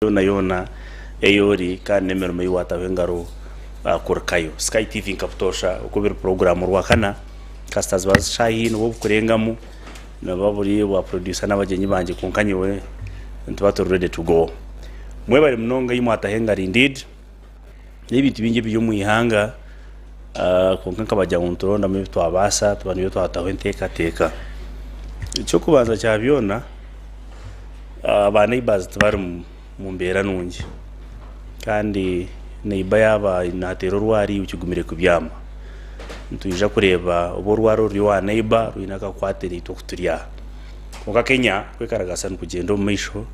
yona eyori kandi nemerome yiwatawe ngaro kurkayo Sky TV nkaputosha ukubira program rwakana casters bazashahino bo kurengamo nababuri wa producer n'abagenyi banje kunkanyiwe ntubato ready to go mwe bari mnonga yimwata hengari indeed n'ibintu bingi byo muihanga kunkanka bajya mu turonda mu twabasa tubani yo twatawe nteka cyo kubanza cyabyona neighbors tubari mu mbera nungi kandi neighbor yaba inatero rwari ukigumire kubyama ntuje kureba ubo rwaro ruri wa neighbor ruinaka kwateri to kuturya kuka Kenya kwekaragasa n'ukugenda mu misho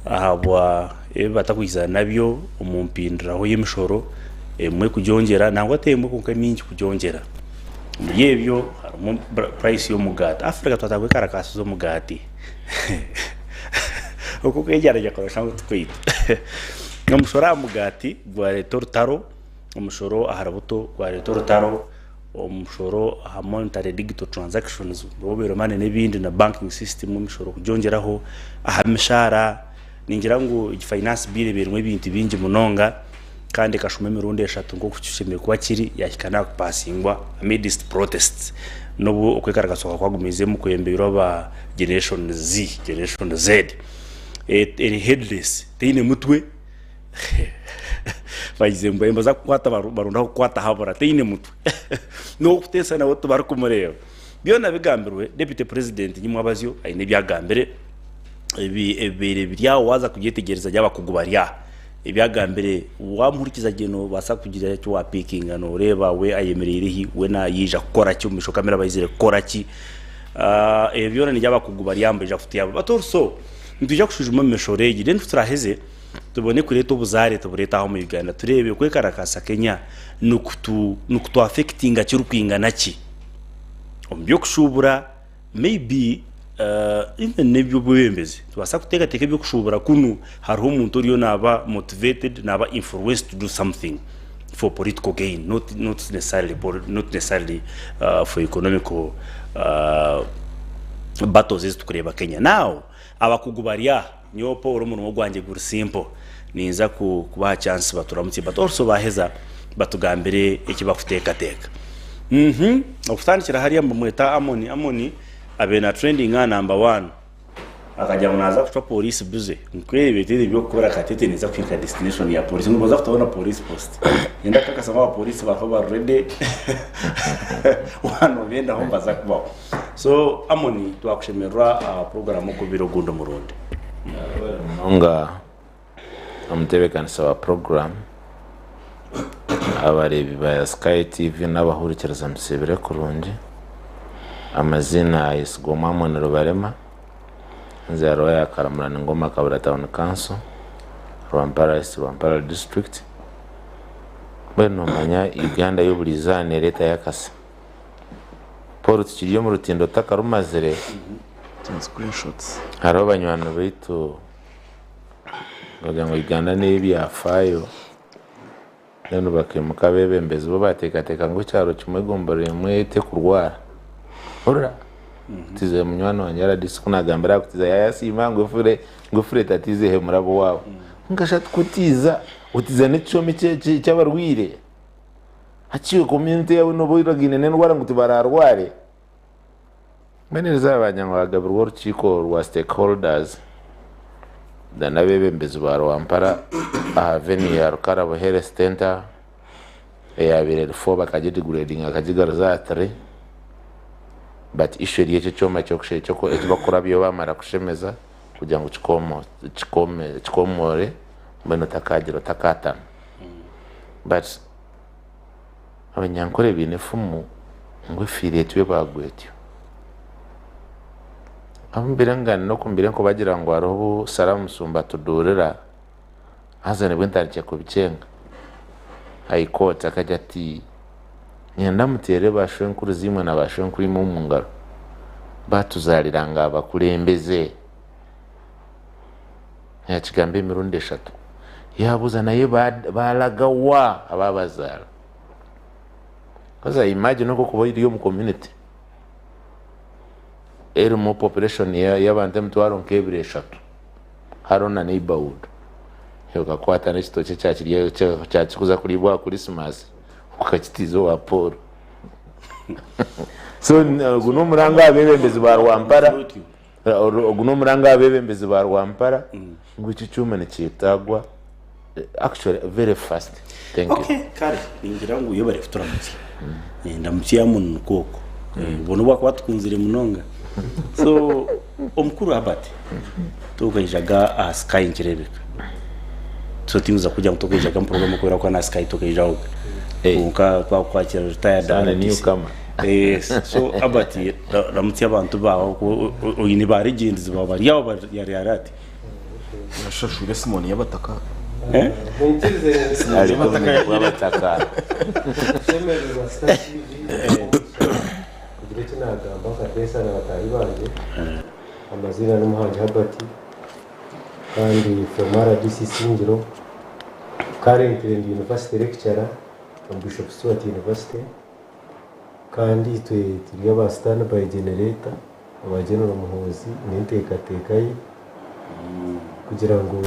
ahabwa batakwiza nabyo umumpindira ho y'imishoro mwe kujongera nangwa tembo kunka mingi kujongera yebyo price yo mugati Africa twatakwe karakasa zo mugati uko kwejara yakorasha twita umushoro mugati gwa retortaro umushoro aharabuto gwa retortaro umushoro ha monetary digital transactions bobero mane n'ibindi na banking system umushoro kujongeraho ahamishara ningira ngo finance bill birimo ibintu bingi munonga kandi kashume mirundi eshatu ngo kucyushimye kuba kiri yakikana kupasingwa amidst protests nobu okwekaragasoka kwagumize mu kuyembera ba generation Z eri headless teine mutwe bayizemba imbaza kwata barunda kwata habora teine mutwe no kutesa na woto barikumureba byona bigambirwe deputy president nyimwabazyo ayine byagambere ebere byawo waza kugitegereza y'abakugubarya ibyagambere wamurikiza geno basa kugira cyo wa picking no reba we ayemererihi we na yija gukora cyo misho kamera bayizire gukora ki ebyona ni y'abakugubarya mbeja kutiya batorso ntujya kushujuma meshoregi den tutraheze tubone kureto buzare tubureta aho mu Uganda turebe kwe karakasa Kenya nukutu affectinga cy'urukwinga naki ombyo kushubura maybe even nebyo bwembeze tubasa kuteka teke byo kushubura kunu hariho umuntu uriyo naba motivated naba influenced to do something for political gain not necessarily for economical battles tukureba Kenya now abakugubarya nyopo urumuntu gwanje guri simple ninza kubaha chance baturamutse but also baheza batugambire ikibakuteka okutandikira hariya mbumweta amoni abena trending number 1 akajya munaza kuca police buze nkwebe tiri byo kubara katete niza kwika destination ya police ngo baza kutabona police post yenda kakasama police bakaba ready wano benda ho baza kuba so amoni twakushemera program ko biro gundo murundi nga amutebekana sawa program abarebi ba Sky TV n'abahurikiriza musebere kurungi amazina isgoma monero barema nzaro ya karamurana ngoma kabura town council Rwampara district beno manya Uganda y'ubulizane leta yakase Paul tukiriyo mu rutindo takarumazere screenshots haro banywano bitu bagira ngo Uganda nebi yafayo none bakemuka bebembeze bo batekateka ngo cyaro kimwe gombare mwete kurwara ora tize munywano wanyara disikuna gambara kutiza yasima ngufure tatize he murabo wawe ngashat kutiza utiza necomi cy'abarwire haciwe community yawe no boyiragine n'indwara ngo tibararware meneza abanyangwa bagabirwa urukiko rwa stakeholders dana bebembeze ba Rwampara ahaveni ya Rukarabo Health Center eyabire fo bakagidi grading akajigaruza 3 but ishuri yecho cyoma cyo ko bakora byo bamara kushemeza kugira ngo cikomore mbeno takagiro takata but abanyankore binefumu ngo fire twe bagwetyo ambirangana no kumbire ko bagira ngo arobo salamu sumba tudurira hazane bwentanje ko bicenga hayikota akajya ati nyanda mutere bashenkuru zimwe na bashenkuru mu ngaro batuzaliranga abakulembeze yakigambe mirundi 3 yabuza naye balagawa ababazara kaza imagine ko kuba iriyo mu community eri mu population y'abantu mutwaro nkebire 3 harona neighborhood ukakwata n'ekitoki kyakikuza kulibwa Christmas ukakitiza wa Paul so guno omuranga abebembezi ba Rwampara guno omuranga abebembezi ba Rwampara ngo iki cyuma nicyitagwa actually very fast. Thank you. Okay, kare ningira ngo uyobare futuramutse ndamukiya mu koko bono bwa kwatukunzire munonga so omukuru abate tukajaga Sky Nkirebeka so timuza kujya mutokejaga mu program kubera ko na Sky tokejaga uka kwakwakira retired and newcomer so abati ramutse abantu baho oyini ba legends bari yaho yari arati nashashule Simon yabataka ari bataka kugira nagamba katesa na batayi banje amazina n'umuhanzi Habati kandi from RDC Singiro currently in university lecturer from Bishop Stuart University kandi turi aba standby generator abagenera umuhozi n'intekateka yi kugira ngo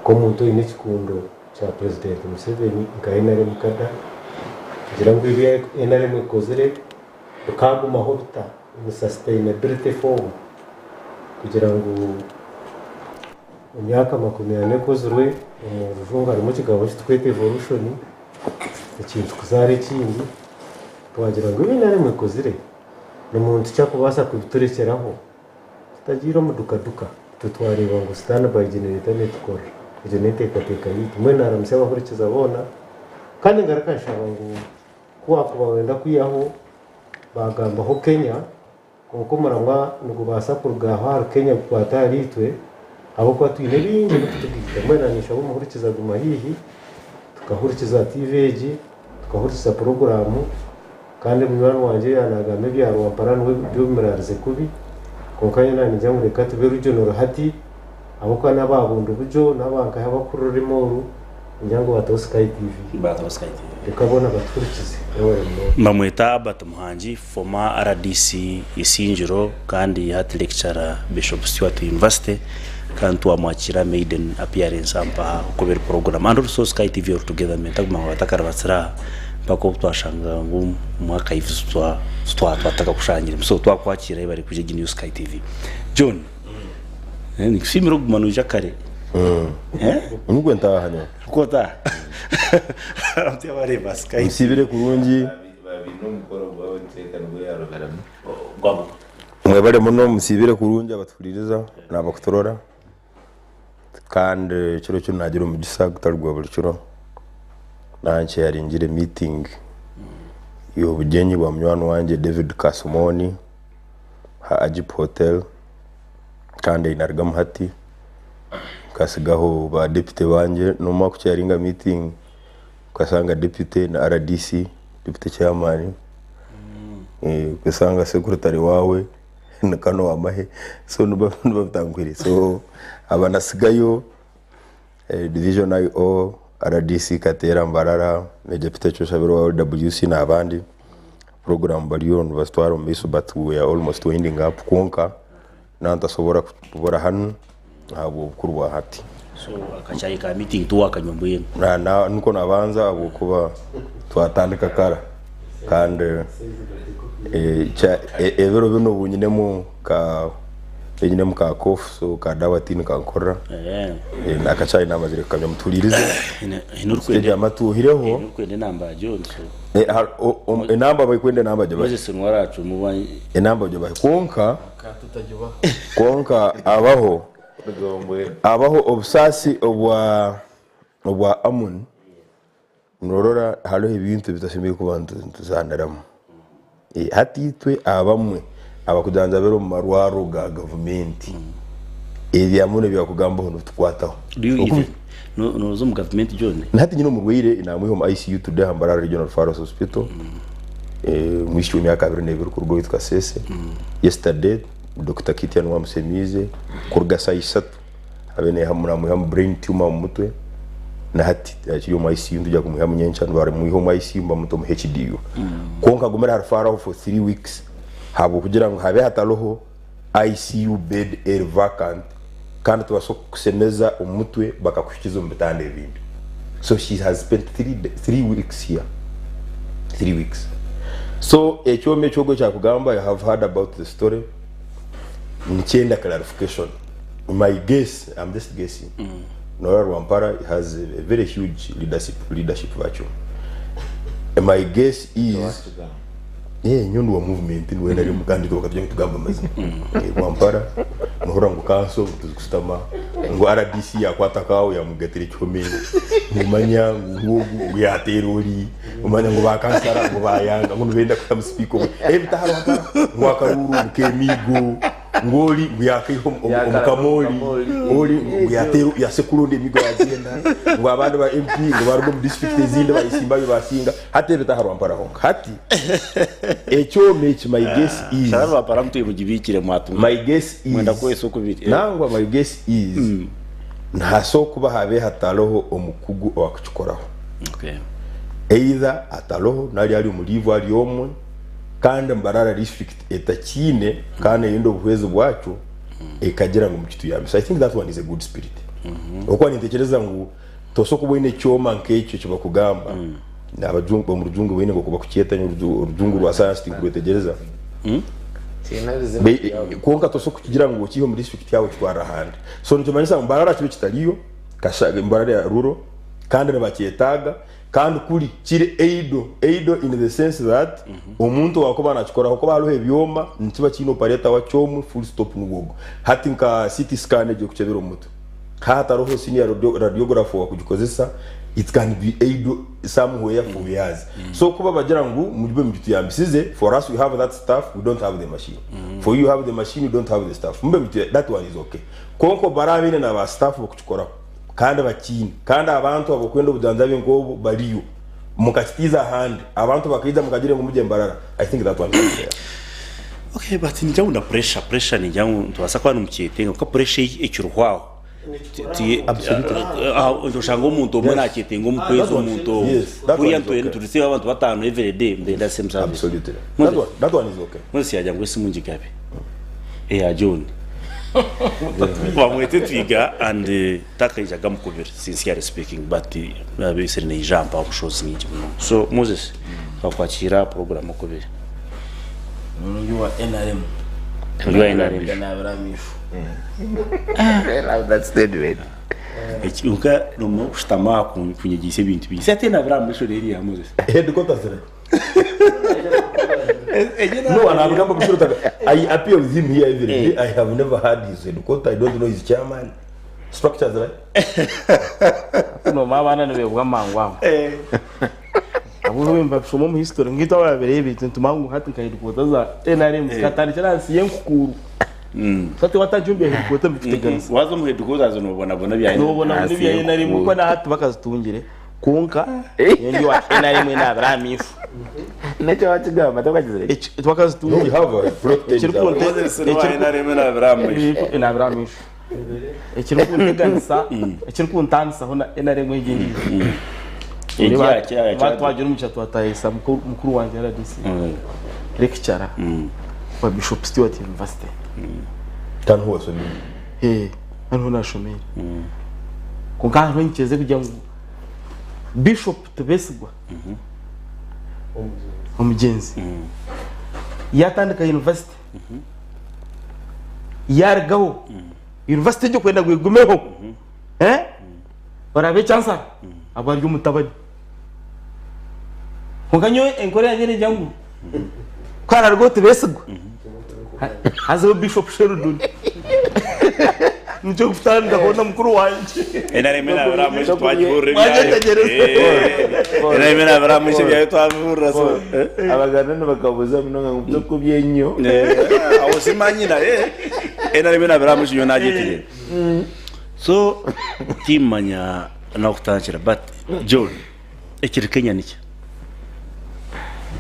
ko muntu inekikundo cha president Museveni ngainare mukada kugira ngo ibi enare mukozere ukaguma ho bita sustainability form kugira ngo imyaka 40 kozurwe umujunga harimo kigabo kitwete evolution ikintu kuzare kindi twagira ngo ibi nare mukozere n'umuntu cyakubasa kubiturekeraho tutagira muduka tutwareba ngo standby generator netukora izo netekateka yiti mwe naramse abakurikiza bona kandi ngarakashaba ngo kuba wenda kuyaho bagamba ho Kenya kuko muramwa ngo basakurga ha Kenya kwataritwe abo kwa twine bingi bitubwira mwe nanisha bo muhurikiza guma hihi tukahurikiza TVG tukahurikiza programu kandi mwana wanje yanagame bya Rwampara no byo mirarize kubi kokanye nani njya muri kati berujo hati abo kana babundu bujo nabanka y'abakuru remoru njyango bato Sky TV rekabona baturikize mamweta Abata Muhanji former RDC Isingiro kandi hat lecturer Bishop Stuart University kandi twamwakira maiden appearance ampa kubera program and also Sky TV all together metaguma batakara batsira bako twashanga ngo mwaka ivuzwa twataka kushangira so twakwakira bari kuje New Sky TV John nikishimira kumanuja kare umugwenta hanya kota amti abari Sky sibire kurungi babino mukoro gwawe ntekana ngo yarogaramo gwabo mwebare muno musibire kurungi abatwiririza nabakutorora kandi cyo cyo nagira umugisa gutarwa buri cyo nanche yaringire meeting yo bugenyi bwa mwana wanje David Kasumoni ha Ajip Hotel kandi inarga muhati kasigaho ba deputy banje no makucya yaringa meeting kasanga deputy na RDC deputy chairman kusanga secretary wawe nakano amahe so nubavutangwiri so abanasigayo division IO RDC Katera Mbarara na deputy Choshabiro wa WC na abandi program bariyo bastwaro mbiso but we are almost winding up konka nanta sobora kubora hanu abo kurwa hati so akachayika meeting tu akanyombuye na nuko nabanza abo kuba twatandika kara kandi evero bino bunyinemu ka enyinemu ka kof so ka dawatini ka nkora nakachayi namazire kamya mutulirize inurkwende amatuhireho inurkwende namba John so enamba bayikwende namba je baje sinwaracu mubanyi enamba je bayi konka abaho obsasi obwa amun norora halo ibintu bitashimiye ku bantu tuzandaramo hatitwe abamwe abakudanza bero mu marwaro ga government amune byakugamba hono tukwataho no zo mu government John nati nyino mu rwire inamwe mu ICU today Mbarara Regional Faros Hospital mwishu myaka 22 ku rwo yitwa Sese yesterday Dr. Kitian wa Msemize kurga sayisatu abene hamuna mu brain tumor mu mutwe na hati akiri mu ICU ndujya kumuha munyencha ndware mu ICU mbamuto mu HDU konka gumera harfara for 3 weeks habo kugira ngo habe hataroho ICU bed air vacant kandi tubaso kusemeza umutwe bakakushikiza mu bitande bindi. So she has spent 3 weeks here. 3 weeks. So ekyome kyogo kyakugamba, I have heard about the story. Nichenda clarification. My guess, I'm just guessing. Nora Rwampara has a very huge leadership virtue. And my guess is nyondo wa movement ni wenda ari mukandiko bakabye tugamba mazina. Rwampara nohora ngo kanso tuzikustama ngo RDC yakwatakawo yamugatira icyome ngumanya ngo yaterori umanya ngo bakansara ngo bayanga ngo benda kutamspeak bitaharo hata ngo akaruru kemigo ngoli yakaiho umukamoli oli yatero yasekurundi migo yagenda ngo abandi ba MP ngo bari mu district ezinde bayisimba basinga hate bitaharo Rwampara honka hati echo mechi my guess is shara bapara mtu ibugibikire mwatu my guess is mwenda kweso kubiri nangwa my guess is ntaso kuba habe hataloho omukugu wakuchikoraho okay either ataloho nali ali mulivu ali omwe kandi Mbarara district etakine kandi yendo buhwezo bwacu ekagira ngo mukitu yami. So I think that one is a good spirit. Okwa nitekereza ngo toso kubone cyoma nk'ecyo cyo bakugamba n'abajungu mu rujungu bene ngo kuba kucyetanya urujungu rwa science tinguretegereza konka toso kugira ngo kiho muri district yawe twara handi. So nicyo manisa Mbarara cyo kitaliyo kashaga Mbarara ya ruro kandi nabacyetaga kandi kuri kiri eido in the sense that umuntu wakoba nakikora ko baruhe byoma ntiba kino pareta wa cyomu full stop nugogo hati nka CT scan je kucebera umuto hata roho senior radiographer wa kugikozesa it can be eido somewhere for years. So kuba bagira ngo mujbe mbitu yambisize for us we have that stuff, we don't have the machine. For you have the machine, you don't have the stuff. Mbe that one is okay. Konko barabine na ba staff bakukikora kandi bakini kandi abantu abakwenda budanza b'ingobo bariyo mukatiza hand abantu bakayiza mukagire ngo mujye Mbarara. I think that one is there. Okay, but ni jamu na pressure ni jamu tubasa kwa numukyetenga ko pressure ikiruhwaho absolutely ndoshango umuntu omwe nakyetenga umukwezo umuntu buriya turisiba abantu batanu every day mbenda same service. Absolutely. That one is okay. Mwese yajya ngo simunji gabe ya John wamwete twiga and takayijaga mukubira sincerely speaking but babisere ne jampa ubushozi n'iki so Moses twakwakira program mukubira n'uyu wa NRM that's the uka no kustama kunyigise ibintu bise ate nabramisho reri ya Moses headquarters no, and I'm not sure that I appear with him here every day. I have never had his headquarters. I don't know his chairman structures, right? no mabana ne bevuga mangwa abo wemba somo mu history ngita wabere ibintu tumangu hati ka headquarters za NRM katari cyane yenkukuru sate watajumbe headquarters mfiteganisa wazo mu headquarters no bona bya NRM ko na hati bakazitungire kunka yendi wa NRM na bramifu necho wachigamba twakazire twakazitunga we have a protect ekirikuntanisa hona NRM yindi batwagira umucyato watayisa mukuru wanje RDC lecturer wa Bishop Stewart University kan huwa somini hano nashomeri kunka nkeze kujya Bishop Tubesigwa umugenzi yatandika university yargaho university cyo kwenda gwigumeho barabe chansa abari umutabari nganyo enkore yanyene jangu kwara rgote besigwa hazo Bishop Sherudun Ncho kufutanga hona mkuru wanje NRM baramushe twagihore NRM baramushe bya twavura so abagana bakabuza mnonga ngubyo kubyenyo aho simanyina NRM baramushe yo nagiye so timanya nakutangira but John ekiri Kenya niki.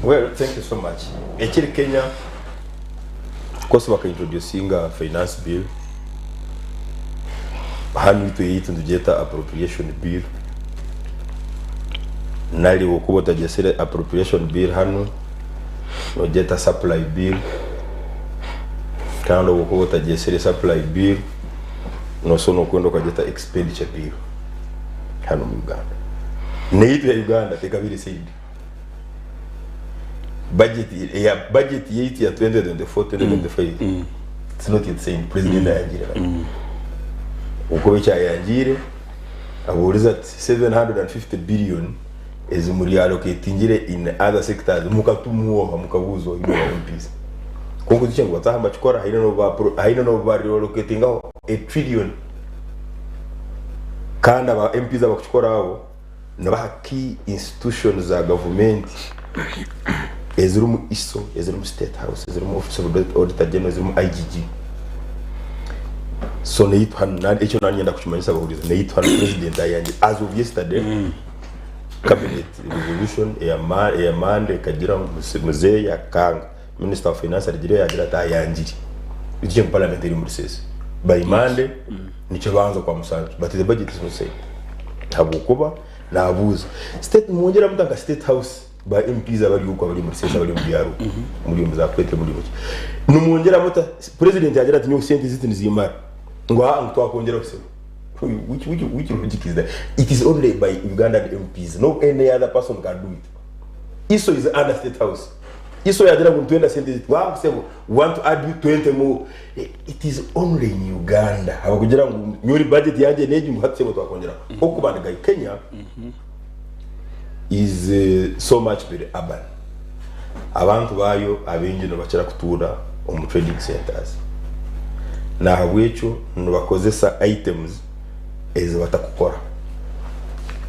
Well, thank you so much. Ekiri Kenya koso bakaintroducing a finance bill hano tuyita ndugeta appropriation bill nali wokubota jesere appropriation bill hano nogeta supply bill kandi wokubota jesere supply bill no sono kwenda kugeta expenditure bill hano mu Uganda neitu ya Uganda tekabiri said budget yetu ya 2024-2025 it's not yet saying president yanjire uko bicha yanjire aburiza 750 billion is muri allocatingire in other sectors mukatumuoha mukabuzo ibyo MPs kongo dichengo batahamba chikora haina no ba relocating aho 1 trillion kandi aba MPs abakuchikora abo nabaha key institutions za government ezirumu ISO ezirumu State House ezirumu Office of Auditor General ezirumu IGG so neitu hana echo nanyenda kuchimanyisa abahuriza neitu hana president ayanje as of yesterday cabinet resolution ya mande kagira muzee ya Kanga Minister of Finance agira yagira ta yanjiri ikiye parliamentary process by Monday nicho banzo kwa musanzu but the budget is not say habukuba na abuza state mwongera mutanga State House by MPs abari uko abari muri session abari mu byaro muri mu za kwete muri muke numwongera muta president yagira ati nyosente zitini zimara ngo twakongera kusema which logic is that it is only by Ugandan MPs no any other person can do it ISO is under State House ISO yagira ngo 20 cents wa sebo want to add 20 more it is only in Uganda haba kugira ngo nyori budget yaje neji ngo hatsebo twakongera okubanda Kenya is so much very urban abantu bayo abenje no bachara kutura mu trading centers na habwecho no bakozesa items ezi batakukora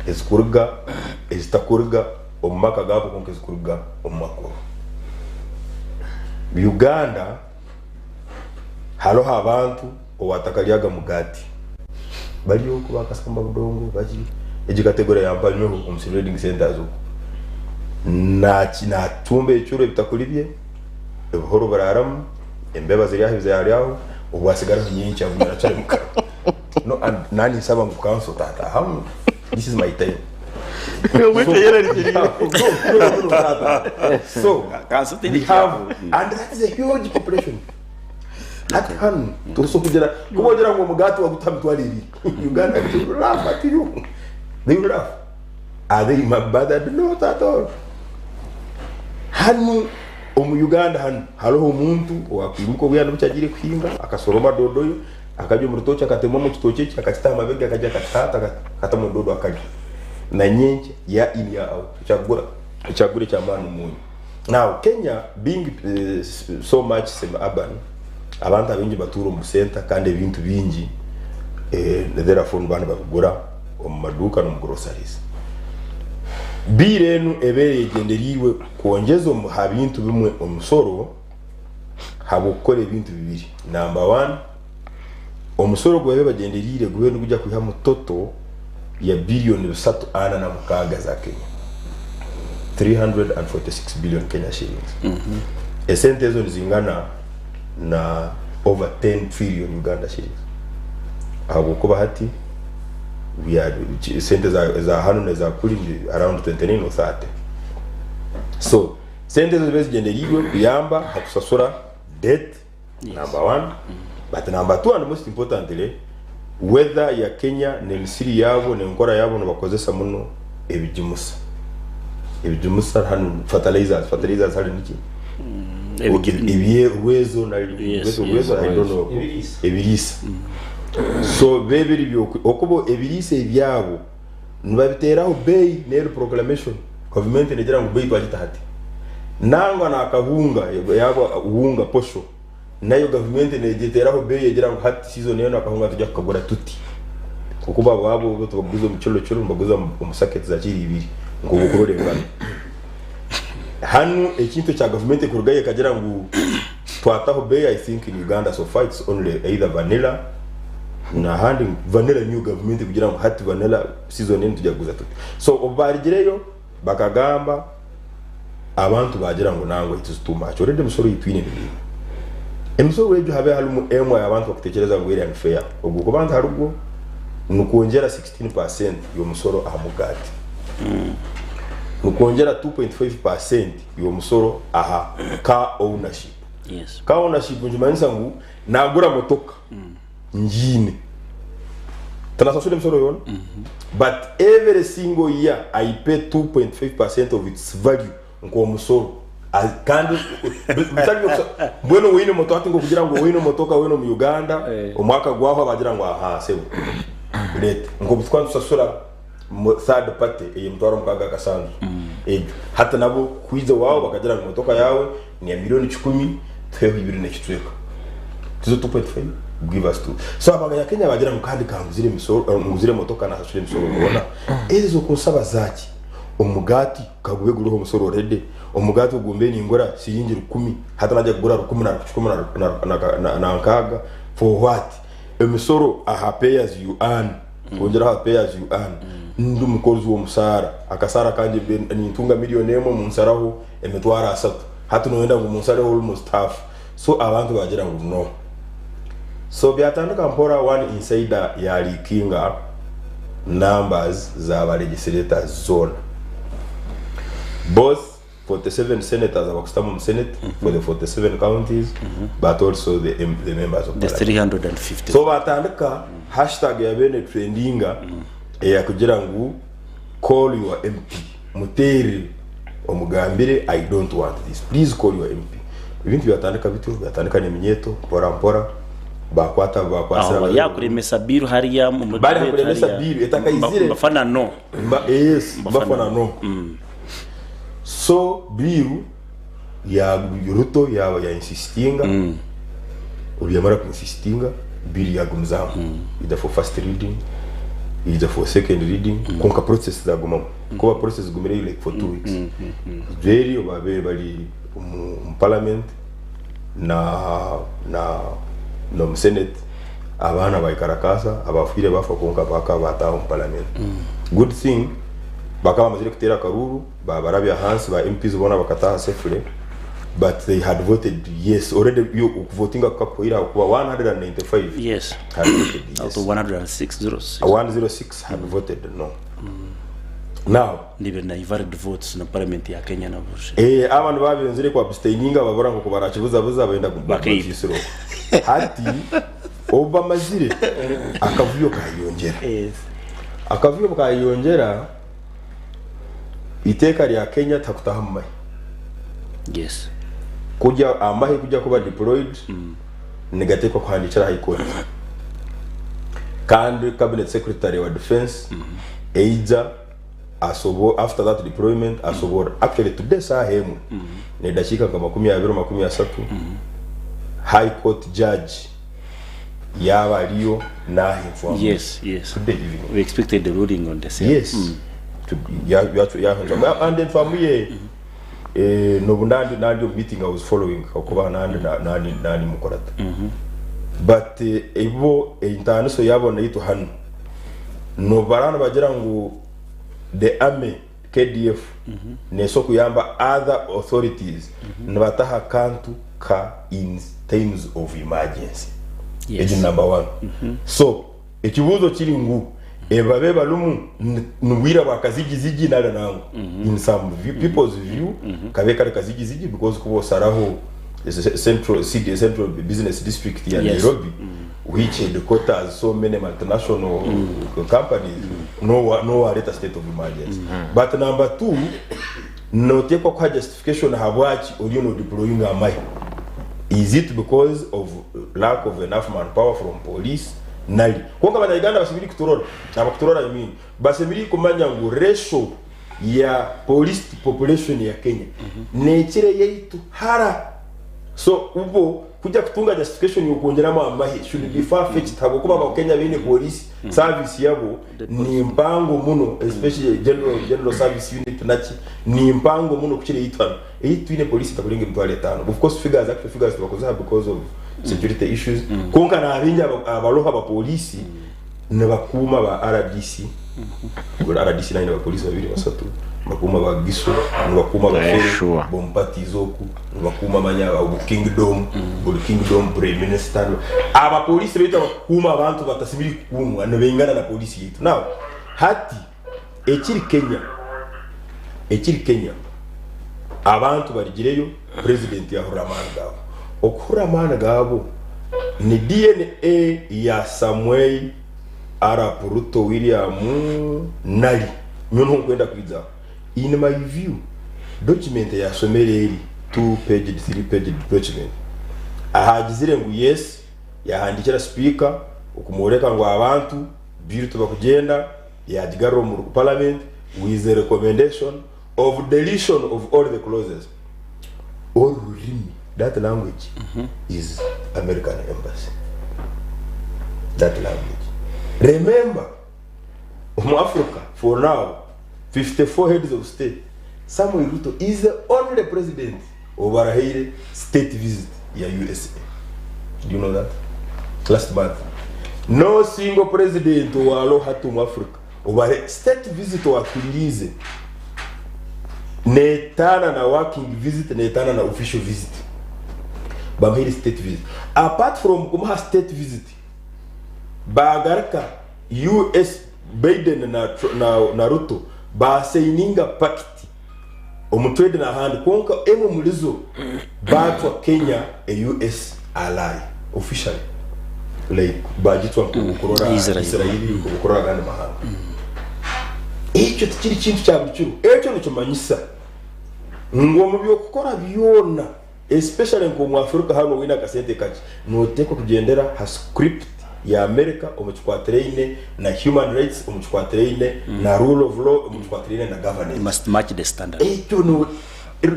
ezikuruga ezitakuruga omumaka gabo konke ezikuruga omumakoro Uganda halo abantu owatakaliaga mugati bali uko bakasamba budongo baji eji category ya mpanywe mu trading centers na china tumbe ichure bitakulibye ebihoro bararamu embeba ziri aho zari aho ubwasigara nyinshi abura cyari mukara no and nani saba mu council tata how this is my time so we have and that is a huge population that can to so kugera kubogera ngo mugati wa gutamtwaliri Uganda to laugh at you they will laugh are they my brother not at all hanu Uganda hano hariho umuntu wakwimuko bwana bucyagire kwinga akasoroma dodoyo akajya mu rutoki akatema mu kitoki akakita amabega akajya akata katamo dodo akajya na nyenje ya in ya out cyagure cya manu munyu now Kenya being so much semi urban abantu abinji baturo mu center kandi ibintu bingi therefore bana bagura mu maduka no mu groceries birenu ebere igenderiwe kuongezo mu habintu bimwe omusoro habukore ibintu bibiri number 1 omusoro gwe bagenderire gwe no kujya kuha mutoto ya bilioni 3 na mukaga za Kenya 346 billion Kenya shillings esente zo zingana na over 10 trillion Uganda shillings habuko hati we are sente za hano za kuri around 29 or 30 so sente zo zigenderiwe kuyamba hakusasura debt number 1 but number 2 and most importantly whether ya Kenya ne misiri yabo ne nkora yabo no bakozesa muno ebijimusa hano fertilizers hali niki ebiye uwezo na uwezo I don't know ebirisa so bebiri byo okubo ebirisa ebyabo nibabiteraho bay nero proclamation government negira ngo bay twagita hati nangwa na akahunga yabo uhunga posho nayo government negiteraho bay yegira ngo hati season yeno akahunga tujya kugura tuti kukuba wabo tubaguza mu cyolo mbaguza mu sackets za kiri ibiri ngo bukurore ngana hanu ekintu cha government kurugaye kagira ngo twataho bay I think in Uganda so far it's only either vanilla na handi vanilla new government kugira ngo hati vanilla season yenu tujaguza tuti so obarigireyo bakagamba abantu bagira ngo nangwe it is too much already musoro yitwine bibi emusoro wejo habe halumu emwe abantu bakutekereza ngo iri unfair ubwo kubanza harubwo nukongera 16% yo musoro ahamugati nukongera 2.5% yo musoro aha ka ownership yes ka ownership njumanisa ngo nagura motoka njine tanasasule misoro yona but every single year I pay 2.5% of its value nko musoro kandi bitari bweno wine moto ati ngo kugira ngo wine motoka weno mu Uganda umwaka gwaho abagira ngo aha sebo leta ngo bitwa tusasura third party iyi mtwaro mukaga kasanzu ejo hata nabo kwiza wao bakagira ngo motoka yawe ni ya milioni 10 tweho ibiri nekitweka tuzo 2.5 give us to so abaganya Kenya bagira ngo kandi kanguzire misoro nguzire motoka na hasure misoro ubona ezo kusaba zaki umugati kagube guruho musoro rede umugati ugombe ni ngora siyingira 10 hata najya kugura 10 na nkaga for what emisoro aha pay as you earn kongera aha pay as you earn ndu mukozi wo musara akasara kanje ni ntunga miliyoni emo munsaraho emetwara asatu hata noenda ngo munsare almost half so abantu bagira ngo no so byatandika mpora one insider ya likinga numbers za ba legislators zone both 47 senators abakustamu mu senate for the 47 counties but also the members of the 350 so batandika hashtag ya bene trendinga ya kugira ngo call your MP muteri omugambire I don't want this please call your MP ibintu byatandika bitu byatandika ni minyeto pora bakwata yakuremesa biru hariya mu bari kuremesa biru etakayizire bafana no yes bafana no so biru ya Ruto ya insistinga ubiyamara ku insistinga biru ya gumzamu ida for first reading ida for second reading konka process za gumamo kuba process gumire like for 2 weeks very obabe bali parliament na no senate abana baikarakasa abafire bafa konka baka bata mu parliament good thing bakaba mazire kutera karuru barabya hansi ba MPs bona bakataha safely but they had voted yes already you voting akapoira kuba 195 yes out of 106 had voted no now nibe na invalid votes na parliament ya Kenya na bushe abantu babenzire kwa abstaininga babora ngo kubarakibuza baenda kubakisiro hati Obama zire akavuyo kayongera akavuyo kayongera iteka rya Kenya takutahamai yes kujya amahe kujya kuba deployed negatekwa kwandikira high court kandi cabinet secretary wa defense either asobo after that deployment asobo actually today sahemu ne dakika kama 20 high court judge yaba aliyo na inform yes today we expected the ruling on the same yes ya and then famuye no bundandi nadio meeting I was following okuba nani mukorata but ebo intano yabona yitu hano no barana bagira ngo the army KDF neso kuyamba other authorities nabataha kantu ka in times of emergency yes number 1 so ekibuzo kiri ngu ebabe balumu nuwira bakazigizigi nala nangu in some people's view kabeka kazigizigi because kubo saraho central business district ya Nairobi which headquarters so many multinational companies no are at a state of emergency but number 2 no tekwa kwa justification habwachi olino deploying amai is it because of lack of enough manpower from police nali konga banyaganda basibiri kutorora abakutorora yimini basibiri kumanya ngo ratio ya police population ya Kenya nekire yeitu hara so ubo kujya kutunga justification yokongeramo amahe should be far fetched habo kuba ba Kenya bine police service yabo ni mpango muno especially general service unit nachi ni mpango muno kukire yitwana eyitwine police takulinga mtwale 5 of course figures bakoza because of security issues konka na abinja abaloha ba police ne bakuma ba RDC RDC na ba police babiri basatu bakuma ba giso bakuma ba fere bompati zoku bakuma manya ba kingdom prime minister aba police bita bakuma abantu batasimiri kumwa ne bengana na police yitu now hati ekiri Kenya abantu barigireyo president ya Ramanda Okuramana gabo ni DNA ya Samuel Arap Ruto William nali nyono kwenda kwiza in my view document ya somereri 2 page 3 page document ahagizire ngo yes yahandikira speaker ukumureka ngo abantu biru tuba kugenda yadigaro mu parliament with the recommendation of deletion of all the clauses or rimi that language is American embassy. That language. Remember, Africa for now 54 heads of state. Samuel Ruto is the only president of a state visit in USA. Do you know that? Last month. No single president walo hatu Africa over state visit wa kulize. Netana na working visit, netana na official visit. Bamhiri state visit. Apart from kuma state visit, bagarka US Biden na Ruto ba saininga pakiti omutwede na hand konka emo mulizo batwa Kenya a US ally officially like bajitwa kukorora Israeli kukorora gani mahanga echo tikiri kintu kya buchuru echo nicho manyisa ngomu byo kukora byona especially nko mu Africa hano wina kasente kachi noteko kugendera ha script ya America umuchukua traine na human rights umuchukua traine na rule of law umuchukua traine na governance. You must match the standard. Echo no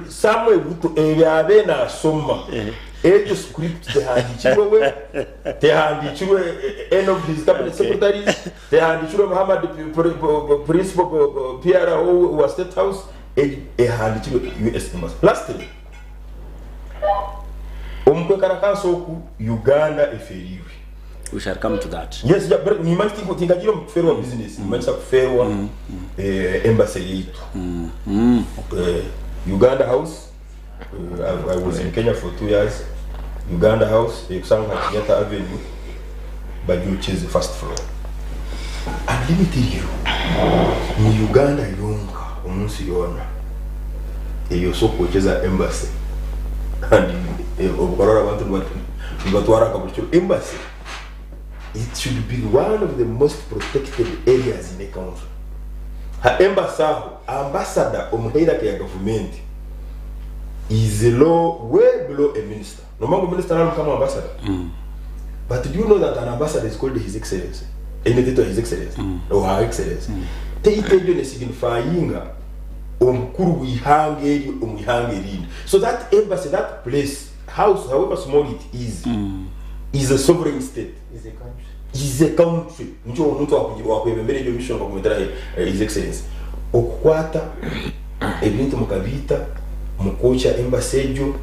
Samuel Ruto ebyabe na soma echo script te handichwe end of this cabinet secretary te handichwe Muhammad principal PRO wa state house handichwe US embassy. Lastly Karansoku Uganda eferiwe. We shall come to that. Yes, yeah, but you might think that you fair business. You might have fair one embassy. Uganda House. I was in Kenya for 2 years. Uganda House, Exanga Kenyatta Avenue, but you choose the first floor. And let me tell you, in Uganda, yonka umunsi yona. You so kucheza embassy. And okorora abantu batwara kabucho embassy. It should be one of the most protected areas in the country. Her ambassador omhera ke government is low, way below a minister. No mango minister na kama ambassador. But do you know that an ambassador is called His Excellency? Anything His Excellency or Her Excellency. Teitejo ne signifyinga omkuru wihange umwihange. So that embassy, that place, house, however small it is a sovereign state. Is a country. Njo muntu wakwebembere jo mission kwa kumutera His Excellency. Okukwata ebintu mukabita mukocha embassy jo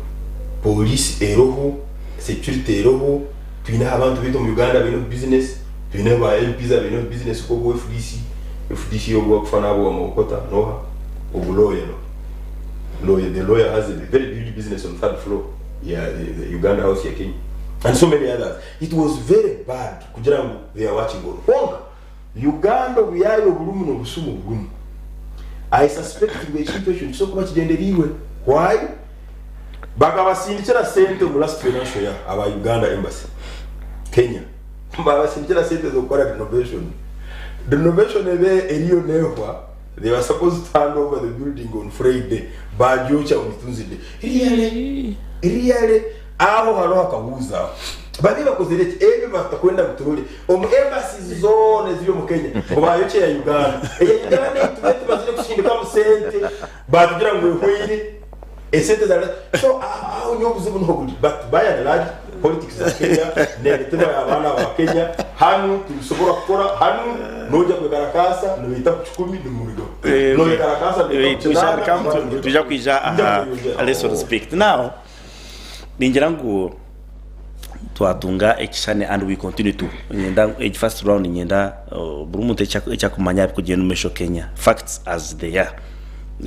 police eroho security eroho twina abantu bito mu Uganda bino business twina ba MPs bino business ko FDC yo kufana abo mukota noha obuloye no the lawyer has a very big business on third floor the Uganda house ya Kenya and so many others. It was very bad kujirangu they are watching all honga Uganda byayo bulumu no busumu bulumu. I suspect the situation so much genderiwe why bagabasindikira sente mu last financial year aba Uganda embassy Kenya bagabasindikira sente zo gukora renovation ebe eriyo nehwa. They were supposed to hand over the building on Friday bajocha unitunzide really aho haro akabuza bali bakozereke ebe batakwenda guturule embassy zone ziri mu Kenya obayoche ya Uganda Uganda tubete bazire kushindika mu sente batugira ngo ehwire esente za so aho nyobuze buno hobudi but by and large politics za Kenya neteba abana ba Kenya hanu tusobora gukora hanu noja kwekarakasa no bita kuchukumi n'umurigo no kwekarakasa tuja kwija let's respect now ningira ngo twatunga ekishane and we continue to nyenda first round nyenda burumute cyakumanya kugenda umesho Kenya facts as they are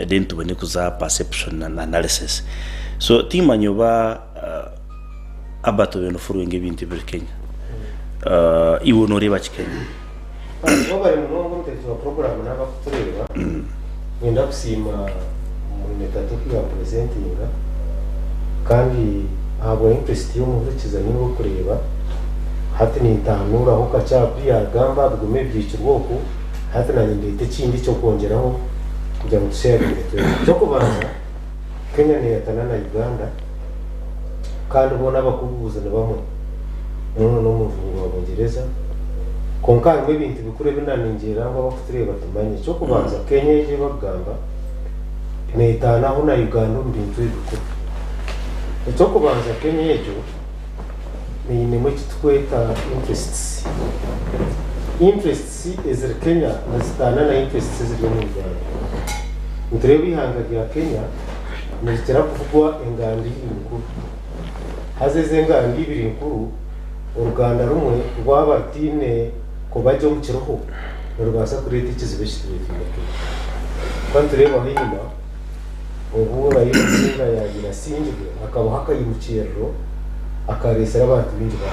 then tubone kuza perception and analysis so timanyoba abato beno furuenge bintu bir Kenya iwo no reba Kenya baba ari mu ngo tezo program naba kutureba nyenda kusima mu metatoki ya presentinga kandi abo interest yo mu bikiza nibo kureba hati nitanura aho kacapri yagamba bigume byicirwoko hati na ndete kindi cyo kongeraho kugira ngo tusherere cyo kubanza Kenya ni yatana na Uganda kandi ubona bakubuza na bamwe no mu vugo w'Abongereza konka mwe bintu bikure binaningera ngo bakutureba tumanye cyo kubanza Kenya ije bagamba nitana aho na Uganda mbintu bikuru cyo kubanza Kenya ejo ni mu kitweta interests is Kenya nasitana na interests ziri mu Uganda ndrebi hanga ya Kenya nitera kuvugwa engandi inkuru hazeze engandi ibiri inkuru uruganda rumwe rwabatine ko bajyo mu kiroho rwasa kureta ikizibeshitwe kandi reba hino ubu rayisinga yagira sinjwe akaba hakayimukirero akaresera abantu bindi ba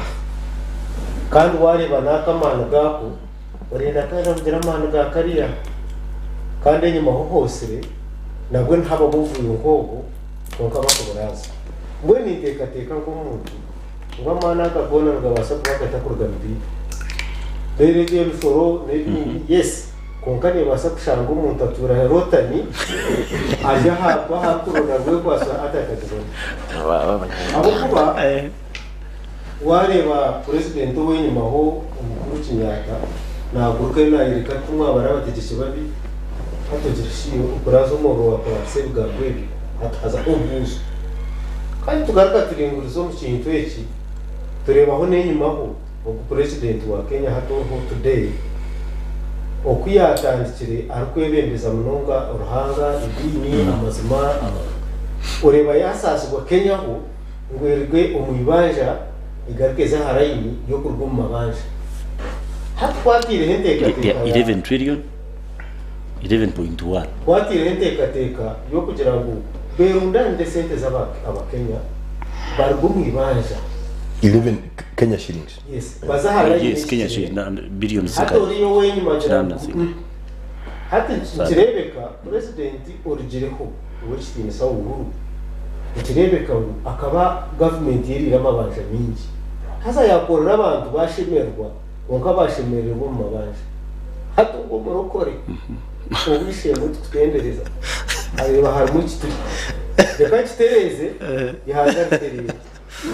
kandi wareba nakamana gako urenda kandi kugira amana ga kariya kandi nyuma hose nabwo ntaba buvuye ngogo konka bakubaraza mbwe niteka teka nk'umuntu ngwamana akabona ngabasha kubakata kurugambi rero ryo rusoro yes konka ne basa kushanga umuntu atura rotani aje hapa hakurona rwe kwasa atakagona abo kuba wareba president w'inyuma ho umukuru Kenyatta naguruka nayireka tumwa barabategeshe babi hatogirishiyo ukurazo moro wa parase bwabwebi hataza ubuzo kandi tugaruka turingurizo mu kintu eki turebaho n'inyuma ho president wa Kenya hatoho today okuyatandikire arikwebembeza munonga uruhanga idini amazima ureba yasasirwa Kenya ho ngwerwe umuyibanja igarukeza harayini yo kurwuma mabanje hatwatire heteka 11 trillion 11.1 watire heteka teka yo kugira ngo berunda ndesente z'abakenya barwumwe ibanja 11 Kenya shillings. Yes, bazahara yes, Kenya shillings billions zaka. Hato riyo wenyi majana. Hati Chirebeka president origireho w'ikindi sawo uhuru. Chirebeka akaba government yeri ramabanje mingi. Hasa yakorera abantu bashemerwa, onka bashemererwa mu mabanje. Hato ngo murokore. Ubishemo tutendereza. Areba harimo kituri. Reka kitereze yahagaritereye.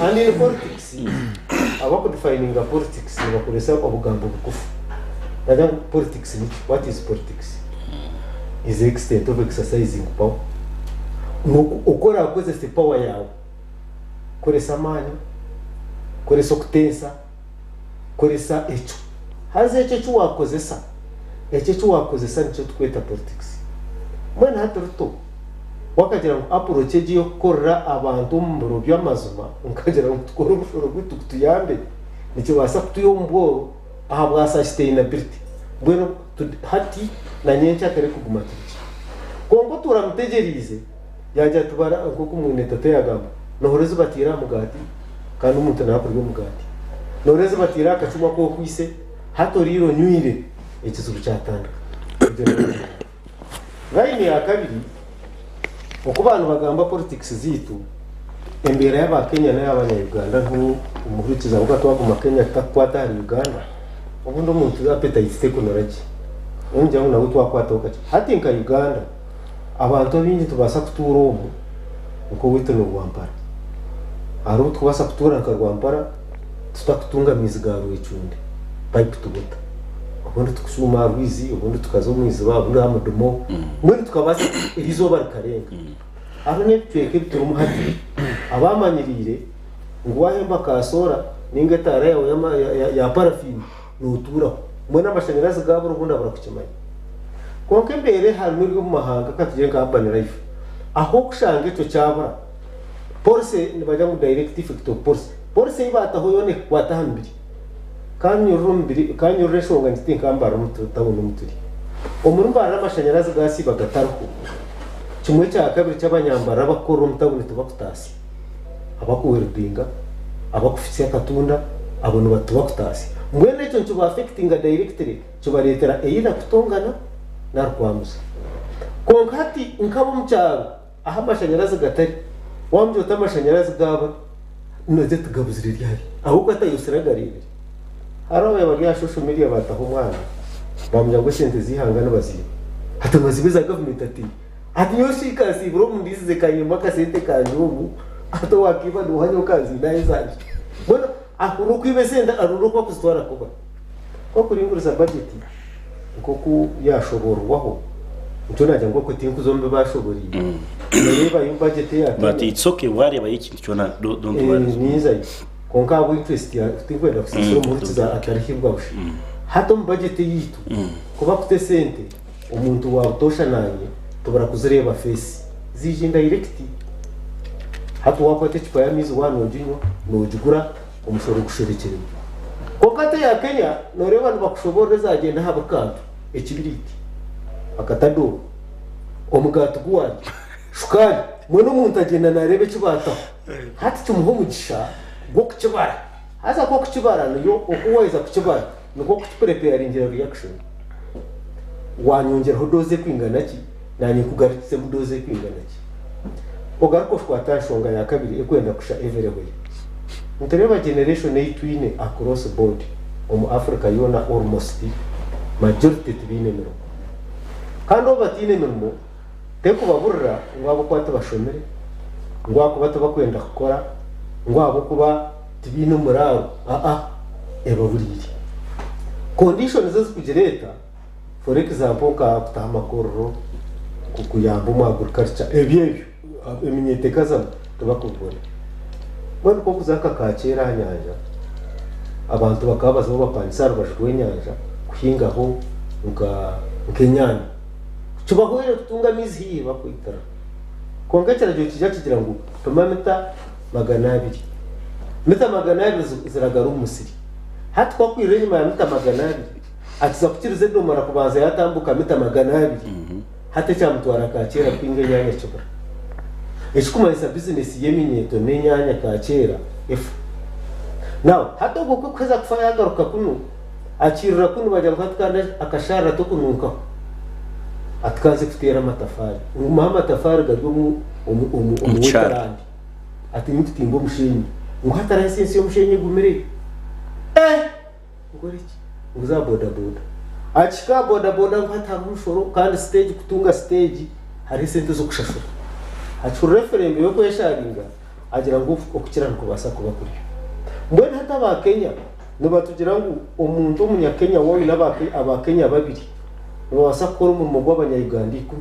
And in politics, about defining a politics, you know, for example, politics. What is politics? Is the extent of exercising power. Ukora akoze power yawe. Koresa mani, koresa okutensa, koresa echo. Haze echo cyo wakozesa. Echo cyo wakozesa nicyo tweta politics. Mwana haturuto. Wakagira ngo approach yo korra abantu mu biro by'amazuma ukagira ngo tukore ubushoro bw'ituyambe nicyo basa kutuyombo aha bwasa sustainability bweno hati na nyencha kare kuguma tiki kongo turamutegerize yajya tubara kuko umuntu tateyagamba nohoreze batira mugati kandi umuntu nakurwe mugati nohoreze batira akacuma ko kwise hato riro nyuire ikizubu cyatandika gaini ya kabiri okubantu bagamba politics zitu embera y'abakenya n'abanyarwanda nko umurikiza uko twaguma Kenya takwata hari Uganda ubundo umuntu apeta yitekonoraki unjya nawe twakwata ukaci hatinka Uganda abantu bindi tubasa kuturomo uko wito no Rwampara aro twabasa kutura ka Rwampara tutakutunga mizigaro icunde pipe tubuta ubundi tukusuma rwizi ubundi tukazo mwizi babundi amudumo muri tukabasa irizo barikarenga arone tweke turumu hati abamanyirire ngo wahemba kasora ningetara ya parafini nutura mbona amashanyarazi gabo ubundi abarakukimanya konke mbere hari muri mu mahanga katuje company life aho kushanga icyo cyaba police nibajya mu directive to police ibataho yone kwatahambiri kanyurure shonga ntinkambara mutabona umuturi umurumba n'amashanyarazi gasi bagataruko kimwe cya kabiri cy'abanyambara bakora umutabone tubakutasi abakuwerdinga abakufisiye katunda abantu batubakutasi mwene cyo cyo affecting directly cyo baretera eyina kutongana na rwamuza konkati nkabo mucyaro aha amashanyarazi gatari wambye utamashanyarazi gaba noze tugabuzirira ryari ahubwo atayusiragarire arabaye bari social media bataho umwana bamujya ngo sente zihangana baziba hatamazibiza government ati yoshi kasi bro mundize kanyuma kasente kanyu ato wakiba duhanyo kazi naye zanje bona akuru kwibesenda aruruko kuzitwara kuba ko kuringuriza budget uko ku yashoborwaho icyo najya ngo ko tingu zombe bashoboriye reba yo budget ya but it's okay wareba ikintu cyo na don't worry niza konka abo interest ya tingwenda kusisiro muri za atarihibwa bushi hato mu budget yitu kuba kute sente umuntu watosha nanye tubara kuzireba face zije direct hato wakote chipa ya mizi wano jinyo no jigura umushoro gusherekera kokate ya Kenya noreba bakushoboreza agenda haba kantu ekibiriti akatado omugato guwari shukari mwe n'umuntu agenda narebe kibata hati tumuho mugisha bwo kukibara haza ko kukibara niyo okuweza kukibara nuko kupreparingira reaction wanyongeraho doze kwingana ki nanye kugaritse mu doze kwingana ki ogarako twatashonga ya kabiri ekwenda kusha everywhere mutereba generation eitwine across board Africa yona almost majority tibine miro kandi obatine mirimo teko baburira ngwabo kwata bashomere ngwako batabakwenda gukora ngwabo kuba tibine muraro eba buriri conditions zo kugereta for example ka kutama korro kukuyamba mu agriculture ebyebyo eminyete kaza tubakubona bano ko kuzaka kacera nyanja abantu bakabaza bo bapanisara bashwe nyanja kuhingaho nkenyana tubahoere kutunga mizi hii bakwitara kongekera cyo kijya kigira ngo tomamita 200 mita 200 ziragara umusiri hati kwa kwiranye ma mita 200 atiza kukirize domara kubanza yatambuka mita 200 hati cyamutwara kacera kwinge nyanya cyobora ekikumanisa business yeminyeto nenyanya kacera efu now hata ubwo kweza kufa yagaruka kuno akirira kuno bajya kwatkanda akashara to kunuka atkaze kutera amatafari amatafari gado umutarandi ati mutimbo mushenyi nguhatara esensi yo mushenyi gumire ngoriki nguza boda achika boda ngata mushoro kandi stage kutunga stage hari sente zo kushashura achu referendum yo kwesharinga agira ngo okukirana kubasa kuba kuri mbona hata ba Kenya nubatugira ngo umuntu umunyakenya wowe n'abakenya babiri wasa kora mu mugwabanya Uganda iku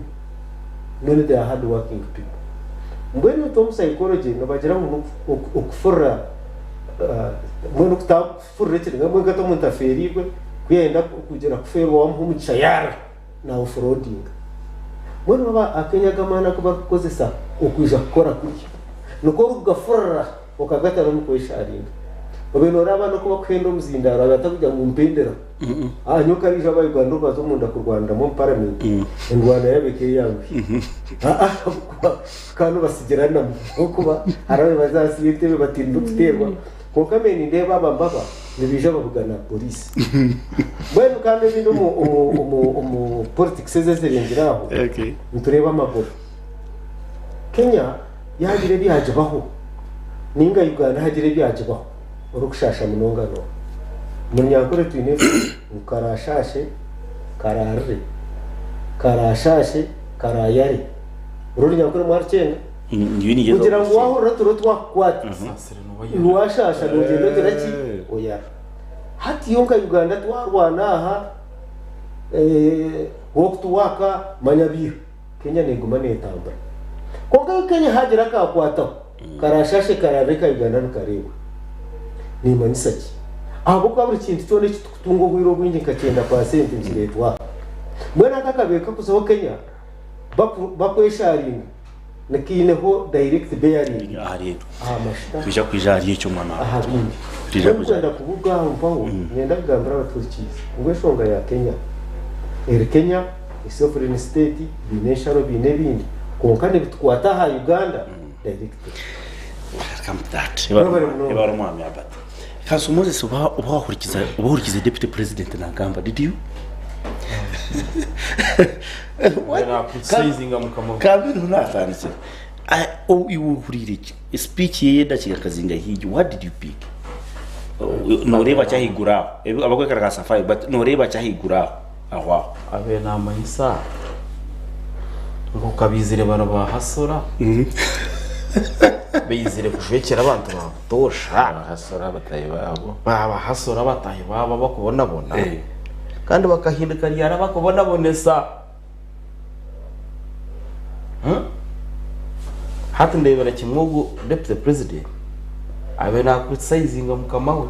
none they are hard working people mbona tom psychology nubagira ngo okufura mbona kutafura cyane ngo gato muntaferirwe kuyenda kugera kuferwa wamumuca yara na offroading mbona ba akenya gamana ko bakozesa okuja gukora kuri nuko rugafura okagatara mu kwesharinga obenora abana ko bakwenda umuzindara batakujya mu mpendera nyoka rije abayuganda bazo munda ku Rwanda mu parliament indwana yabeke yawe kandi basigerana kuba harabe bazasiyete batindu guterwa ko kameni ndeba bambaba nibije babugana police bwe kandi bino mu politics zezerengiraho okay mutureba amagoro Kenya yagire byaje baho ninga Uganda hagire byaje baho urukushasha munongano munyakore twine ukarashashe karare karashashe karayare urunyakore mwarcenga kugira ngo wahura turotwa kwati nuwashasha nugendo kiraki oya hati yonka Uganda twarwana aha woktuwaka manyabiyo Kenya negumane etamba konga Kenya hagira ka kwata karashashe karare ka Uganda nukareba ni manisaki abo kwa buri kintu cyone kitutungo gwiro gwinje kagenda kwa sente ngiretwa mwana akakabeka kuzo Kenya bakwesharinga nakineho direct bearing ari mashita bija kwijari cyo mwana bija kugenda kuvuga mpaho ngenda gambara abaturikiza ngwe shonga ya Kenya Kenya sovereign state binesharo binebindi konkane bitwata ha Uganda direct come that ibara mwami abata kaso Moses ubahurikiza deputy president na gamba did you kabiri unatanze iwuhurire speech yeye dakiga kazinga hiji what did you pick noreba cyahigura abakwekara ka safari but noreba cyahigura aho abe namanyisa ngo kabizire bana bahasora beyizire kujwekera abantu batosha abahasora bataye babo bakubona bona kandi bakahinduka ryara bakubona bonesa hati ndebera kimwogo deputy president abe na criticize mukamawe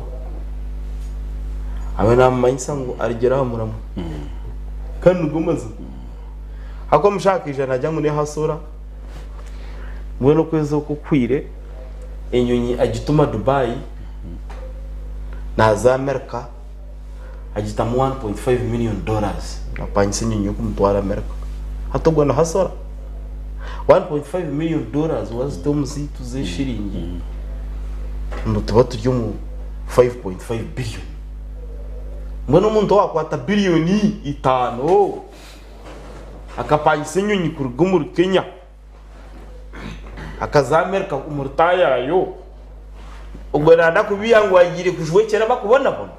abe na manyisa ngo arigeraho muramu kandi ugumaze hako mushakije najya ngo ne hasora mwe no kwezo ko kwire enyonyi agituma Dubai na za America agitama $1.5 million apanyise nyonyi ko mutwara America hatogwa na hasora $1.5 million wazito muzitu ze shiringi ndo tuba turyo mu 5.5 billion mwe no muntu wakwata billioni 5 akapanyise nyonyi ku rugumu Kenya akazamerika umurtaya yo ubwo nanda kubiyango agire kujwekera bakubona bona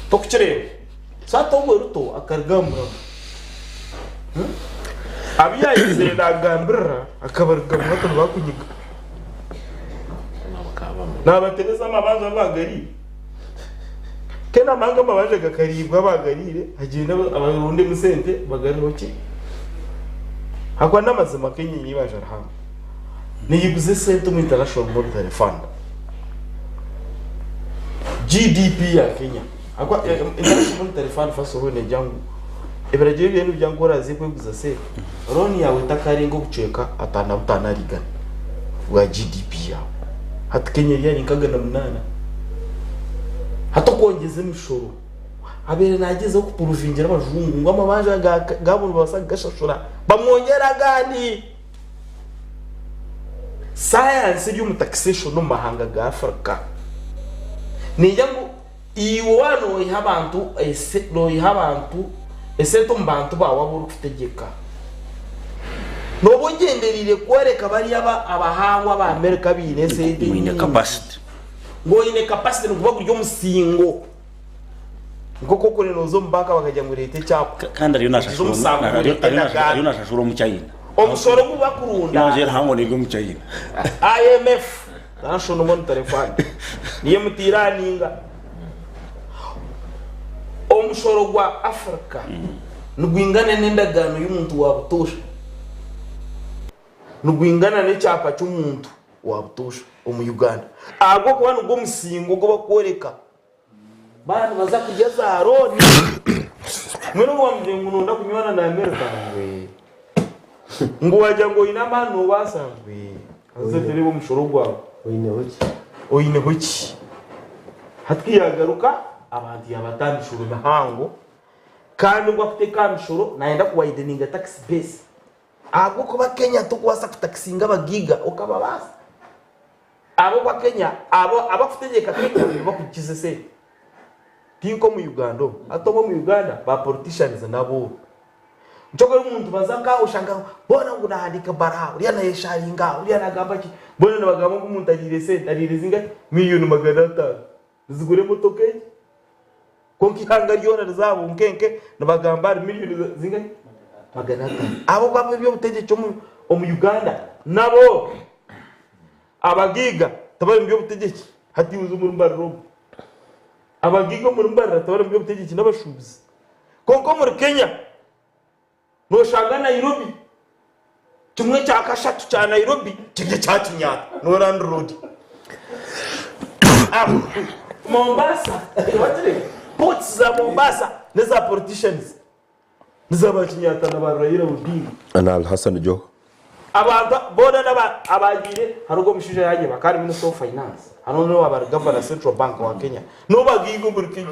tokchere sato ruto akargamba abiya yizere nagambira akabarga mwato bakunyiga nabatereza amabanza bagari kena manga mabaje gakaribwa bagarire agenda abarundi musente bagari hoki hakwa namazima Kenya nibaje arahama niyiguze sente mu international monetary fund GDP ya Kenya hakwa international monetary fund faso ne jangu ibaraje bintu byangora zikweguza se roni yawe takarengo guceka atana riga wa GDP ya hat Kenya yani kagana munana hato kongeze mishoro abere nageze ku puruvingira abajungu ngo amabanje gabunu basaga gashashura bamwongera gani science y'umu taxation no mahanga ga Africa ni yangu iwano y'abantu ese tumbantu bawabura kutegeka no bongenderire kwereka bari abahangwa ba America binese ine capacity ngo ine capacity ngo baguryo musingo ngoko kuri nozo mbaka bakajya muri leta cyapa kandi ariyo nashashuro mu cyayina omusoro mubakurunda yaje hango nigo mu cyayina IMF National Monetary Fund niye mutiraninga omusoro gwa Africa nugwingana n'endagano y'umuntu wabutosha nugwingana n'icyapa cy'umuntu wabutosha mu Uganda ago kwa nugo musingo go bakoreka bana baza kugeza aroni mwene wamje ngununda kunywana na America ngo wajya ngo inama no basangwe azeteri bo mushoro gwawe oyine hoki hatwiyagaruka abantu yabatandishuro nahango kandi ngo afite kamishoro naenda kuwaideninga tax base ago kuba Kenya tukwasa kutaxinga abagiga ukababasa abo kwa Kenya abo abafutegeka Kenya bakukize se tinko mu Uganda atomo mu Uganda ba politicians nabo njoko umuntu bazaka ushanga bona ngo nahandika bara uriya na yesharinga uriya nagamba ki bona nabagamba ngo umuntu agire se arire zinga $1,500,000 zigure motoke konki hanga ryona zabo nkenke nabagamba $1,000,000 zinga $500,000 abo kwa byo butegeke mu Uganda nabo abagiga tabari mbyo butegeke hati uzu muri mbarro abagiga muri mbarra tabari mbyo butegeke n'abashubizi konko muri Kenya no shanga Nairobi kimwe cya kashatu cya Nairobi kije cya Kinyata no Land Road Mombasa ports za Mombasa neza politicians neza ba Kinyata na ba Raila Odinga ana Al-Hassan Joho abantu boda abagire harugo mushije yaje bakari Minister of Finance hano no aba Governor Central Bank wa Kenya no bagigo muri Kenya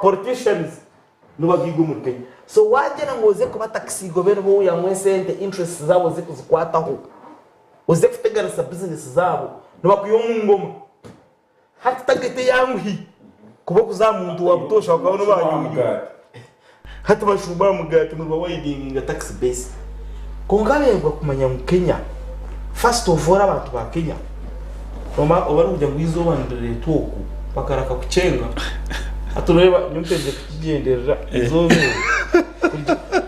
politicians no bagigo muri Kenya so wagera ngoze kuba taxi gobero bo ya mwesente interest zabo zikuzikwataho uze kutegarisa business zabo no bakuyo mu ngoma hati tagete yanguhi kuba kuzamuntu wabutosha bakabona banyuga hati bashumba mugati mu bawidinga tax base kongaberwa kumanya mu Kenya first of all abantu ba Kenya Roma oba kujya guizobanire toku bakaraka kucenga atureba nyumpeje kukigenderera izobe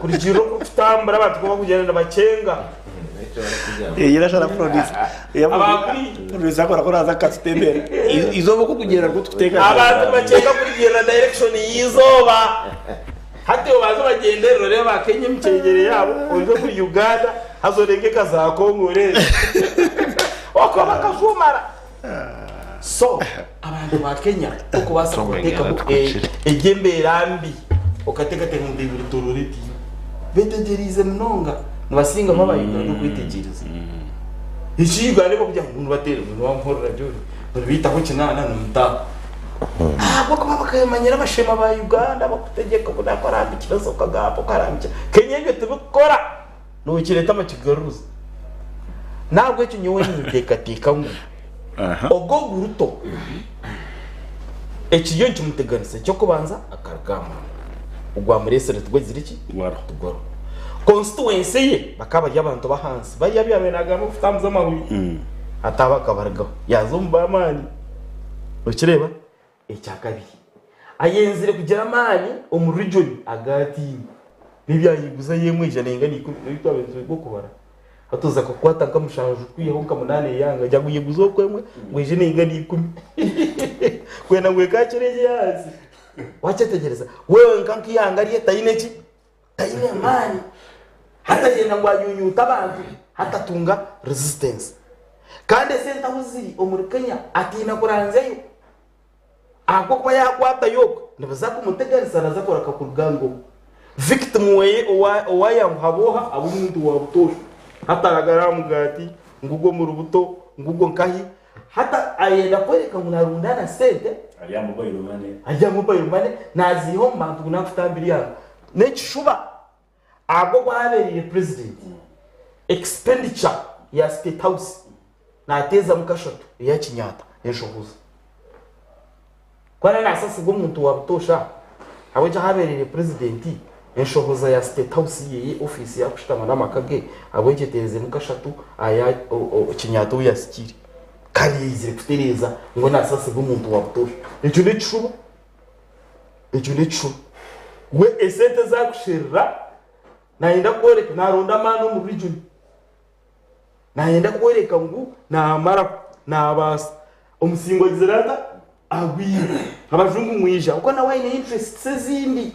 kuri jiro kutambara abantu kuba kugenda bacenga irashara produce produce akora koraza katembera izoba ko kugera ko tuteka abantu bacenga kuri gera direction yizoba hati bazo bagenderero rero bakenye mcengere yabo uje kuri Uganda hazorengeka za Kongo rero wako bakazumara so abantu ba Kenya uko basa kuteka ejembe rambi ukateka te mu bibiri tororiti betegerize mnonga nabasinga babayinga no kwitegereza ikiga ariko kujya umuntu batera umuntu wamporera jori bita ko kinana n'umta bako babakayemanyira bashema ba Uganda bakutegeka kudakora ambikira soka gapo karambya Kenya ibyo tubikora no kireta amakigaruza nabwo cyo nyewe n'iteka ngo ogo guruto ekiyo cyumuteganise cyo kubanza akaragama ugwa muri sere tugwiziriki tugoro constituency ye bakaba y'abantu bahansi bari byamenaga mu futamza amabuye ataba kabaragaho yazumba amani ukireba ecyakabiri ayenzire kugera amani mu region agati bibyayiguza yemwe ijana ingani n'ibitwabenze bwo kubara atuza ko kwata kamushanje kwiyeho kamunane yanga jya kuyiguzo kwemwe ngwije n'ingani 10 kwena ngwe kacereje yazi wachetegereza wewe nkanki yanga ari tayineki tayine amani hata yenda ngwanyunyuta abantu hata tunga resistance kandi senta huziri omuri Kenya atina kuranzeyo ako kwa yakwata yoko ndabaza kumutegereza naza koraka kurugango victim we oya haboha abumuntu wabutosha hata ragara mugati ngugo mu rubuto ngugo nkahi hata ayenda kwereka munarundana sente ajya mobile money naziho mbantu nakutambiri yangu nechishuba ago babereye president expenditure ya state house nateza mukashatu ya Kinyata yeshobuza kwana nasasi go muntu wabutosha aweje habereye president yeshobuza ya state house ye office ya kushitama namakage aweje teze mukashatu aya Kinyata uyasikiri kandi yizire kutereza ngo nasasi go muntu wabutosha icyo nechishuba we esente za kushirira naenda kwereka naronda mano mu region naenda kwereka ngo namara nabasa umusingo gizerata agwira abajungu mwija uko nawe ine interest sezindi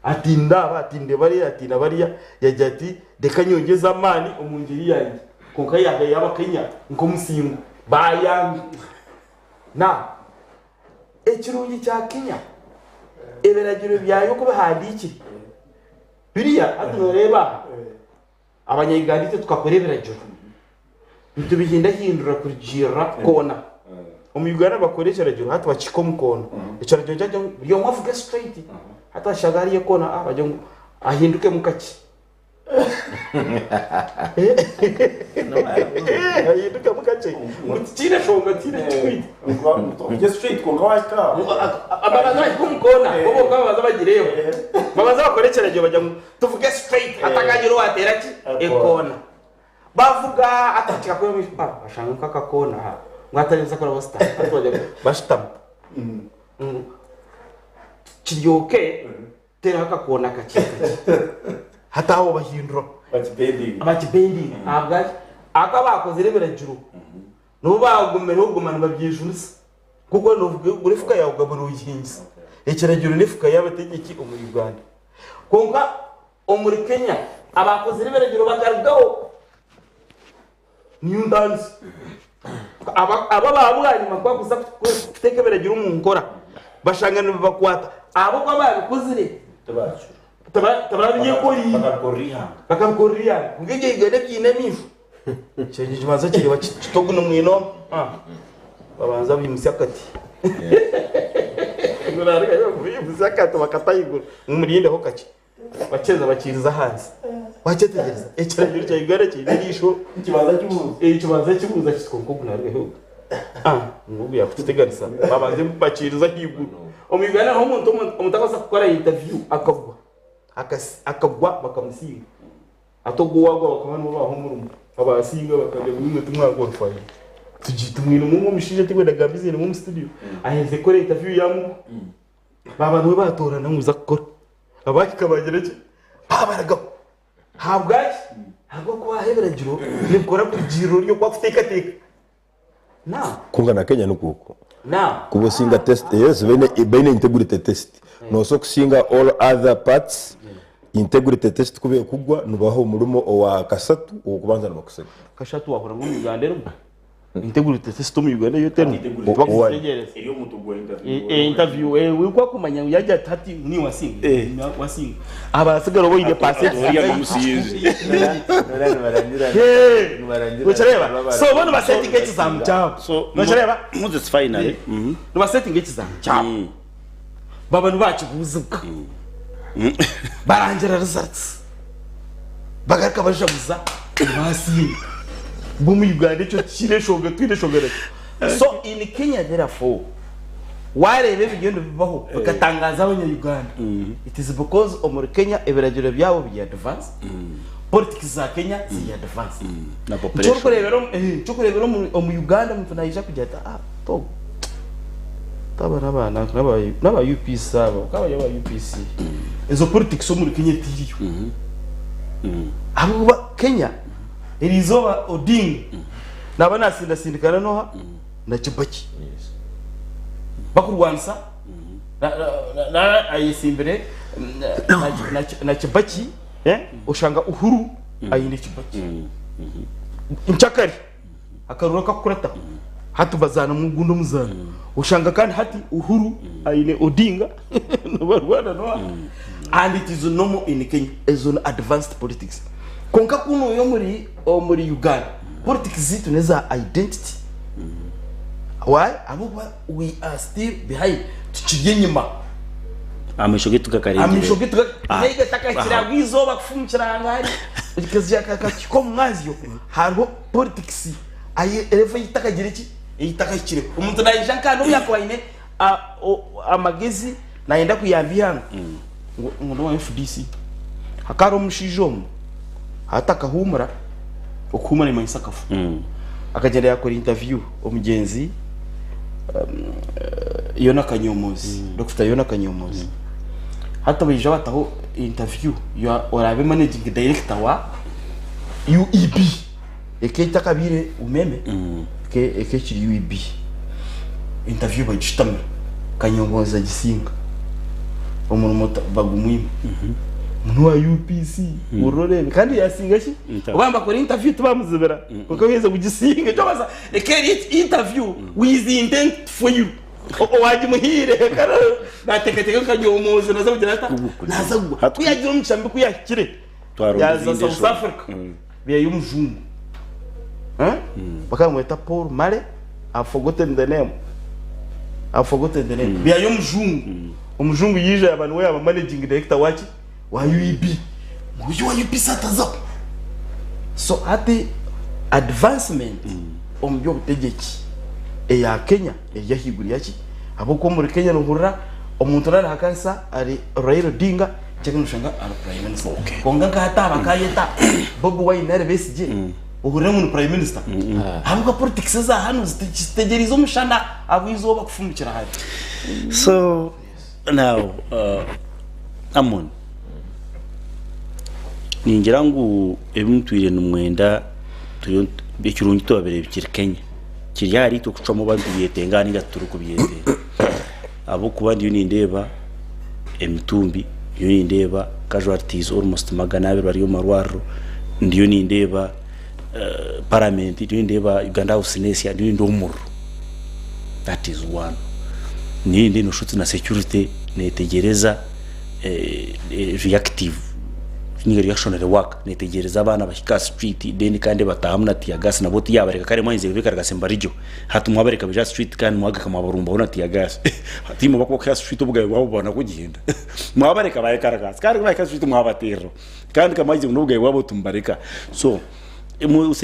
atinde bariya yajya ati deka nyongeza mani umungiri yanjye konka yaga yaba Kenya ngo musingo bayanga na ekirungi cya Kenya eberagiro byayo ko bahadikiri biriya atureba abanyayigandite tukakorebera joro ntubihinda hindura kugira kona umuyugana bakoresha rajoro hata bachikomu kona icyo rajyo byo mwavuga straight hata shagari ye kona abajyo ahinduke mukaki ahinduke mukaki mutire shonga tire tweet je straight ko ngawaka abaza kumkona bobo kabaza bagireyo babaza bakoresha rajyo bajya tuvuge straight hata kagiro watera ki ekona bavuga atachika kwa mishpa bashanguka kakona ha ngatarinza kora basta atwaje bashtam kiyoke tera kakona kaki hata abo bahindura bakibendi abga akabakoze rebera juru no bagumera ugumana babyijunisa kuko novuga uri fuka yawe ugabura uyihinza ekiragiro nifuka yabategeki mu Uganda konka omuri Kenya abakoze rebera juru bagargaho new dance aba babwanyuma kwa kuza kutekebera juru mu nkora bashangana bakwata abo kwa babikuzire tababiye kori bakakorira ngije igade byine mifu cyenje kimaze kiri bakitogu no mwino babanza bimusyakati ngurarika yo bimusyakati bakatayigura umurinde ho kaki bakeza bakiriza hanze bacetegereza ekiragiro cya igare kirisho ikibanza cy'ubuza kitwonko kunarwe ho nubu yakutegarisa babanze bakiriza higuru omigana ho umuntu umutakasa gukora interview akagwa bakamusinga atogwa bakamano baho murumu abasinga bakajya bimwe tumwagorfaye tugita umuntu mu mushinje ati wenda gabize mu studio aheze kore interview yamu babantu batorana muza gukora abaki kabagera cyo babaraga habwaye hago kwa heberagiro nikora kugiro ryo kwa futeka teka na kungana Kenya nukuko na kubo singa test yes bene integrity test no so kusinga all other parts integrity test kube kugwa nubaho murumo wa kasatu ukubanza n'amakusatu kashatu wakora mu Uganda rero integrity test mu Uganda yote iyo mutugwa interview wikwa kumanya yaje atati ni wasinga wasinga abasigaro bo ile passage ya musizi Nubareba so bano ba setting gates za mchao nubareba Moses finally no ba setting gates za mchao baba nubacu buzuka barangira results bagarika bajabuza basi bo mu Uganda cyo kireshoga twireshogere so in Kenya therefore warebe bigendo bibaho bakatangaza abanya-Uganda it is because muri Kenya ibiragiro byabo bya advance politics za Kenya zi advance na population cyo kurebera mu Uganda mtu naisha kujata to tabana n'aba UPC sabo kaba yaba UPC izo politics muri Kenya tiriyo abo Kenya irizoba Odinga nabana sindikana noha na Kibaki bakurwansa na ayisimbere na Kibaki ushanga Uhuru ayine Kibaki inchakari akarura kakurata hatu bazana mu gundo muzana ushanga kandi hati Uhuru ayine Odinga no barwana no and it is normal in Kenya as an advanced politics konka kuno yo muri Uganda politics zitu neza identity why we are still behind tukiyenyima amishogetu kakarengera amishogetu nega takakira gwizo bakufumukira ngari ikazya kakako mwazyo hariho politics aye erefa itakagira iki itakakire umuntu naje nkano yakwaine amagezi naenda kuyambia ngo wa FDC hakaro mushijomo hataka humura ukumana imanisakafu akagenda yakora interview umugenzi Yona Kanyomozi Dr. Yona Kanyomozi hata bijya bataho interview ya orabe managing director wa UEB eketa kabire umeme ekechiri UEB interview bagistamira Kanyomozi agisinga umuntu bagumwima umuntu wa UPC urorebe kandi yasinga shi ubamba kora interview tubamuzebera kuko heze kugisinga cyo baza ekeri interview with intent for you waje muhire kana nateketeka Kanyomozi naza kugira ata naza kuyagira umchambi kuyakire yaza South Africa biya yumjungu bakamweta Paul Male I've forgotten the name biya yumjungu umjungu yije abantu we aba managing director wachi wa UEB muji wa UP sataza so ati advancement omubyo butegeki ya Kenya ya higuri yaki aboko muri Kenya nuhurira omuntu nari hakansa ari Raila Odinga cyangwa nushanga ari prime minister konga kata bakayeta Bobi Wine ari besije uhurira mu prime minister abuka politics za hano zitegerizo mushana abizo bakufumukira hadi so now Amon ningira ngo ebimutwire numwenda tuyo bekirungi tobabere bikiri Kenya kiri hari to kucamo bantu biyetenganira turuko biyete abo kubandi yo nindeba emtumbi yo nindeba casualties almost magana bari yo marwaro ndiyo nindeba parliament ndiyo nindeba Uganda House Nation ndiyo ndomuru that is one ni no shutsi na security netegereza reactive ni reactionary work netegereza abana bashika street then kandi batahamuna tiagas na boti yabareka kare mwanze bikaraga sembarijo hatumwa bareka bija street kandi mwaga kama barumba ona tiagas hatimo bakwa street ubwa wabona kugihenda mwabareka bayekaraga kandi bayeka street mwabatero kandi kamaze n'ubwa wabo tumbareka so mu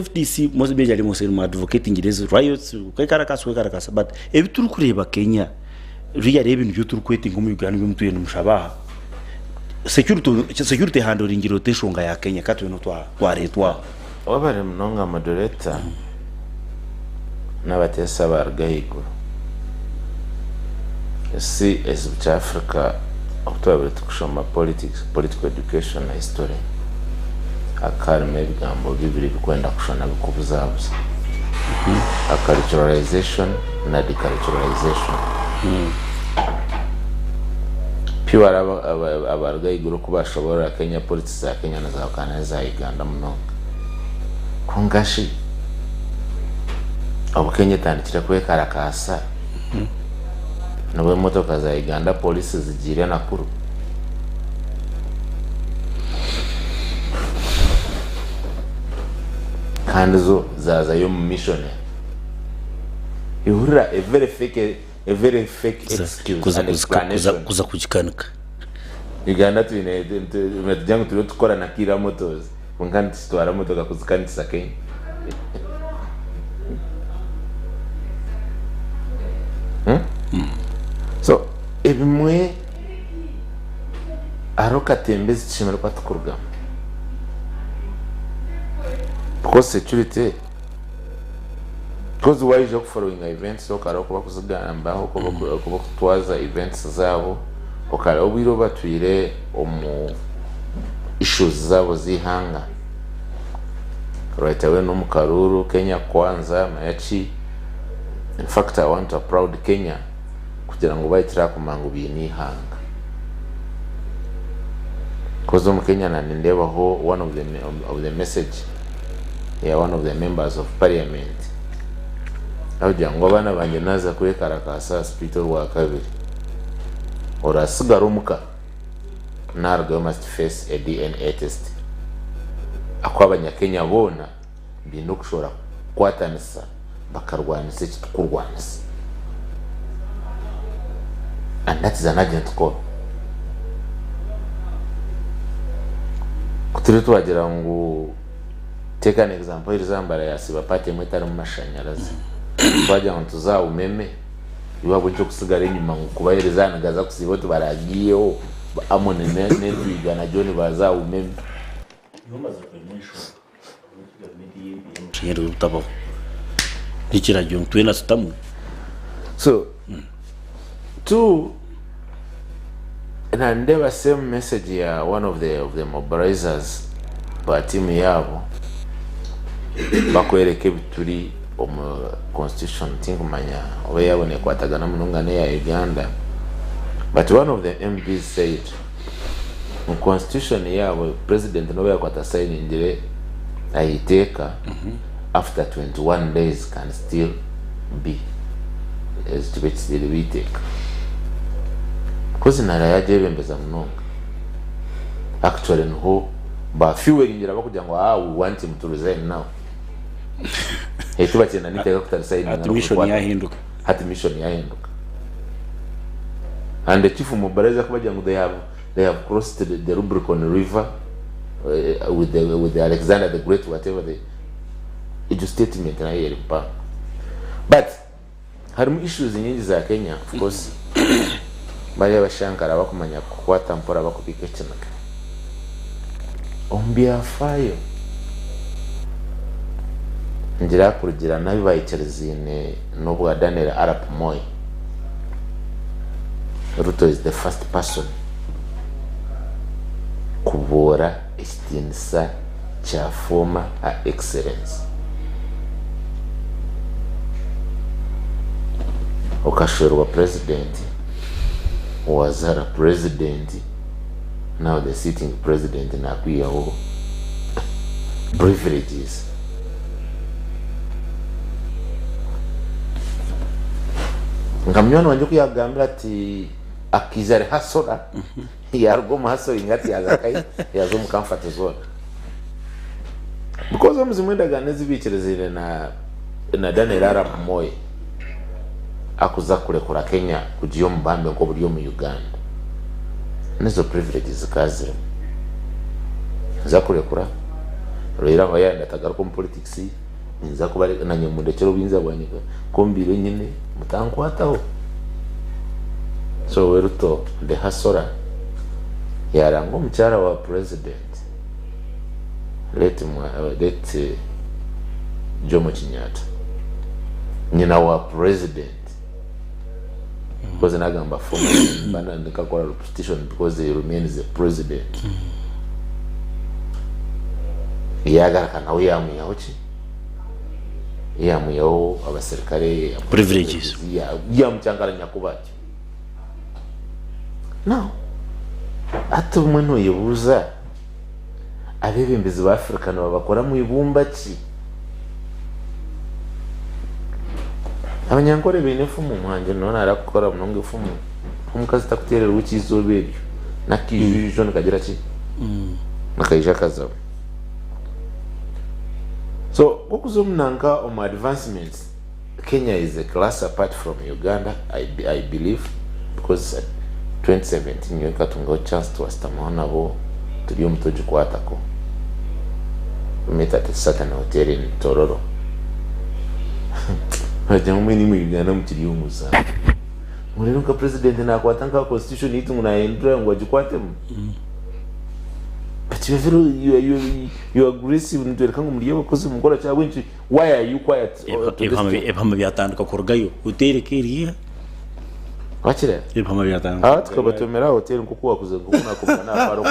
FDC mose beja limo seri advocating these riots kwekarakasa but ebituru kureba Kenya riya reba ibintu byo turu kwetinga mu Uganda bimutuye n'umushabaha security handling rotation ya Kenya katwe no twa retwa wabare mnonga moderator n'abatesa barugahiguru si ezibu kya Africa okutwabire tukushoma political education na history akarimo ebigambo bibiri bikwenda kushona bikubuzabuza culturalization na deculturalization piwara abarugahiguru kubashobora Kenya politics za Kenya na za Uganda za Uganda muno kungashi Kenya tandikira kwekarakasa nawe motoka za Uganda polisi zigira nakuru kandi zo zaza yo mission ihura a very fake excuse kuza kujikanika Uganda tumetujanga tulio tukora na kila motos ngandi sitwara motoka kuzikanisa Kenya so ebimwe aroka tembezi chimera kwa tukurugama because security because why is following events so karo kuba kuzigamba kuba kutwaza events zabo okara obiro batwire omu issues zabo zihanga right away no mukaruru Kenya kwanza mayachi. In fact, I want to proud Kenya kugira ngo bayitira ku mangu binihanga because mu Kenya na ndeba ho one of the message one of the members of parliament avuga ngo abana banje naza kwekarakasa hospital wa kabiri orasigarumuka nargo must face a DNA test akwabanya Kenya bona bintu kushora kwatanisa bakarwanisa kurwanisa and that is an agent call kutiritu wagira ngo take an example irizambara yasiba pate mwitari mu mashanyarazi twagira ngo tuza umeme ibabo cyo kusigara inyuma ngo kubahereza gaza kusibo tubaragiyeho amone n'endwigana John baza umeme yomaze kwenyesho chero utabo Dichira jung tuena stamu. So, two, and I never same message here. One of the mobilizers, but team yabo, bakwere kebituri constitution think manya. Owe yabo ne kwatagana munungane ya Uganda. But one of the MPs said, in constitution yabo president no ya kwata sign indire ayiteka. After 21 days can still be as to which still we take. Because nara ya jebembeza mnonga. Actually no ba few ngira bakugira ngo we want him to resign now. Hetuba cyena niteka kutarisign mission yahinduka. Mission yahinduka. And the chief mobilizer kubagira ngo they have crossed the Rubicon River with the Alexander the Great whatever they iju statement na yeri mpa. But harimu issues nyingi za Kenya of course bari abashankara bakumanya kukwata mpora bakubika cyanaga ombia fayo ngira kurugira nabi bayicherezine no bwa Daniel Arap Moi. Ruto is the first person kubora istinsa cha former excellence okashorwa president wazara president now the sitting president na kuyaho privileges ngamyona wanje kuyagambira ati akizare hasora yargo mahasori ngati yazakai yazo mu comfort zone because omuzimwenda ganezi bicherezere na Daniel Arap Moi akuza kurekura Kenya kujiyo mbambe ngo buriyo mu Uganda nizo privileges kazi za kurekura rero bayanda tagaruko mu politics nza kubari na nyamundekero binza bwanyika kombire nyine mutankwataho. So Ruto the hasora yarango mchara wa president let Jomo Kenyatta nyina wa president because nagamba former bana ndikakola repetition because he remains the president yagara kana uyamu yaochi yamu yao abaserikale privileges ya mchangaranya kubacho now ati umweno yebuza abebembezi ba Africa no bakora mu ibumba ki abanyankore benefumu mwanje none arakora munonge fumu umukazi takuterera wikizoberi nakijujo nikagira ki nakayija kaza so okuzomnanga on advancements Kenya is a class apart from Uganda I believe because 2017 yakatunga chance to astamana bo tuliyo mtoji kwatako meta tesata na hotel in Tororo hajamu ni mu Uganda mutiriyo musa mureno ka president na kwatanga constitution yitu muna endra ngo ajikwate but you aggressive nitwereka ngo muriyo bakoze mukora cya wenshi why are you quiet epama byatanduka kurugayo utere kiriya wakire epama byatanduka tukabatomera hotel nkuko wakuze ngo nakomana na faro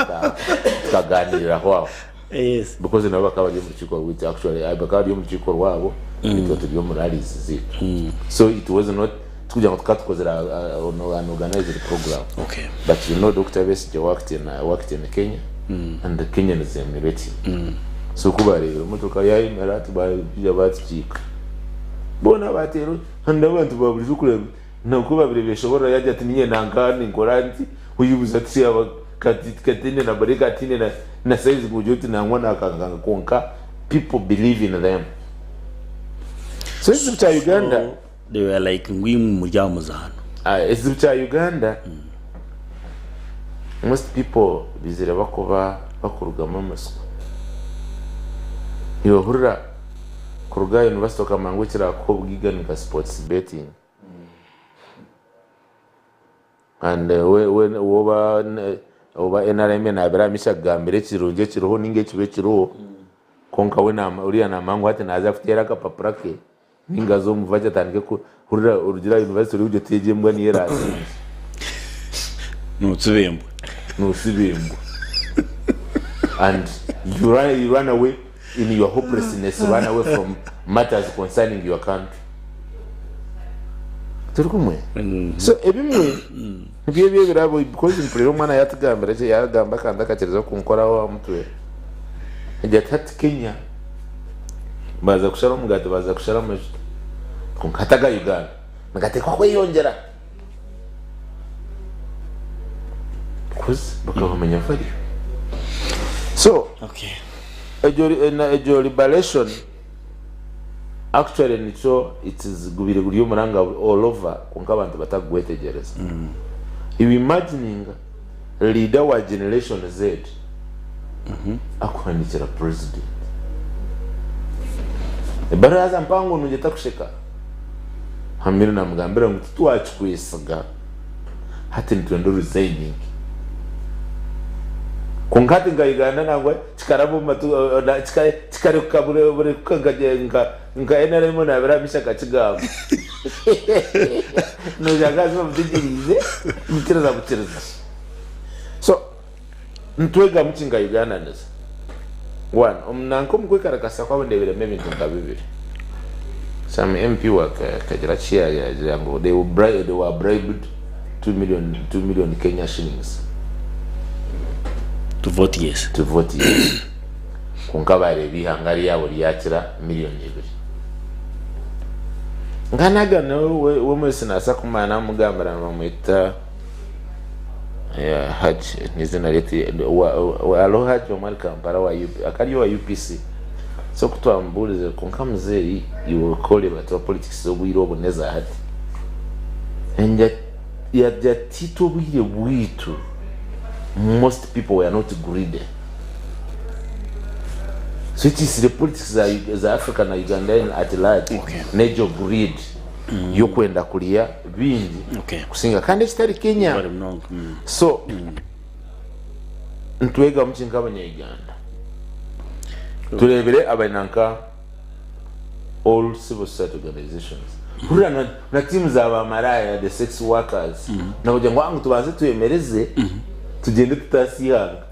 tukaganirira kwao yes because nabo bakabaje mu kiko with actually abakabaje mu kiko wabo nito tuliyo muralize zitu so it was not tukuja ngo tukatukozera an organized program okay but you know Dr. Besigye worked in Kenya and the Kenyans emulating so kuba rero mutoka yayi merati ba batchika bona batero handa abantu baburi kure nakuba birebeshobora yaje ati niye nangani ngoranti uyubuza ati aba katine na bareka tine na size mujuti na ngwana akanga konka people believe in them so it's to Uganda they were like ngwimu mujamuzano it's to Uganda most people bizira bakoba bakurugama amaswa yohurira kuruga university kamangu kira ko bwiganika sports betting and when oba NRM na biramisha gambere kirunje kiroho ninge kibe kiroho konka we na uriya na mangu ati naza kutera ka paprake ninga zo muvaje tanike ku hurira urugira university uri ujeteje mbwa ni yerasi no sibembo and you run away in your hopelessness, run away from matters concerning your country. So ebimwe biye birabo because impero mwana yatugambira cyo yagamba kanda kacereza kunkora wa mutwe ejatati Kenya baza kushara umugati baza kushara amaji kunkataga Uganda ngate kwa yongera bakabamenya fari so okay a liberation actually nicho it is gubire guriyo muranga all over konka abantu batagwetegereza you imagining leader wa generation Z akwandikira president baraza mpango nugeta kusheka hamira na mugambira ngo twachikwisaga hati ntwendo resigning konkati ngayigana nangwe chikarabo matu chikare kabure bure kangajenga NRM na biramisha kachigabo no jagaza mutijirize mutiraza mutiraza so ntwega muchinga Uganda neza one omnanko mkwekarakasa kwa ndebere mebintu nkabibiri some MP kagira chia ya ngo they were bribed 2 million Kenya shillings to vote yes kunkabare bihangari yabo liyakira miliyoni 2 nganaga no we mwese nasa kumana mugambara bamwita ya haj nizina leti wa alo haj Omar Kampala wa akari wa UPC so kutwamburize kunkamze you call about politics so bwiro boneza hati enja ya tito bwire bwitu most people were not greedy. So it is the politics as African and Ugandan at large. Nejo greed. Yokwenda kulia bingi. Kusinga kandi chitari Kenya. So ntwega mchinga abanya Uganda. Turebere abananka all civil society organizations. hurira na timu z'aba maraya the sex workers nakugira ngo angu tubanze tuyemereze tugende tutasihanga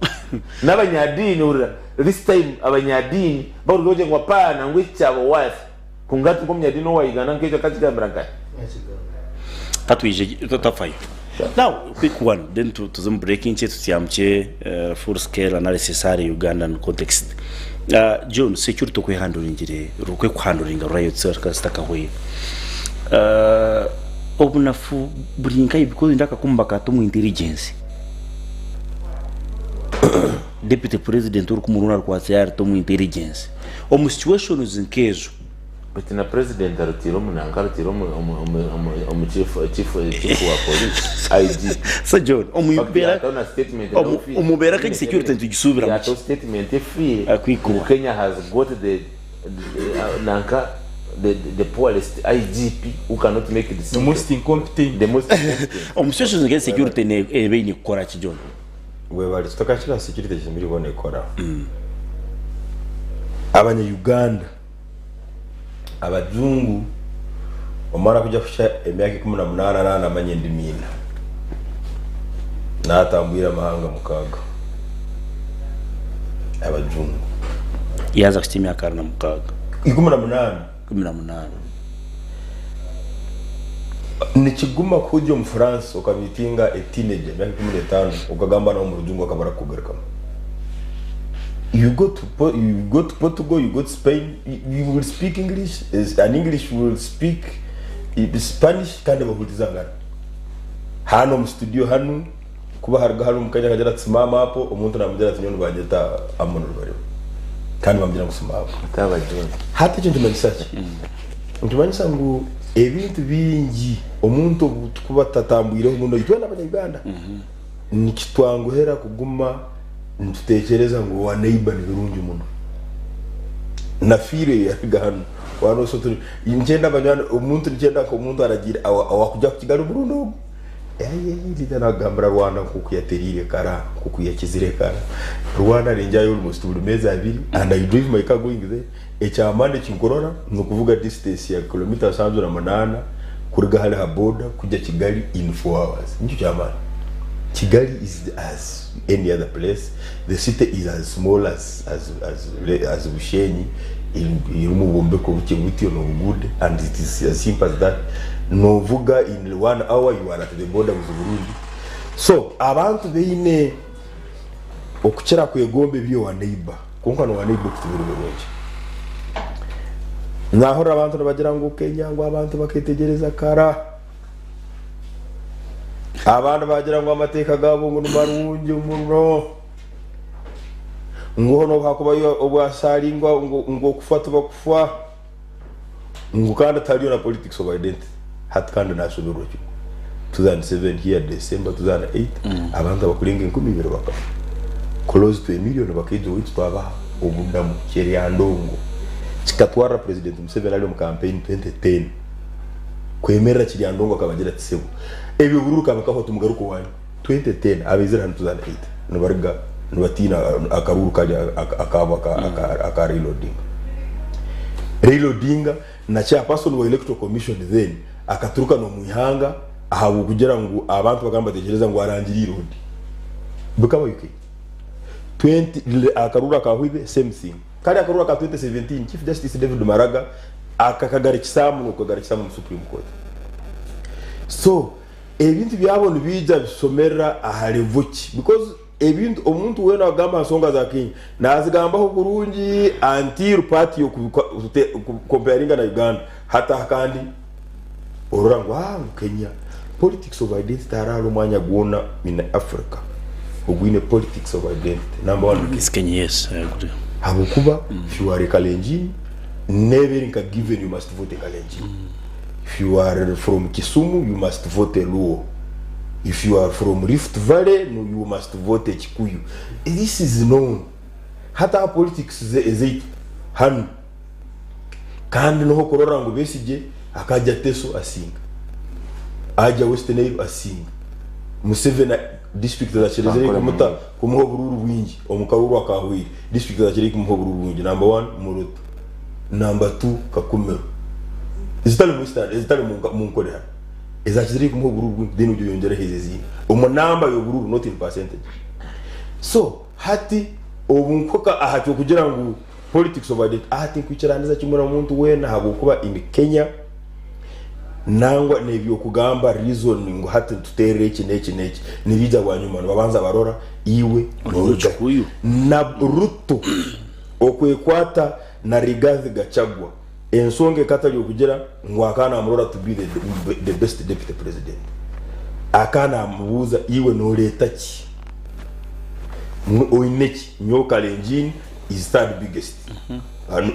n'abanyadini hurira this time abanyadini barugoje ngo apana ngo icyabo wafi kungati ko munyadini wayigana nkejo katigambira ngani tatwije tatafayo. Now quick one then to some breaking to tiamche full scale analysis ari Ugandan context. John security ko handling ngire rukwe ku handling riot sarkastaka hoye obunafu burinka because ndaka kumbaka to mu intelligence deputy president uri kumuruna rwatse yari to mu intelligence mu situations nkezo but na president arutiro munanga arutiro mu chief wa police IG so John umubera umubera ka security tugisubira mu statement free Kenya has got the nanka the poorest IGP who cannot make it the most incompetent situations against security ne ebeni kora ki John we bari tukashira security kimiri bone kora abanya Uganda abazungu omara kujya kusha emyaka 18 namanye ndimina natambwira amahanga mukaga abazungu yaza kutimya karna mukaga 18 nikiguma kujya mu France ukabitinga a teenager myaka 15 ukagamba na umurungu akabara kugaruka. You go to Portugal, you go to Spain, you will speak English, and English will speak Spanish kandi bahutizangana. Hano mu studio hano kuba harga hano mukanya kagera tsimama hapo umuntu namugera ati nyone bageta amunuru bari. Kandi bambira gusoma hapo. Tabajwe. Hata cyo ndimanyisaje. Ndimanyisa ngo ebintu bingi omuntu kuba tatambwire umuntu yitwa n'abanyarwanda. Nikitwanguhera kuguma ntutekereza ngo wa neighbor ni birungi umuntu na fire yaga hano wano so turi ingenda banyana umuntu ngenda ko umuntu aragira awakujya kugara Burundi lita nagambira Rwanda kukuyaterire kara kukuyakizire kara Rwanda renjayo almost buri mezi abiri and I drive my car going there ecyamande kinkorora no kuvuga distance ya kilometers 108 kuriga hali ha border kujya Kigali in 4 hours nicyo cyamande. Kigali is as any other place. The city is as small as Bushenyi in Mubombe ko buti no good, and it is as simple as that. Novuga in 1 hour you are at the border with Burundi. So abantu beine okuchera kwegombe byo wa neighbor konka no wa neighbor kutubiro bonje nahora abantu bagira ngo Kenya ngo abantu baketegereza kara abantu bagira ngo amateka gabo ngo numarunje umuno ngo no hakuba yo obwasalingwa ngo kufata bakufa ngo kandi taliyo na politics of identity hat kandi nasubiro cyo 2007 here December 2008 abantu bakuringa 10,000 baka close to 1 million bakijo witwaba obudamu keri andongo chikatwara president Museveni ali mu campaign 2010 kwemera kiri andongo akabagira tsebo ebi buruka bakaho tumugaruko wani 2010 abizira 2008 nubarga nubatina akaruru kali aka reloading na chairperson wa electoral commission then akaturuka no muhanga ahabu kugira ngo abantu bagamba tegereza ngo arangirire irodi bukaba yuke 20 akarura kahwibe same thing kali akarura ka 2017 Chief Justice David Maraga akakagarikisamu no kugarikisamu mu Supreme Court. So ebintu byabona bija bisomera ahalevuki because ebintu omuntu wena agamba nsonga za Kenya nazigambaho kurungi anti party yo comparinga na Uganda hata kandi orangwa Kenya politics of identity aralo mwanya guona in Africa ogwine politics of identity number 1 is Kenya. Yes, I agree. Habukuba if you are a Kalenjin never in given you must vote a Kalenjin. If you are from Kisumu you must vote a Luo. If you are from Rift Valley no, you must vote a Chikuyu. This is known. Hata politics is hanu kandi no korora ngo besije akaja Teso asinga aja Western Nile asinga Museveni district za Cherezeri kumuta kumuho bururu bwingi omukaruru akahwiri district za Cherezeri kumuho bururu bwingi number 1 Muruto number 2 Kakumero zitali mu stand zitali mu nkorera ezakiziri ku bururu deni ujyo yongera hezezi umunamba yo bururu not in percentage so hati obunkoka ahacho kugira ngo politics over it ati kwicarandiza kimura muntu wena habo kuba in Kenya nangwa nebyo kugamba reason ngo hati tutere iki nibijya bwanyuma babanza barora iwe n'urucukuyu na ruto okwekwata na Rigathi Gachagua ensonge katali okugira ngo akana amurora to be the best deputy president akana amubuza iwe no leta ki oineki nyoka lenjini is third biggest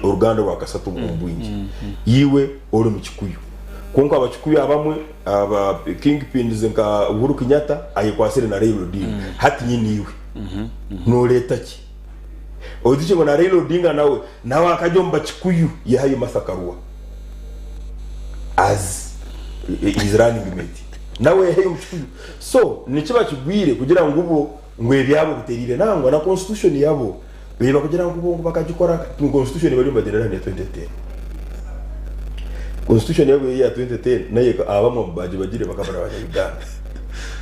Uruganda rwa kasatu mu bwingi iwe ori mu Kikuyu konka abakikuyu abamwe aba kingpins nka Uhuru Kenyatta ayikwasire na Raila Odinga hati nyine iwe no leta ki odiche ngo na Raila Odinga nawe akajomba Kikuyu yahaye masakarwa as is running mate nawe yahaye mu Kikuyu so nikiba kigwire kugira ngo ubo ngwe byabo buterire nangwa na constitution yabo biba kugira ngo ubo bakagikora mu constitution bari mbadira ya 2010 constitution yabo ya 2010 naye abamo baje bagire bakabara abanya Uganda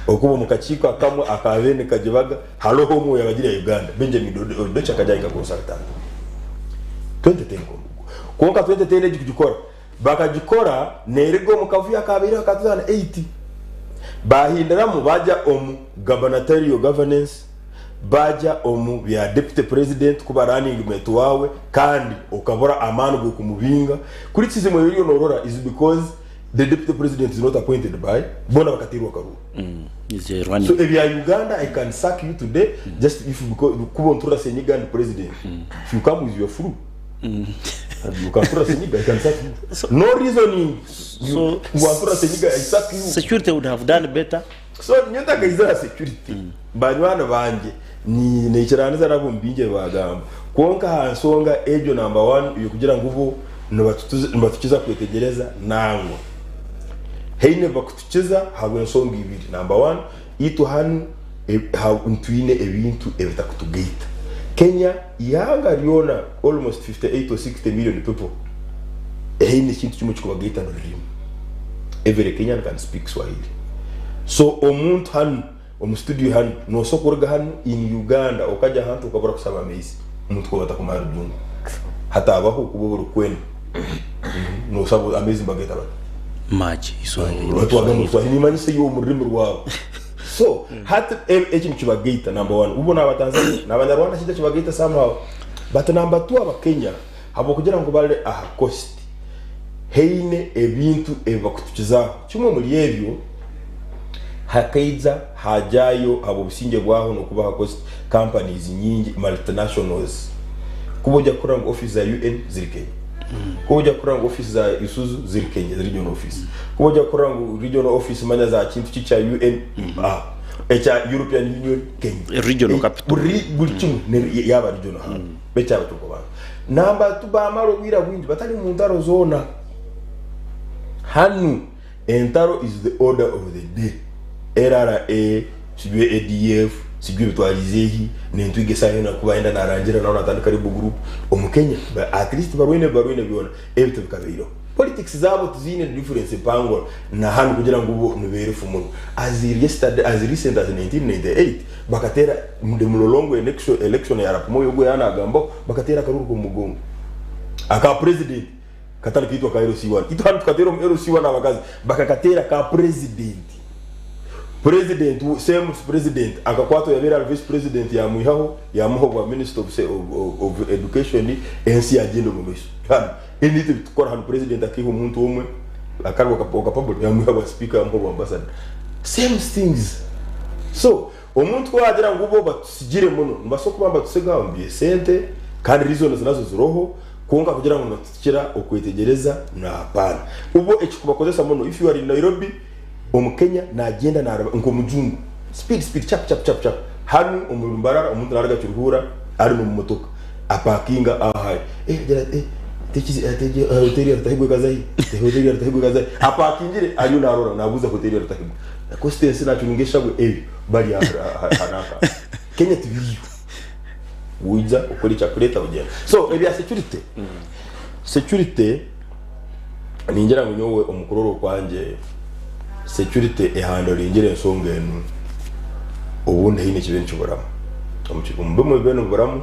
okubo mukachiko akamwe akavene kajibaga haloho mu yabagira Uganda Benjamin Docha kajanga consultant 2010 konka 2010 gikora bakagikora nerego mukavuya kabiri akatuzana 80 bahindira mu baja omu gubernatorial governance baja omu bya deputy president kuba running mate wawe kandi ukabora amana go kumubinga kuri kizimo yuriyo norora is because the deputy president is not appointed by bona bakatirwa karu so if you are Uganda I can sack you today just if you kubo ntura Senegal president if you come with your fruit you can throw Senegal I can sack you so, no reasoning so throw Senegal I sack you security would have done better so nyenda kaizara security banywana banje ni nekiraniza nabo mbinge bagamba konka hansonga ejo number 1 yo kugira ngo ubu nubatukiza kwetegereza nangwa heine bakutukiza habo nsonga ibiri number 1 itu hanu ha untwine ebintu ebitakutugita Kenya yanga riona almost 58 or 60 million people heine kintu kimwe kikubagita no rimo every Kenyan can speak Swahili so omuntu hanu studio hanu no sokorga hanu in Uganda okaja hantu ukabura kusaba mezi umuntu ko batakumara byungu hata abaho kububura kwene no sabo amazing bageta bati maji Swahili watu wagamba Swahili manyise yo murimo rwabo so hata ekintu kibageta number 1 ubona abatanzania n'abanyarwanda kida kibageta somehow but number 2 abakenya habo kugira ngo bale aha cost heine ebintu ebakutukiza kimwe muri ebyo hakaiza hajayo abo businge bwaho no kubaha cost companies nyingi multinationals kuboja kuranga office za UN zirikenya kuboja kuranga office za Isuzu zirikenya regional office kuboja kuranga regional office manya za kintu kicha UN echa European Union Kenya regional capital bulchimu yaba regional becha batoko ba namba tuba amaro wira windi batali mu ndaro zona hanu entaro is the order of the day RRA sibwe ADF sibwe bitwalizehi nentwige sayina kubaenda na rangira na natandika ribu group omukenya at least barwene biona ebito bikabiro politics zabo tuzine difference pango na hanu kugira ngo ubo nubere fumuno as recent as 1998 bakatera mude mulolongo election ya rapumo yogo yana agambo bakatera karuru ko mugongo aka president katali kitwa ka RC1 ito hanu tukatero RC1 abakazi bakakatera ka president same president akakwato yabera vice president ya muhaho ya muho minister of education NC agenda mu biso kandi inite tukora hano president akiho umuntu umwe akarwa kapable ya muhaho speaker ya muho ambassador same things so umuntu wagira ngo ubo batusigire muno mbasoko bamba tusegambye sente kandi reasons nazo ziroho konka kugira ngo batukira okwetegereza na hapana ubo ekikubakozesa muno if you are in Nairobi Omukenya na agenda na ngo mujungu speed chap hanu umurumbarara umuntu naraga cyuruhura ari mu motoka apakinga ahai hoteli atahigwe kazahi apakingire ayo narora nabuza hoteli atahigwe costensi nacyungesha gwe bali hanaka Kenya tubiyo wiza ukuri chakuleta ugenda so area security ningira ngo nyowe umukororo kwanje security ehandle ingire nsonga enu ubundi hine kibenshi buramu umbe bene buramu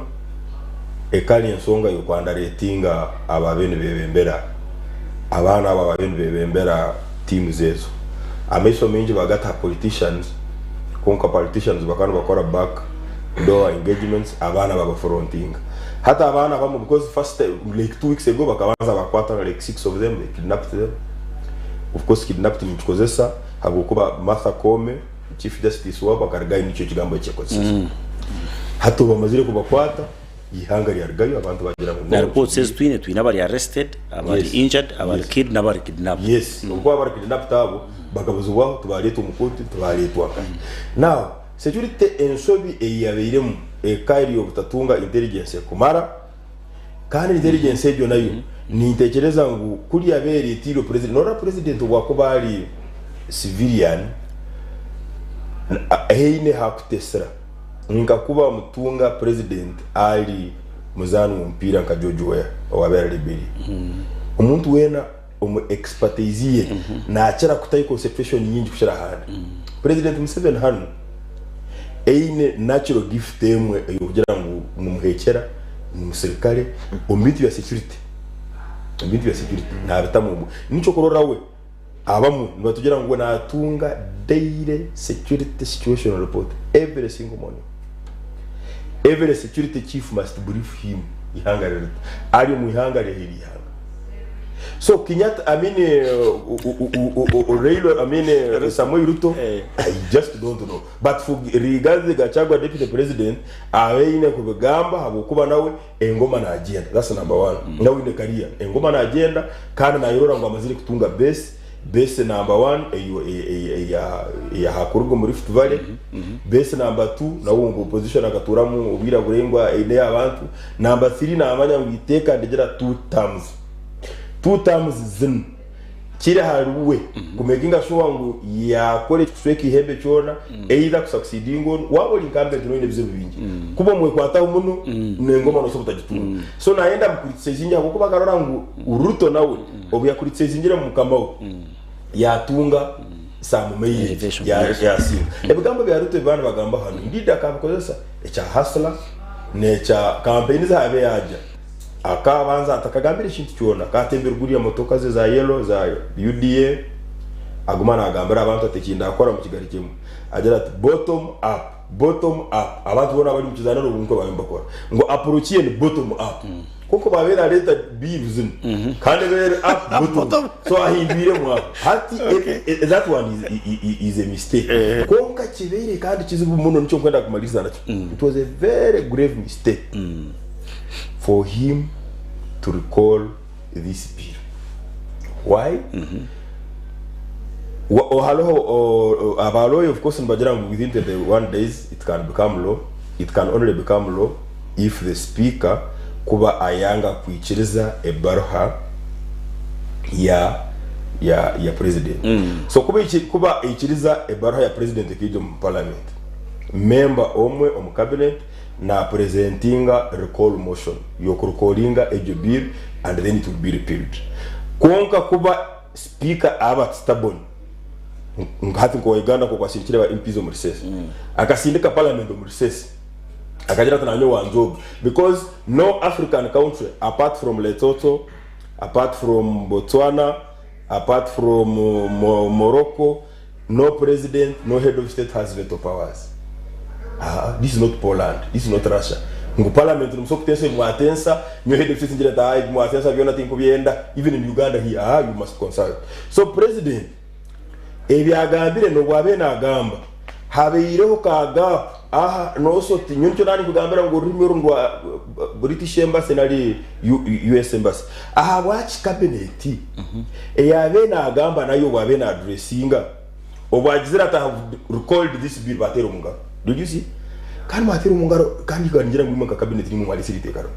ekali ensonga yo kwanda ratinga ababene bebembera abana ababene bebembera team zezo ameso mingi bagata politicians konka politicians bakana bakora back door engagements abana baba fronting hata abana bamu because first like 2 weeks ago bakabanza bakwata like 6 of them they kidnapped them of course kidnapped mchukozesa hagukuba Martha Koome chief justice wabo akargaye nico kigambo cyekoze hato bamazire kubakwata ihanga ryargayo abantu bagira ngo report says twine abari arrested abari injured abari kid nabari kidnapped yes ubwo abari kidnapped abo bakabuzwa tubarete umukuti tubaretwa now security ensobi eyabeiremu ekairi obutatunga intelligence kumara kandi intelligence ejo nayo ni intekereza ngo kuri yabere tiro president nora president wako bari civilian heine hakutesera ninka kuba mutunga president ali muzanu mpira nka George Weah wabera libiri umuntu wena expertise na achara kutayi concentration nyingi kushira hana president Museveni hano eine natural gift emwe kugira ngo numuhekera numusirikare omiti ya security na batamu nico korora we abamu nibatugira ngo natunga daily security situation report every single morning. Every security chief must brief him ihangare ari mu ihangare hiri hanga. So Kenyatta Raila Samoei Ruto I just don't know, but for regarding Gachagua deputy president aweine kubigamba habukuba nawe engoma na agenda. That's number 1. Nawe ine career engoma na agenda kandi na yorora ngo amazire kutunga base number 1 ya hakurugo muri Rift Valley. Base number 2 na wongo position agaturamu ubira burengwa ine abantu. Number 3 na amanya ngiteka ndegera 2 terms zin kire haruwe kumeginga sho wangu ya kore kusweki hebe chona either kusucceedingo wabo linkambe tunoine bize bingi kuba mwe kwata umuntu nengoma no sobuta gitunga so naenda mkuritsezinja kuba karora ngo uruto nawe obuya kuritsezinjira mu kamao yatunga samumeye ya singa ebigambo bya ruto bana bagamba hano ndida kabikozesa echa hasla necha campaign za habe yaja akabanza atakagambira ikintu cyona katembera guriya motoka ze za yellow za UDA agumana agambira abantu atekinda akora mu kigali cyemo agira ati bottom up abantu bona bari mu kizanano ubunko babimba kora ngo approach and bottom up kuko babera leta bivuzin kandi bere up bottom so ahimbire mu hati that one is a mistake konka kibere kandi kizibu muno nicyo kwenda kumaliza nacho it was a very grave mistake for him to recall this bill. Why? Of course, within 21 days it can become law. It can only become law if the speaker kuba ayanga kuichiriza ebaruha ya president. So kuba ichiriza ebaruha ya president kijo mu parliament. Member omwe omu cabinet na presentinga recall motion yokurukolinga ejo bill and then it will be repealed konka kuba speaker aba stubborn ngati ko Uganda ko kwasirikira ba MPs mu recess akasindika parliament mu recess akajira tananyo wanjob because no African country apart from Lesotho, apart from Botswana, apart from Morocco, no president, no head of state has veto powers. This is not Poland, this is not Russia. Ngo parliament msokutensa mwatensa nyo head of state njira dai mwatensa byona tinko byenda even in Uganda here you must consult. So president ebyagambire no bwabena agamba habeireho ka gap no so tinyoncho nani kugambira ngo rimero ndwa British embassy nali US embassy watch cabinet eyabena agamba nayo bwabena addressinga obwagizira ta have recalled this bill batero munga. Did you see? Kan matero mungaro kandi ganjira mu maka cabinet ni mu mali sirite karo.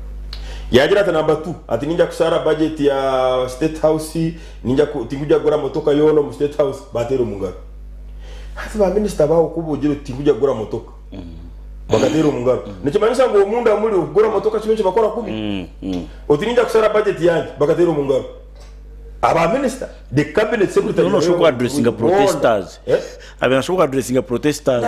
Yagira ta number 2 ati ninja kusara budget ya state house ninja tinguja gora motoka yono mu state house batero mungaro. Hati ba minister bawo kubugiro tinguja gora motoka. Bakatero mungaro. Nikimanyisa ngo umuntu amuri gora motoka kimenche bakora kubi. Oti ninja kusara budget yanjye bakatero mungaro. aba minister the cabinet secretary no show addressing protesters abena show addressing protesters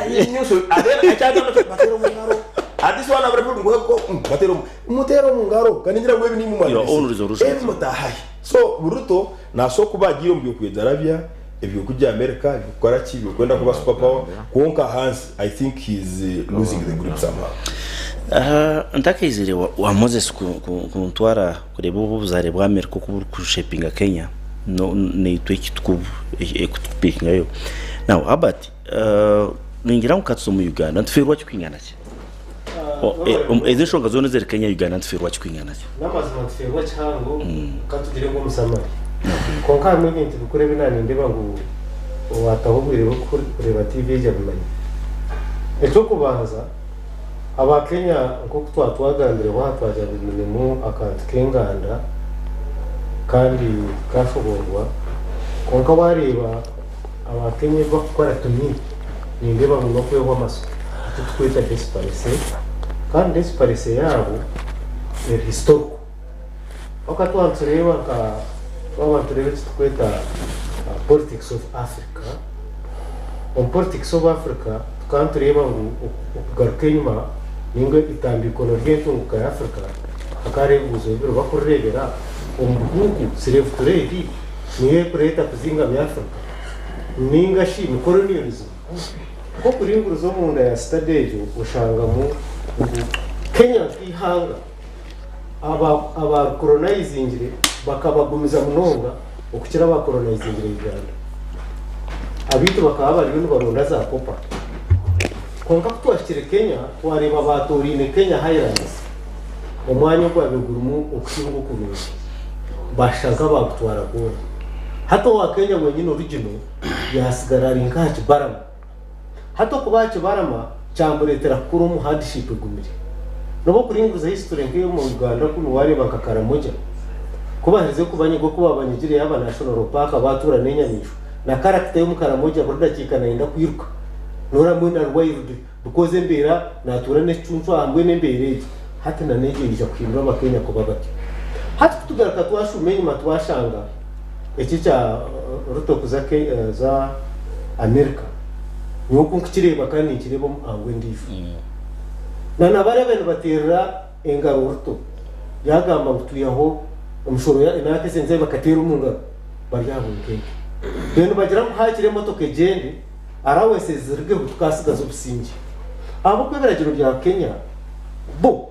adena achaga batero mungaro adisi wana barafu ngo batero mungaro kaningira ngo ni mu your own resolution mutahai so Ruto na so kubagiye mbyo kwedarabya ebyo kujya America bikora ki bikwenda kuba super power konka Hans I think he's losing the grip somehow. Ntakizire wa Moses kuntwara kureba ubuzare bwa America ku shapinga Kenya no ne twiki ekutupinga yo now Albert ningira mukatso mu Uganda ntferwa kikwingana ki ezishoga zone zere Kenya Uganda ntferwa kikwingana ki namazima ntferwa cyango katugire ngo musamari konka mu bintu bikurebe nani ndeba ngo watahubwire kureba TV y'abamanye ejo kubanza aba Kenya nko twatwagambire watwaje ibintu akantu kenganda kandi kashoborwa konka bareba aba Kenya bakora tumye ndeba ngo kweho amaso twita disparese kandi disparese yabo ni historical wakatwanzureba ka wabanturebe twita politics of Africa politics of Africa tukantureba ngo ukugaruka inyuma ningo itambikono ry'etunguka ya Africa akarebuzo biro bakurebera umuhugu slave trade niye kureta kuzinga ya Africa ninga shi colonialism ko kuringuruzo mu nda ya stage ushanga mu Kenya ihanga aba colonizing bakabagumiza munonga ukukira ba colonizing Uganda abitu bakaba bari bintu baronda za kopa konka twashire Kenya wareba batorine Kenya Highlands umwanya kwa bigurumu ukushingo kubiri bashaka bakutwara ko hato wa Kenya wenyine original yasigara rinkachi barama hato kubachi barama cyamburetera kuri mu hardship gumiri nobo kuringuza history ngiyo mu Uganda kuno wareba kakara moja kubahirize kubanyigo kuba abanyigire yaba national park abatura nenyamisho na character y'umukara moja buri dakika naenda kwiruka nora mwina wild because mbera natura necuncu ambwe nembereye hati na negeje kwimura bakenya ko babati hati tugaraka twashumenye matwashanga iki cya Ruto kuzake za America nuko nkireba kandi nkireba angwe ndifu na nabare bene baterera engaro Ruto yagamba gutuyaho umushoro ya inake senze bakatera umunga bari yabunke bene bagira ngo hakire motoka egende arawese zirge tukasigaza obusingi abo kweberagira bya Kenya bo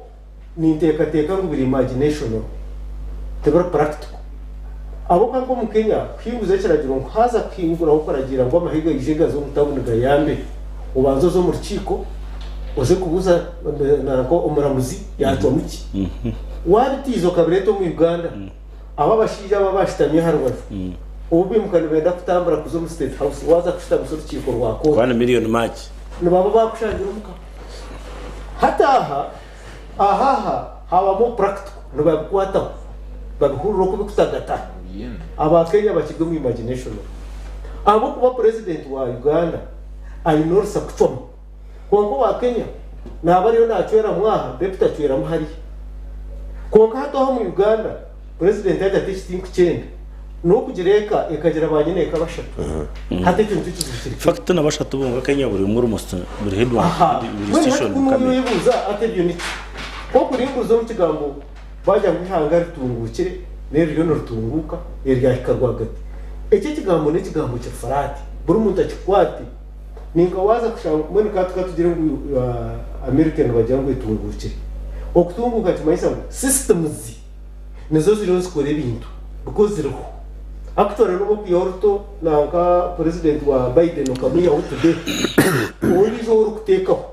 ni teka ngo biri imagination tebara practical abo kango mu Kenya kwinguza kiragira ngo haza kwingura aho kwaragira ngo amahiga yijega zo mutabuniga yambe ubanzo zo mu rukiko uze kubuza nako umuramuzi yatwa muki wabitizo kabireto mu Uganda aba bashija babashitamye harwaje ubu mukana benda kutambura kuzo mu State House waza kushita mu rukiko rwako 1 million match ni baba bakushangira umuka hataha habamo practical no bakwata bagahurura ko bikutagata aba Kenya bakigwe mu imagination abo kuba president wa Uganda ayinorosa kuchoma kongo wa Kenya nabariyo nacwera mwaha deputy acwera muhari kongo hato ho mu Uganda president yatatishitinku cyenda no kugireka ekagira abanyene ekabashatu hate cyo tukizikira fact na bashatu bunga Kenya buri muri musta buri head buri station kamwe yibuza atebyo ni ko kuringuzo mu kigambo bajya mwihanga ritungukire neryo no rutunguka erya ikarwagati iki kigambo ni kigambo cya farati buri muntu akikwati ninga waza kushanga mwene katugire ngo American bajya ngo itungukire okutunguka kimayisa systems nizo ziriho zikora ibintu because ziriho akutore no kuyorto nanga president wa Biden ukamuya utude uri zo urukutekaho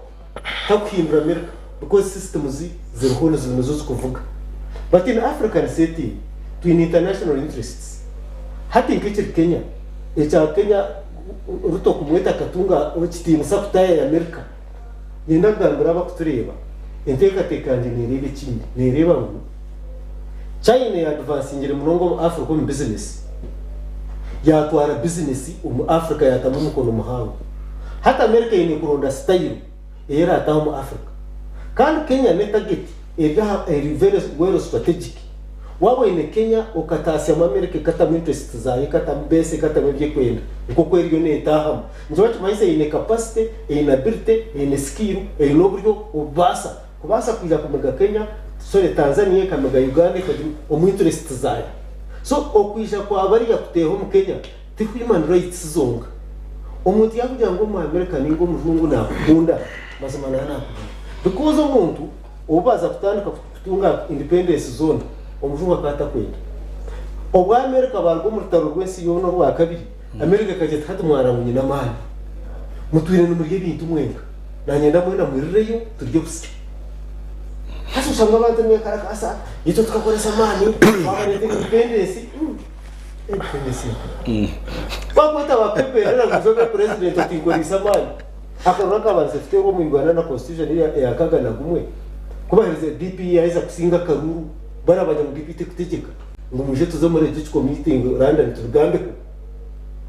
takuhindura America because systems ziriho nizo zikuvuga but in African setting to international interests hati ngikiri Kenya echa Kenya Ruto kumweta katunga okitimu sakutaya ya America yenda gambira bakutureba enteka tekanje nirebe kindi nireba ngo China ya advance ngire murongo Africa mu business yatwara business mu Africa yatamu mukono muhango hata America yini kuronda style era atamu Africa kandi Kenya ne target eri very well strategic wabo ine Kenya okatasya mu America kata mu interest zayo kata mbese kata mu bye kwenda uko kweriyo netaha nzo bakimayise ine capacity ine ability ine skill ine uburyo kubasa kuja kumega Kenya sore Tanzania kamega Uganda kadi mu interest zayo so okwisha kwa bari yakuteho mu Kenya ti human rights zonga omuntu yakugira ngo mu America ningo muzungu nakunda mazimana nakunda because omuntu obaza kutandika kutunga independence zone omuzungu akata kwenda obwa America barwo mu rutaro rw'ensi yono rwa kabiri America kageta hati mwaramunye namani mutwire no muri bintu mwenga nanyenda mwenda murireyo turye busi hasi usanga abantu mwe karakasa yito tukakoresa mani wabarete independence bakweta bapeperera kuzoka president atingorisa mani akaraka banzefite ngo mwingwana na constitution ya kagana gumwe kubahiriza DP yaiza kusinga karuru barabajya mu DP kutegeka ngo muje tuzo muri digital meeting London tugambe ko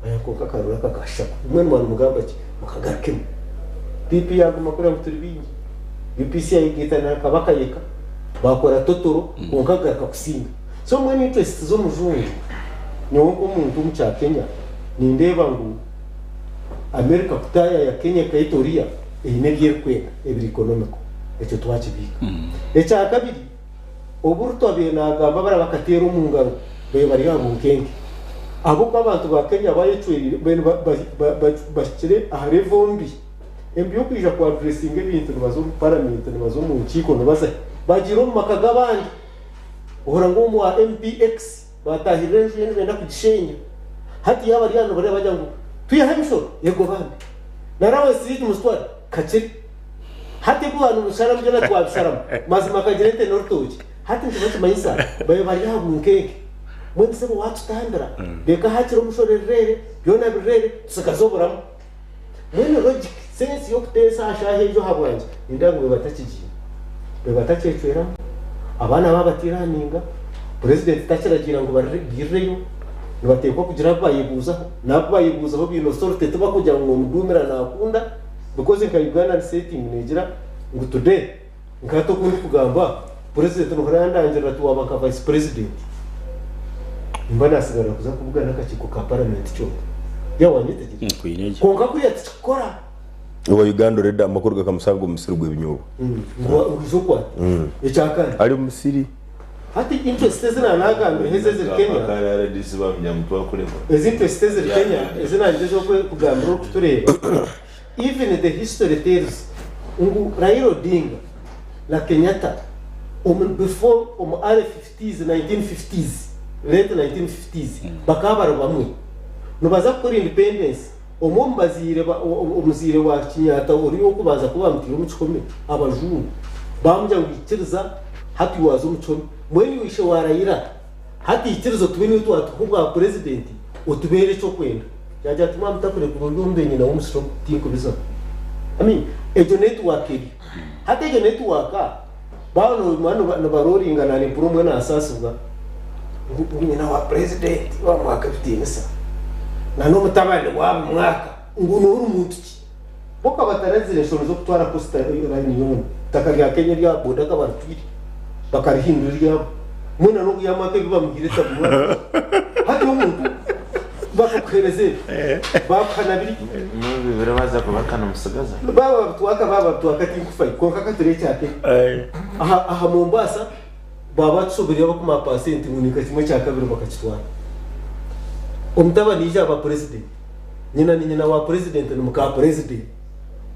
ayakonka karura kakasha umwe mu mugamba ki mukagarkemo DP yaguma kuri muturi bingi UPC yigita na kabakayeka bakora totoro konkagarka kusinga so mwe interest zo mujungu nyo umuntu mu cha Kenya ni ndeba ngo America kutaya ya Kenya kaitoria inegiye kwenda ebiri economico echo twachibika echa kabiri oburto abenagamba bara bakatera umungaro be bari habukenge abo kwabantu ba Kenya bayecweri bakire ahare vombi embiyo kwija kwa dressing ebintu nibazo mu parliament nibazo mu nkiko nibaza bagiro mu makagabandi ohora ngo mu MPX batahirenje yene benda kugishenya hati yaba ari hano bare bajya ngo tuyahabisho yego bandi narawe siri muswara kaciri hati bwo hano musara mjana twabisarama mazima kagerete nortoji hati ntibacho mayisa baye bari habunke mwende sebo watu tandara beka hakiro mushorerere byona birere tusakazoboramo mwene logic sense yo kutesa ashahe ejo habwanje indango bebatacecwera abana babatiraninga president tachiragira ngo barigireyo nibatekwa kugira bayibuzaho nabo bayibuzaho bino sorte tuba kugira ngo mudumira nakunda because nka Uganda setting negira ngo today ngato kundi kugamba president no randangira tuwabaka vice president mbana sigara kuza kuvuga nakachiko ka parliament cyo yawanyitegira konka kuri yatikora uwa Uganda reda makorwa kamusango musirwe ibinyobo ngo uzokwa echakana ari musiri hati interest zina nagambe hezeze Kenya karara disiba mnyamtu akurema interest zina Kenya zina njezo kugambira kutureba even the history tells Raila Odinga na Kenyatta before early 50s 1950s late 1950s bakabara bamwe nubaza kuri independence omuzire wa Kenyatta uri okubaza kuba mutiro muchikome abajuru bamujya ngikiriza hati wazo muchome mweni wishe wa Raila hati ikirizo tubeni twatuhubwa president utubere cyo kwenda yaje atuma mutakure ku burumbe nyina w'umusiro tiko biza ejo network iri hati ejo network bano mano baroringa na impuro mwe na asasuga nyina wa president wa mwaka 15 sa na no mutabane wa mwaka nguno uri umuntu ki boka batarazire shoro zo kutwara posta line yone takarya Kenya rya boda ka barutwiri bakarihindurira muna no yamake bamugireta bumwa hati umuntu bakukhereze bakanabiri mubi birabaza kubakana musagaza baba twaka tinkufa konka katere cyake aha Mombasa baba tsobiriye bakuma patient munika kimwe cya kabiri bakakitwara umtabani ija ba president nyina wa president no muka president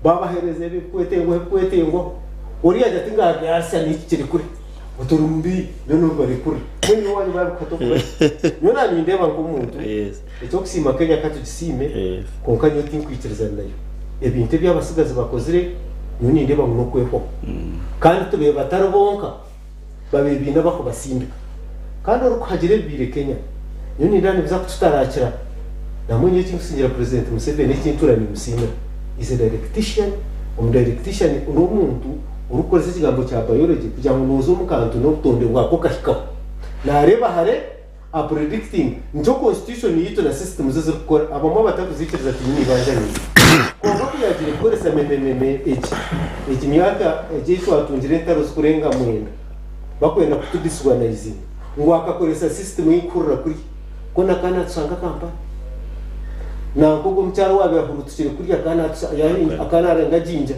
baba hereze bikwetengo uri aja tinga byasa ni kiri kuri uturumbi none bari kuri mwe wanyu bari katokwe yona ni ndeba ngo umuntu icyo kusima Kenya katugisime konka nyo tinkwitiriza nayo ebintu by'abasigazi bakozire none ndeba ngo kweho kandi tube batarabonka babibina bako basindika kandi uruko hagire bire Kenya none ndani biza kutarakira namunye cy'umusingira president Museveni cy'inturani musina is a directician directician umuntu urukoze ikigambo cya biology kugira ngo nuzo mukantu no tonde wako kahikaho nareba hare a predicting njo constitution yito na system zo zikora abamo batakuzikiriza ati ni banjani ko bakuyagire koresa mememe myaka eje twatungire ntaro zikurenga mwenda bakwenda kutudiswa na izina ngo akakoresha system yikurura kuri ko nakana tusanga kampani nanko go mcharo wabe akurutukire kuri akana arenga jinja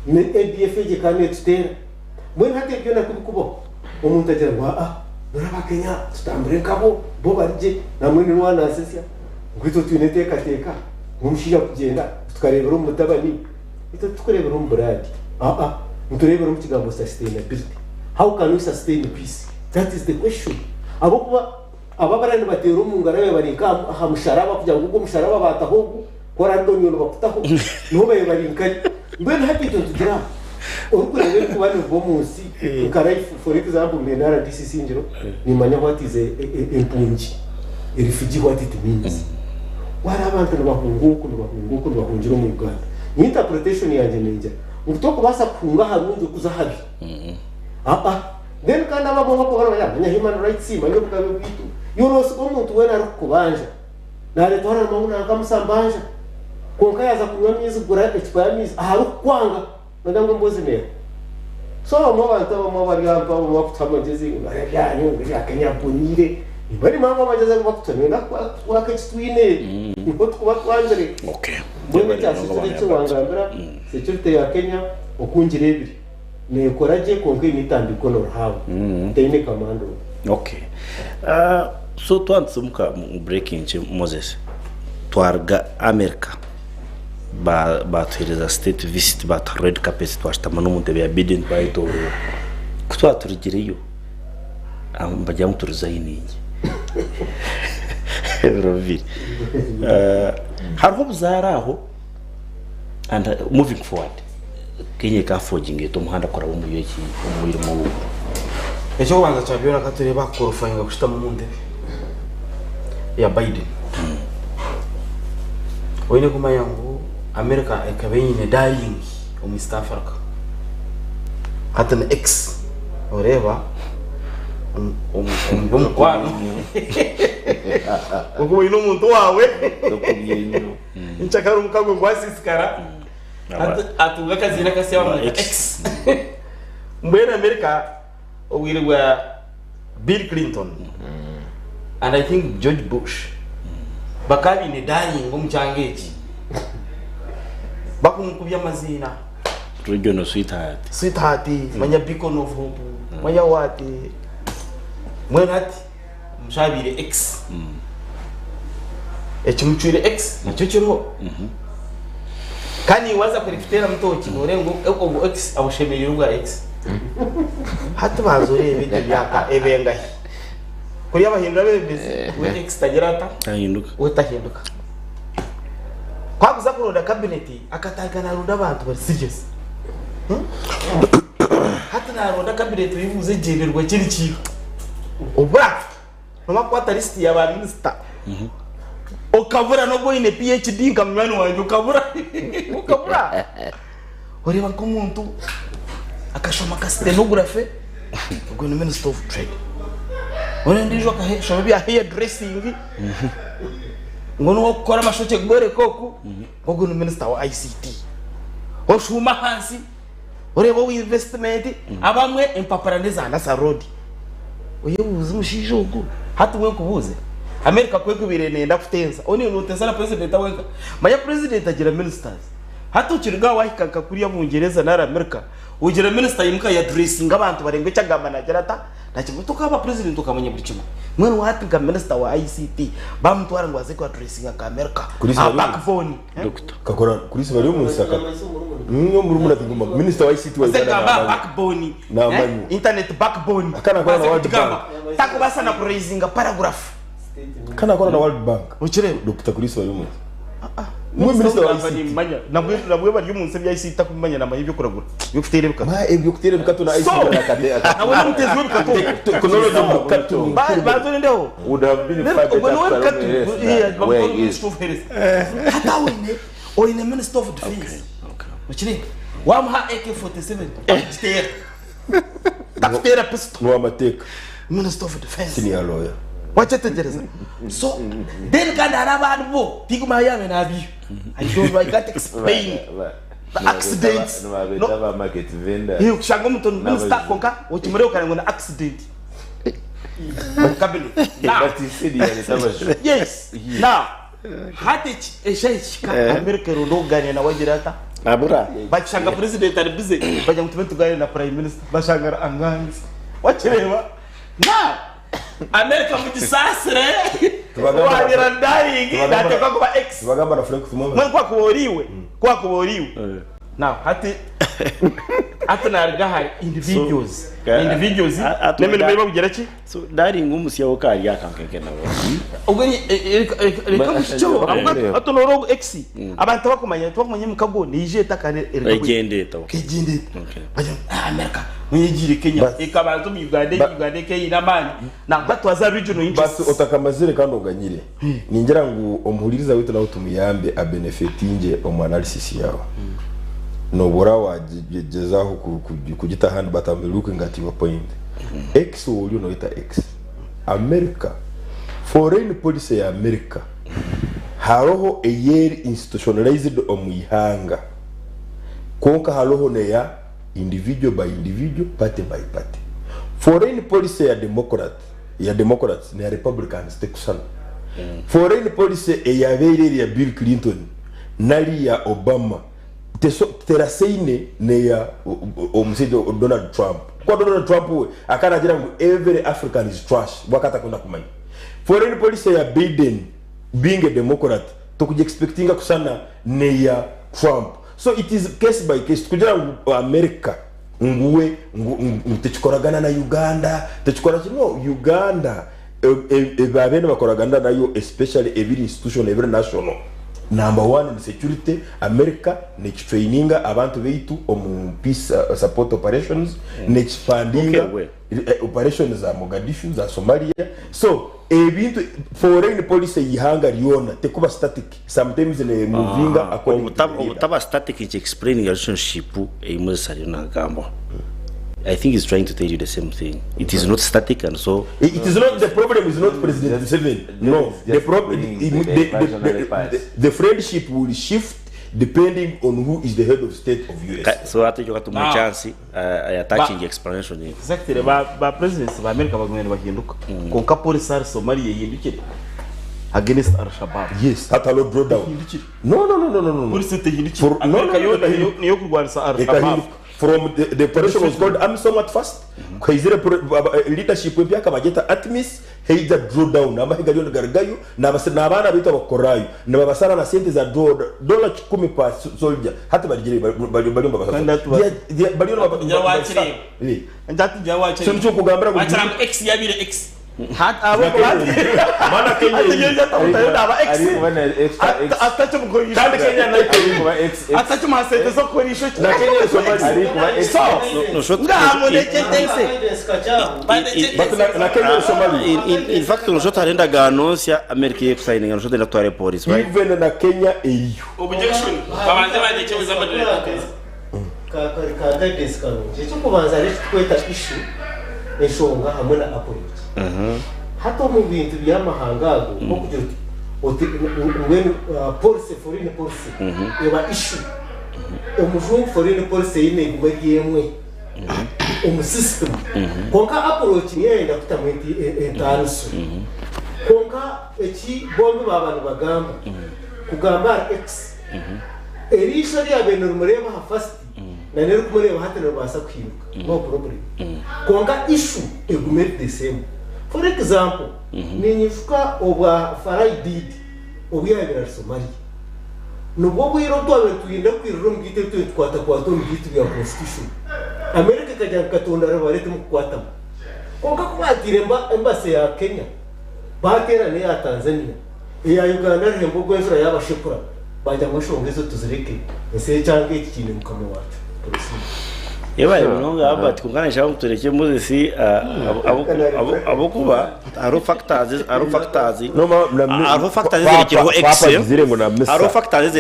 ne ADF je kane tutera mwe hate byo nakubikubo umuntu agira ngo Kenya tutambure kabo bo barije namwe ni wana asesya ngwito twineteka teka ngumshija kugenda tukarebera umutabani ito tukarebera umburadi muturebera mu kigambo sustainability. How can we sustain peace? That is the question. Ababarani batera umungara barinka hamusharaba kugira ngo umusharaba bataho kora ndonyo bakutaho no barinka mbere hapito tugira urukurebe kubana bo munsi karai for example menara DCC njiro ni manya what is impunji refugee what it means wara abantu bahungira mu Uganda ni interpretation ya njenja utoko basa kunga harunze kuzahabi then kandi ababo bako ya human rights manyo bukabe bitu yoros ko muntu wena rukubanja nale tora mauna akamusambanja konka yaza kunywa mizi gura expire mizi aharukwanga ndango mbozi ne so mo bari yamba mo kutamagezi ngari ngari akanya bonire bari mama bageze bakutamena kwa kitswine niko kuba twanjere okay bwe cyasitse cyo wangambira security ya Kenya okunjire ebiri ne koraje konke imitambiko no hawo teine commando okay so twansumuka breaking Moses twarga America ba tuhereza state visit ba red carpet twashitama n'umuntu ya Biden bayito kutwa turigireyo ambajya muturiza yiningi Roviri harho buzaraho and moving forward Kenya ka forging to muhanda kora bo muyeki umurimo ecyo kubanza cyabyora katureba korofayinga gushita mu munde ya Biden oyine kumanya ngo America ekabenyine dying o East Africa hata na X oreva kwano uko ino muntu wawe nchakara umukagwe ngwasisikara atunga kazina kasema X mbena America owirwa Bill Clinton and I think George Bush bakabi ne dying ngomchangeji bakumukubya mazina regional sweetheart manya beacon of hope manya wati mwenati mshabire X echimchwire X nacho chiro kani waza kurifitera mtoki norengo eko X abushemerira ubwa X hata bazore ibintu byaka ebenga kuri abahindura bebeze we X tagerata utahinduka kwakuza kuronda cabinet akatagana runda abantu bari serious hata na ronda cabinet bivuze jeberwa kiri kiyo ubra mama kwata list ya ba minister okabura no boine PhD nkamwana wanje ukabura ureba ko umuntu akashoma ka stenography ubwo ni minister of trade wone ndijo ka shoma bya hair dressing ngono ukora amashoke gbore koku ubwo ni minister wa ICT oshuma hansi ureba investment abamwe empaparaneza na sarodi uyebuze mushijogo hata we kubuze America kweko birenenda kutenza oni noteza na president awenga maya president agira ministers hata ukiriga wahikaka kuri ya mungereza na America ugira minister yimuka ya dressing abantu barengwe cyagamba nagerata nakimwe aba president ukamenya buri kimwe mwana watinga minister wa ICT bamutwara ngo aze kwa dressing aka America backbone doctor kakora kuri se bari umusaka mwe muri muratiguma minister wa ICT wa Uganda backbone internet backbone kana kwa World Bank takubasa na raising paragraph kana kwa World Bank ukire doctor kuri se bari umusaka mwe minister wa ICT manya nabwe bari umunsi bya ICT kumanya na mahibyo kuragura yo kutere bika ma ebyo kutere bika tuna ICT na kade nawe mutezi we bikato technology bikato bazo ndeo would have been hata wene oine minister of defense ukire wamha AK47 akitera takutera pistol no amateka minister of defense senior lawyer wacha tegereza so then kana arabantu bo tiguma yame nabi I can't explain the accidents no market vendor hiyo kushanga mtu minister konka ukimureo kana ngona accident cabinet. Yes. Now, hati eshayika America rodogane na wajirata. Abura. Bachanga president ari busy. Bajya mutumentu gane na prime minister. Bashanga anganzi. Wachireba. Now, America mu gisasire. Wagira dying nateka kuba X. bagamba na Frank Tumama Mwe kwa kuboriwe. Now, hati atanarga hari individuals. Individuals. Nemene biba kugera ki? So dari ngumusi yawo kari yakankeke nabo. Ubwo ni reka mucyo atonoro X. Abantu bakumanye mukago nije takane Egende to. Kigende. Bajya America. Muyigire Kenya. Ikabantu mu Uganda Kenya namani. Na batwaza regional interest. basi utakamazire kandi uganyire ningira ngo omuhuririza witu nawe tumuyambe a benefitinge omu analysis yawe nobora wagezaho kugita hand but I'm looking at your point. X will you know it X America foreign policy ya America haroho a year institutionalized omuyihanga konka haroho ne ya individual by individual party by party. Foreign policy ya Democrats ne ya Republicans tekusana. Foreign policy ya Valerie ya Bill Clinton nali ya Obama teraseine ne ya omusaidia Donald Trump. Kwa Donald Trump we akana jira ngo every African is trash wakata kuna kumanya. Foreign policy ya Biden being a Democrat tokuji expectinga kusana ne ya Trump. So it is case by case kujira America nguwe techikoragana na Uganda techikora no Uganda babene bakoraganda nayo especially every institution every national number 1 in security America ne traininga abantu beitu om peace support operations ne expandinga operations za Mogadishu za Somalia. So ebintu foreign policy yihanga liona tekuba static sometimes ne movinga according to static is explaining relationship emusari na gambo. I think he's trying to tell you the same thing. It is not static, and so it is not the problem. Is not President Museveni. No, the problem. The friendship will shift depending on who is the head of state of US. So I think you got to make chance. Attaching explanation. Exactly. Ba presidents ba America bagumene bahinduka. Konka police ar Somalia yindukire against Al-Shabaab. Yes, that allow draw down. No. Police yindukire. America yo kurwanisa Al-Shabaab. From the operation was called AMISOM at first. Kaizira leadership mpya kabageta ATMIS heija draw down amahiga lyo gargayo nabana bita bakorayo nabasana na sente za $10 per soldier hata baligire baliomba basana baliona bawachire ndati jawachire sincho kugambira ngo X yabire X hat abo mana Kenya atacho mukori kandi Kenya nayo kuba X atacho masete zo korisho na Kenya Somalia so ngamo neketese na Kenya Somalia in fact no jota renda ganosia America exciting no jota electoral police right even na Kenya eyo objection babanze badekeza badela ka guidance kano cyo kubanza rero kweta issue eshonga hamwe na approach hato mu bintu by'amahangago nko kugira when policy foreign policy eba issue umujungu foreign policy yine gumagiyemwe system konka approach yenda kutamwenti entanso konka eki bombe babantu bagamba kugamba X erisho lya bene rumureba ha first na nero kumureba hatene basa kwiruka no problem konka issue egume the same. For example, ninyuka oba Faraidid obuyabira Somalia. Nubwo bwiro twabetuyinde kwiriro mugite twatwa mugite bya constitution. America kajya katonda barete mu kwata. Konka kubatire embassy ya Kenya. Batera ne ya Tanzania. Ya Uganda rembo gwezura yabashikura. Bajya mwashongezo tuzireke. Ese cyangwa iki kintu mukame wacu. Yeba yonga abati kungana shawo tureke Moses abokuba aro factors zerekireho X aro factors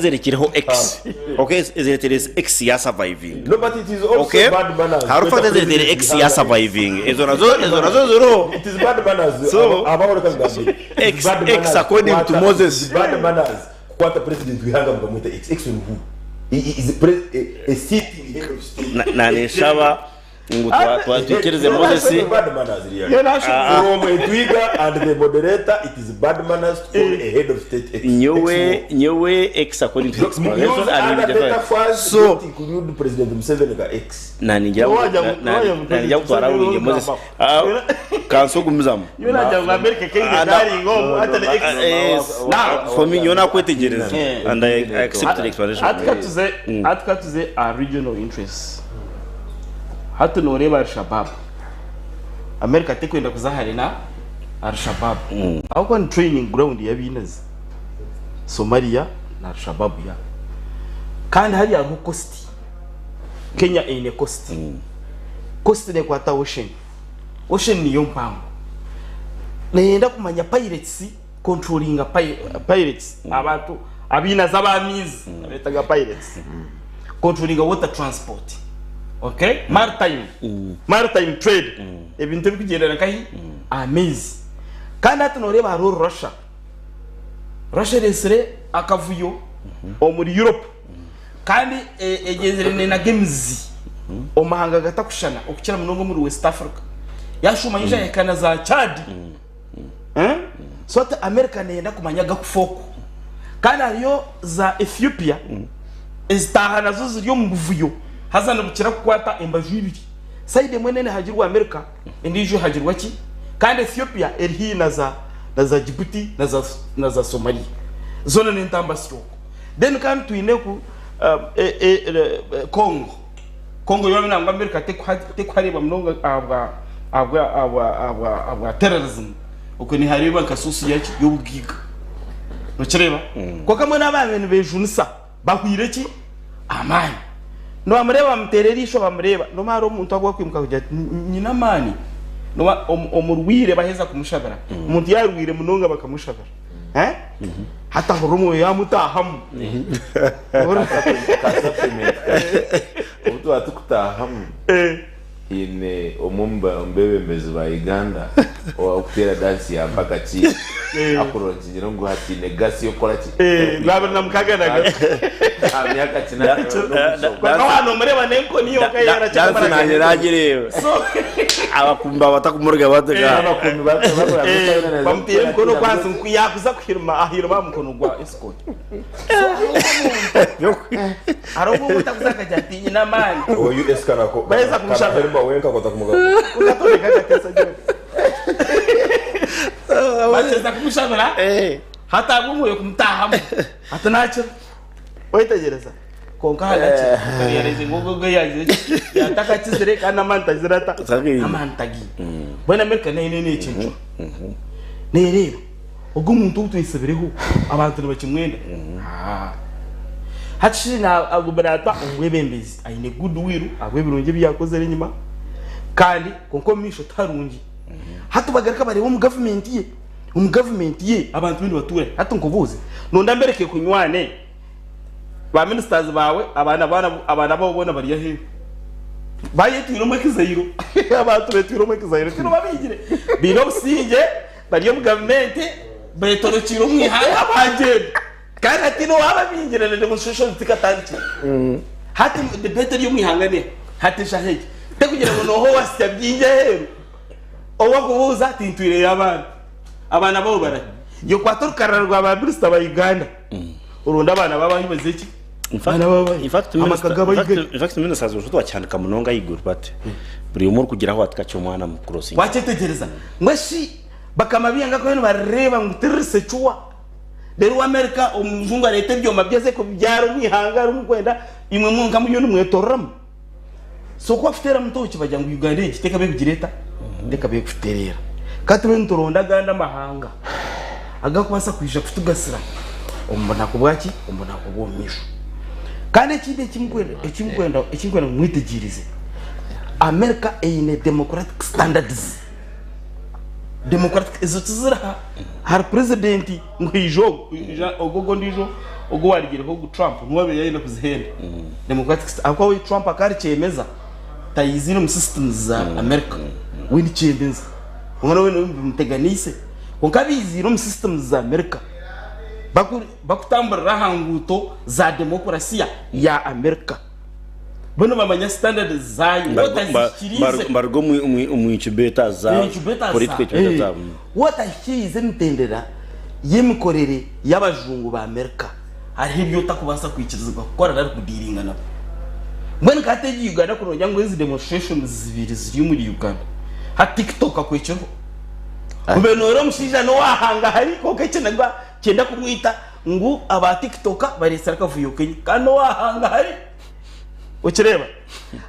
zerekireho X okay is X ya surviving no but it is also bad manners aro factors zerekireho X ya surviving ezo nazo zero it is bad manners so about the X according to Moses bad manners what the president we hanga mkamwita X on who he is a sitting head of state na neshaba ngo twatekereze Moses bad manners really. Yo nasho From a Twiga and the moderator, it is bad manners to call a head of state ex. nyewe ex according to explanation and so include President Museveni ga ex. nani njya kutwara winge Moses kanso kumzamu yo najya mu America Kenya dari ngo atale ex now for me yona kwetegereza and I accept the explanation atkatuze a regional interests hatu noreba al-Shabaab America tekwenda kuzaharina al-Shabaab ahubwo ni training ground yabinazi Somalia na al-Shabaab ya kandi hari ya coast Kenya ine coast coast ne kwata ocean niyo mpango nenda kumanya pirates controlling pirates abantu abina z'abamizi abetaga pirates controlling water transport okay maritime trade ebintu bikugendera kahi amazing kandi atunoreba haro Russia resere akavuyo muri Europe kandi egezerene na games omahanga gatakushana okukira munongo muri West Africa yashumanyije yakana za Chad sote America nenda kumanyaga kufoko kandi ariyo za Ethiopia ezitahana zo ziriyo mu buvuyo hazana bukira kukwata embaju ibiri side mwenene hagirwa America indijo hagirwa ki kandi Ethiopia erihi na za Djibouti na za Somalia zone n'intambasyo then kandi tuine ku Congo yo nangwa America tekwareba mnongo abwa terrorism ukuni hariba kasusu yaki y'ubugiga no kireba ko kamwe n'abana bejunisa bahwire ki amani no amureba mutererisho bamureba no maro umuntu agwa kwimuka kujya nyina mani no omurwire baheza kumushabara umuntu yarwire munonga bakamushabara hata hurumu ya mutahamu ubu atukutahamu ine omumba mbebembezi ba Uganda okutera dance ya mpaka ki akuronjira ngo hati negasi yokora ki babana mukaganaga amyaka kina kwa hano mureba nenko niyo kayara cyangwa nageragerewe abakumba batakumurga bataga abakumba bataga bamtiye mkono kwanza yakuza ahirma mkono gwa escort arongo mutakuza jati nyina mani US kanako beza kumshaka mba wenka kota kumuga ukatoleka katesa jo bacheza kumshabara hata gumuye kumtahamu hata nacho oitegereza konka halachi yareze ngogo yaje yataka chizire kana manta zirata amantagi bwana America nene chincho nereba ogumuntu utwisebereho abantu bakimwenda hachina aguberata umwebembezi aine goodwill agwebirunge byakoze renyuma kandi konko misho tarungi hatu bagarika bari mu government ye abantu bindi bature hatu nkobuze nonda mbereke kunywane ba ministers bawe abana babona bari yahe bayetwiro mu kizayiro abantu betwiro mu kizayiro tino babigire bino businge bari mu government betorokiro mwihaya banje kandi atino ababingirana demonstration tikatanti hati debate yo mwihangane hati shaheje tekugira ngo noho wasya byinje hero owa kubuza tintwire abana babo bara yo kwatorkararwa ba minister ba Uganda urunda abana baba hibeze ki in fact minister azosho cyandika munonga yiguru bate buri umur kugira aho atkacho mwana mu crossing wachetegereza mweshi bakamabiyanga ko bareba ngutirse chuwa rero America umuzungu arete byo mabyeze ko byaro mwihangara umkwenda imwe munga muyo numwetoramo so kwa fitera mutoki bajya ngo Uganda igiteka be bigireta ndeka be kuterera katwe ntoronda ganda mahanga agakubasa kwisha kutugasira umbona kubwaki umbona kubomisho kandi kide kimkwenda mwitegirize America ine democratic standards democratic izotuzira har president ngwijo ogogo ndijo ogo warigire ko Trump nwabe yayenda kuzihenda democratic akwa Trump akari chemeza tayizino mu systems za America wini chemeza ngona wino mteganise konkabizi no mu systems za America bakutambura hanguto za demokrasia ya America bono bamanya standard zayo watashikirize mbargo mu incubeta za politike za watashikirize ntendera yemikorere y'abajungu ba Amerika ari ibyo utakubasa kwikirizwa gukora ari kudiringa nabo mbona kategi Uganda kuno ngo izi demonstrations zibiri ziri muri Uganda ha TikTok akwecyo kubenoro mushija no wahanga hari ko kecenagwa cyenda kumwita ngo aba TikTok baresera kavuyo kano wahanga hari ukireba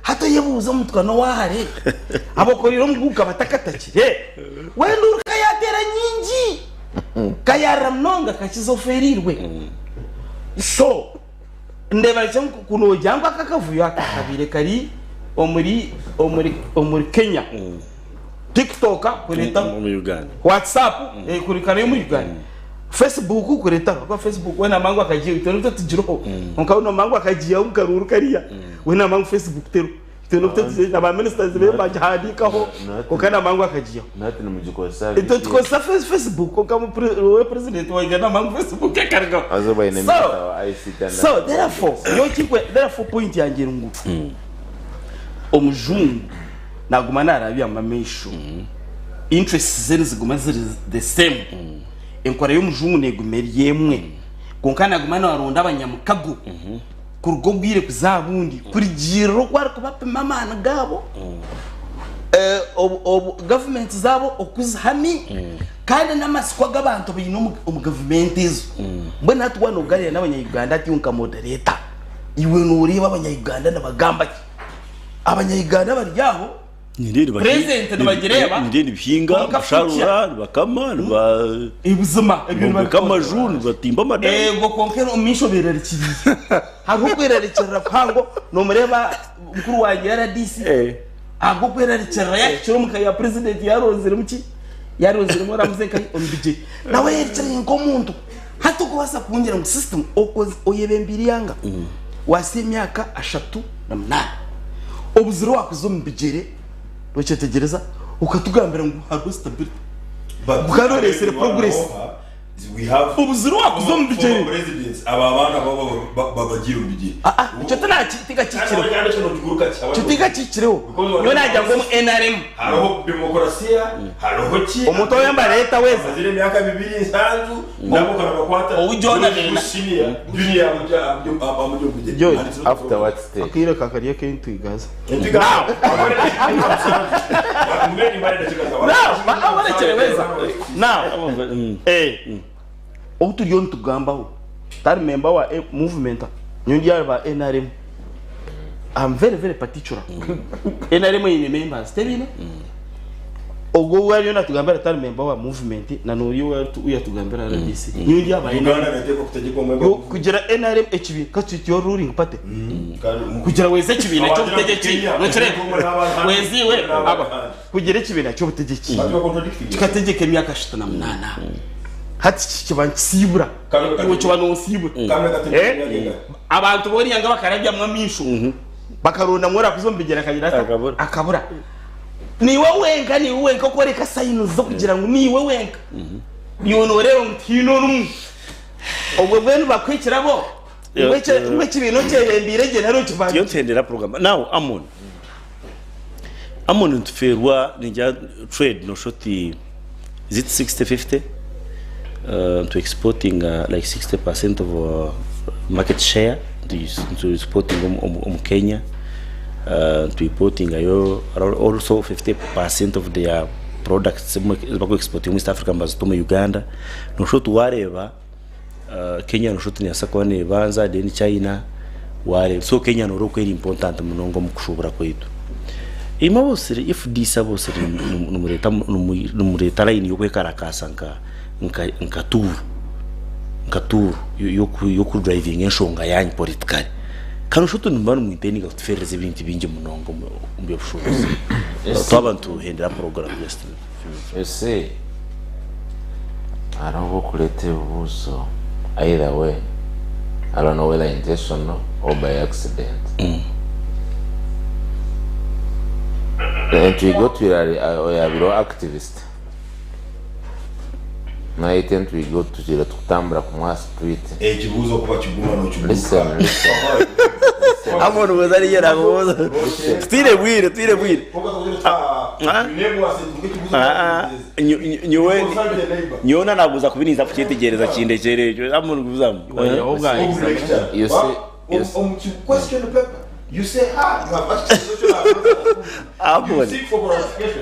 hato yebuza mutwa no wahare abokoriro mguka batakatakire wenda urukayatera nyingi kayaramnonga kakizoferirwe so ndeba cyangwa kuno jangwa kakavuyo akakabire kari omuri Kenya TikTok kureta mu Uganda WhatsApp kuri kare mu Uganda Facebook kureta kwa Facebook wena mangu akagiye itono tutijiro onkauna mangu akagiye ukaruru kariya wena mangu Facebook tero itono tutijiro aba ministers be bajadikaho okana mangu akagiye nati numujikosa ito tukosa Facebook onkamu president wa Uganda mangu Facebook akarga azoba ine mita ICT and so therefore point yanjye ngo omujungu nagumana arabya amamesho interests zeri ziguma ziri the same enkora y'umujungu negumeri yemwe konkana gumana waronda abanyamukago kurugo bwire kuzabundi kuri giro kwari kubapima amana gabo government zabo okuzahami kandi namasiko g'abantu bino mu government izo mbona natwa no gari n'abanyayuganda ati unka moderator iwe nuri b'abanyayuganda n'abagamba abanyayuganda bari yaho president n'abagireba ndindi bihinga basharura bakama ba ibuzima ibintu bakamajuni batimba madai ngo konkero misho berarikiriye hago kwerarikira kwango no mureba mukuru wa RDC hago kwerarikira yakiro mukaya president yarozere muki yarozere mora muzenka ombije nawe yerikira ngomuntu hato kubasa kungira mu system okoze oyebembiri yanga wasi myaka 38 obuziro wakuzombijere Rochetegereza ukatugambira ngo hari stability bukaroresere progress we have ubuziro wakuzombije presidents aba bana babagira umbije icyo tanakitika kikiro kitika kikiro yo najya ngo NRM hariho demokrasiya hariho ki umuto yamba leta weza zire myaka 2 nsanzu nabo kana bakwata ujona bena dunia amujyo after what stage akira kakariye kentu igaza now outuriyo ntugambaho tari member wa movement nyundi yaba NRM I'm very particular NRM ine members tebine ogo wari natugambira tari member wa movement na nuriyo uyatugambira RDC nyundi yaba Uganda nateko kutegeko mwemba kugira NRM HB katityo ruling pate kugira weze kibina cyo butegeki nocere weziwe aba kugira kibina cyo butegeki kategeke myaka 28 hati kibanki sibura iwo cyo sibura abantu bori yanga bakarabya mwamishu bakarunda mwora kuzombigera kagira akabura niwe wenka ko reka sayino zo kugira ngo niwe wenka niwono rero mtino num obwe bwenu bakwikirabo mwe kibino cyerembire je naro kivanga yo ntendera program now amon ntferwa ninja trade no shoti is it 60-50 to exporting like 60% of market share to exporting Kenya to importing also 50% of their products bako exporting East Africa mbazituma Uganda no shoti wareba Kenya no shoti nyasakwane banza then China ware so Kenya no roko iri important munongo mukushobora kwetu ima bose if disa bose numureta line yo kwekarakasa nkaturu yoku driving enshonga yanyi politically kanu shoto nimbano mwiteni gatufereze ibintu bingi munongo umbe bushobozi twabantu hendera program yesterday ese arabo kulete ubuso either way I don't know whether intentional or by accident and we go to a activist na itend we go tujira tukutambura ku mwa street kibuzo kuba kiguma no kibuka listen amone wazari yera goza tire bwire nyona naguza kubiniza kucyitegereza kindekereje amone guzamu you see question the paper you say you have actually amone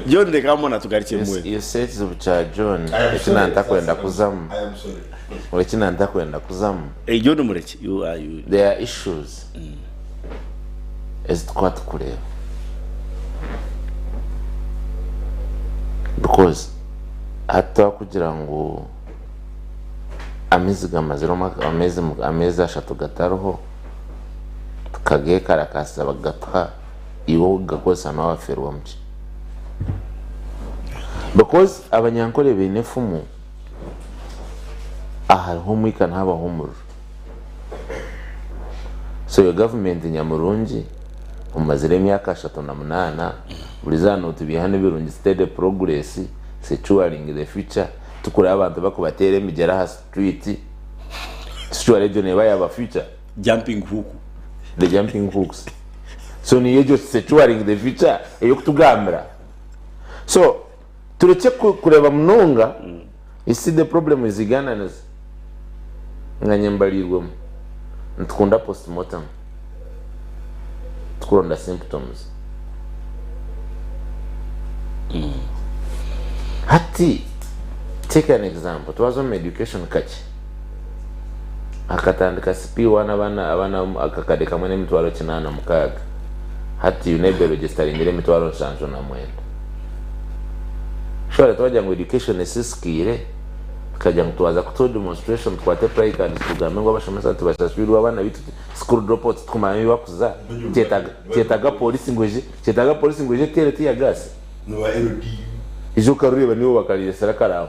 John de kamona tugarikiye mwe you said cha John ekina ntakwenda kuzamu I am sorry ekina ntakwenda kuzamu John mureki there are issues ezikwata kureba because hata kugira ngo amezi gamaziro amezi ashatu gataroho kage karakasa bagata iwo gakosa nawe aferwa mci because abanyankore benefumu hariho mwikana haba humuru so your government nyamurungi umazire emyaka 38 bulizano tubihane birungi steady progress securing the future tukura abantu bakubatera emigera ha street secure region eba future jumping hook the jumping hooks so ni yejo securing the future eyokutugambira so tureke kureba munonga isi the problem is Ugandans nganyembalirwe ntukunda postmortem tukuronda symptoms hati take an example twazo education kachi akatandika sipi abana akakadeka mwene mitwaro 86 hati unebe register ingire mitwaro 59 shora twaja ngo education isiskire kaja mtwaza kuto demonstration twate play card tugambe ngo abashomesa tubashashwirwa abana bitu school dropouts tukumanyi bakuza tetaga police ngoje tere ya gas no LD izo kareba niwo bakaliye sarakaraho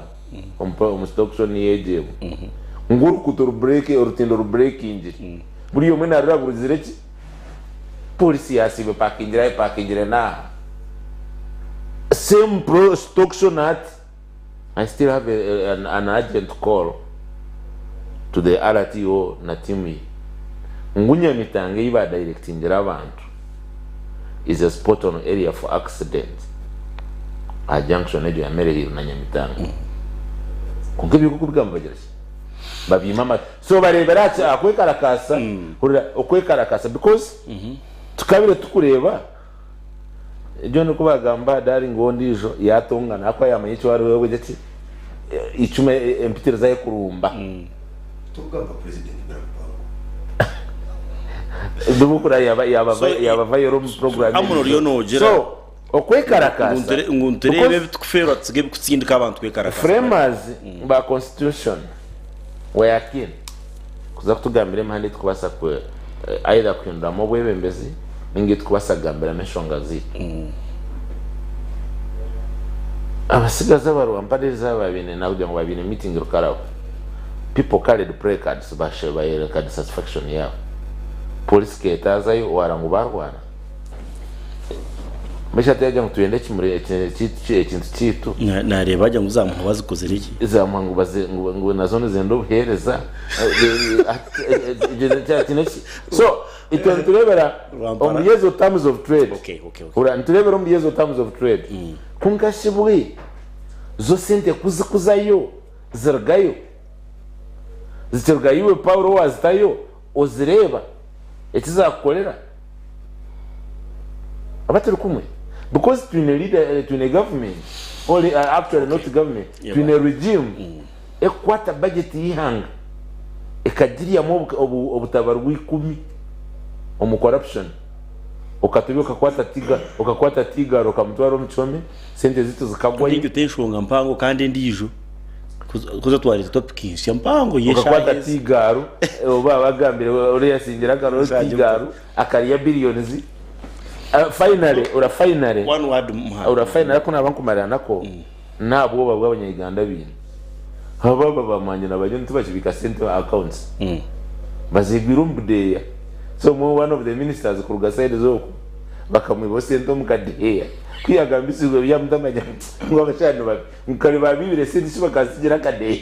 umstockson yeje nguru kutor break orutindo break injiri buri yo mena raguruzire ki police yasibe pakingira na same pro stockson at I still have an urgent call to the RTO na team ngunya mitange iba directing abantu is a spot on area for accident a junction ejo ya Mereri na Nyamitanga kukibi kukubigamba babi mama so barebera cha akwekarakasa okwekarakasa because tukabire tukureba ejo no kubagamba dari ngondijo yatongana akwa yamanyicho wari wewe geti icume empitira zaye kurumba tukamba president ndubukura yaba viral program amuno riyo nogera so okwekarakasa ngunterebe tukufera tsige kutsindika abantu kwekarakasa framers ba constitution wayakin kuza kutugambira mahandi tukubasa kwe either kwindura mu bwebembezi ningi tukubasagambira meshongazi abasigaza baru ampadiriza babine na kujya ngo babine meeting rukaraho people carried placards bashe bayere card satisfaction yao police ketaza yo warangu barwana mesha tyaje ngo tuyende kimure ikintu kitu nareba bajya nguzamuha bazikozera iki zamuhangu baze ngo nazo zendo buhereza so iturebera omuyezo terms of trade okay ura iturebera omuyezo terms of trade kunkashibwe zo sente kuzikuzayo zirgayo zitirgayiwe Paulo wazitayo ozireba ekizakukolera abatari kumwe because to a leader to a government or actually not government to a regime ekwata budget yihanga ekadiria mo obutabarwa 10 omu corruption ukatubi ukakwata tiga rokamutwaro mchome sente zitu zikagwa n'ibyo tenshonga mpango kandi ndijo kuza twari topic ya mpango yesha ukakwata tigaru oba bagambire ore yasingira garo tigaru akariya billions finally one word ura finally kuna bankumarira nako nabo babw'abanyarwanda bine haba bamanye nabajye tubakibika sente accounts bazigwira umbudeya so one of the ministers kuruga side zoko bakamwibo sente mukadeya kwiyagambisirwe byamudamanya ngo abacane mukari babibire sente sibakasigira kadeya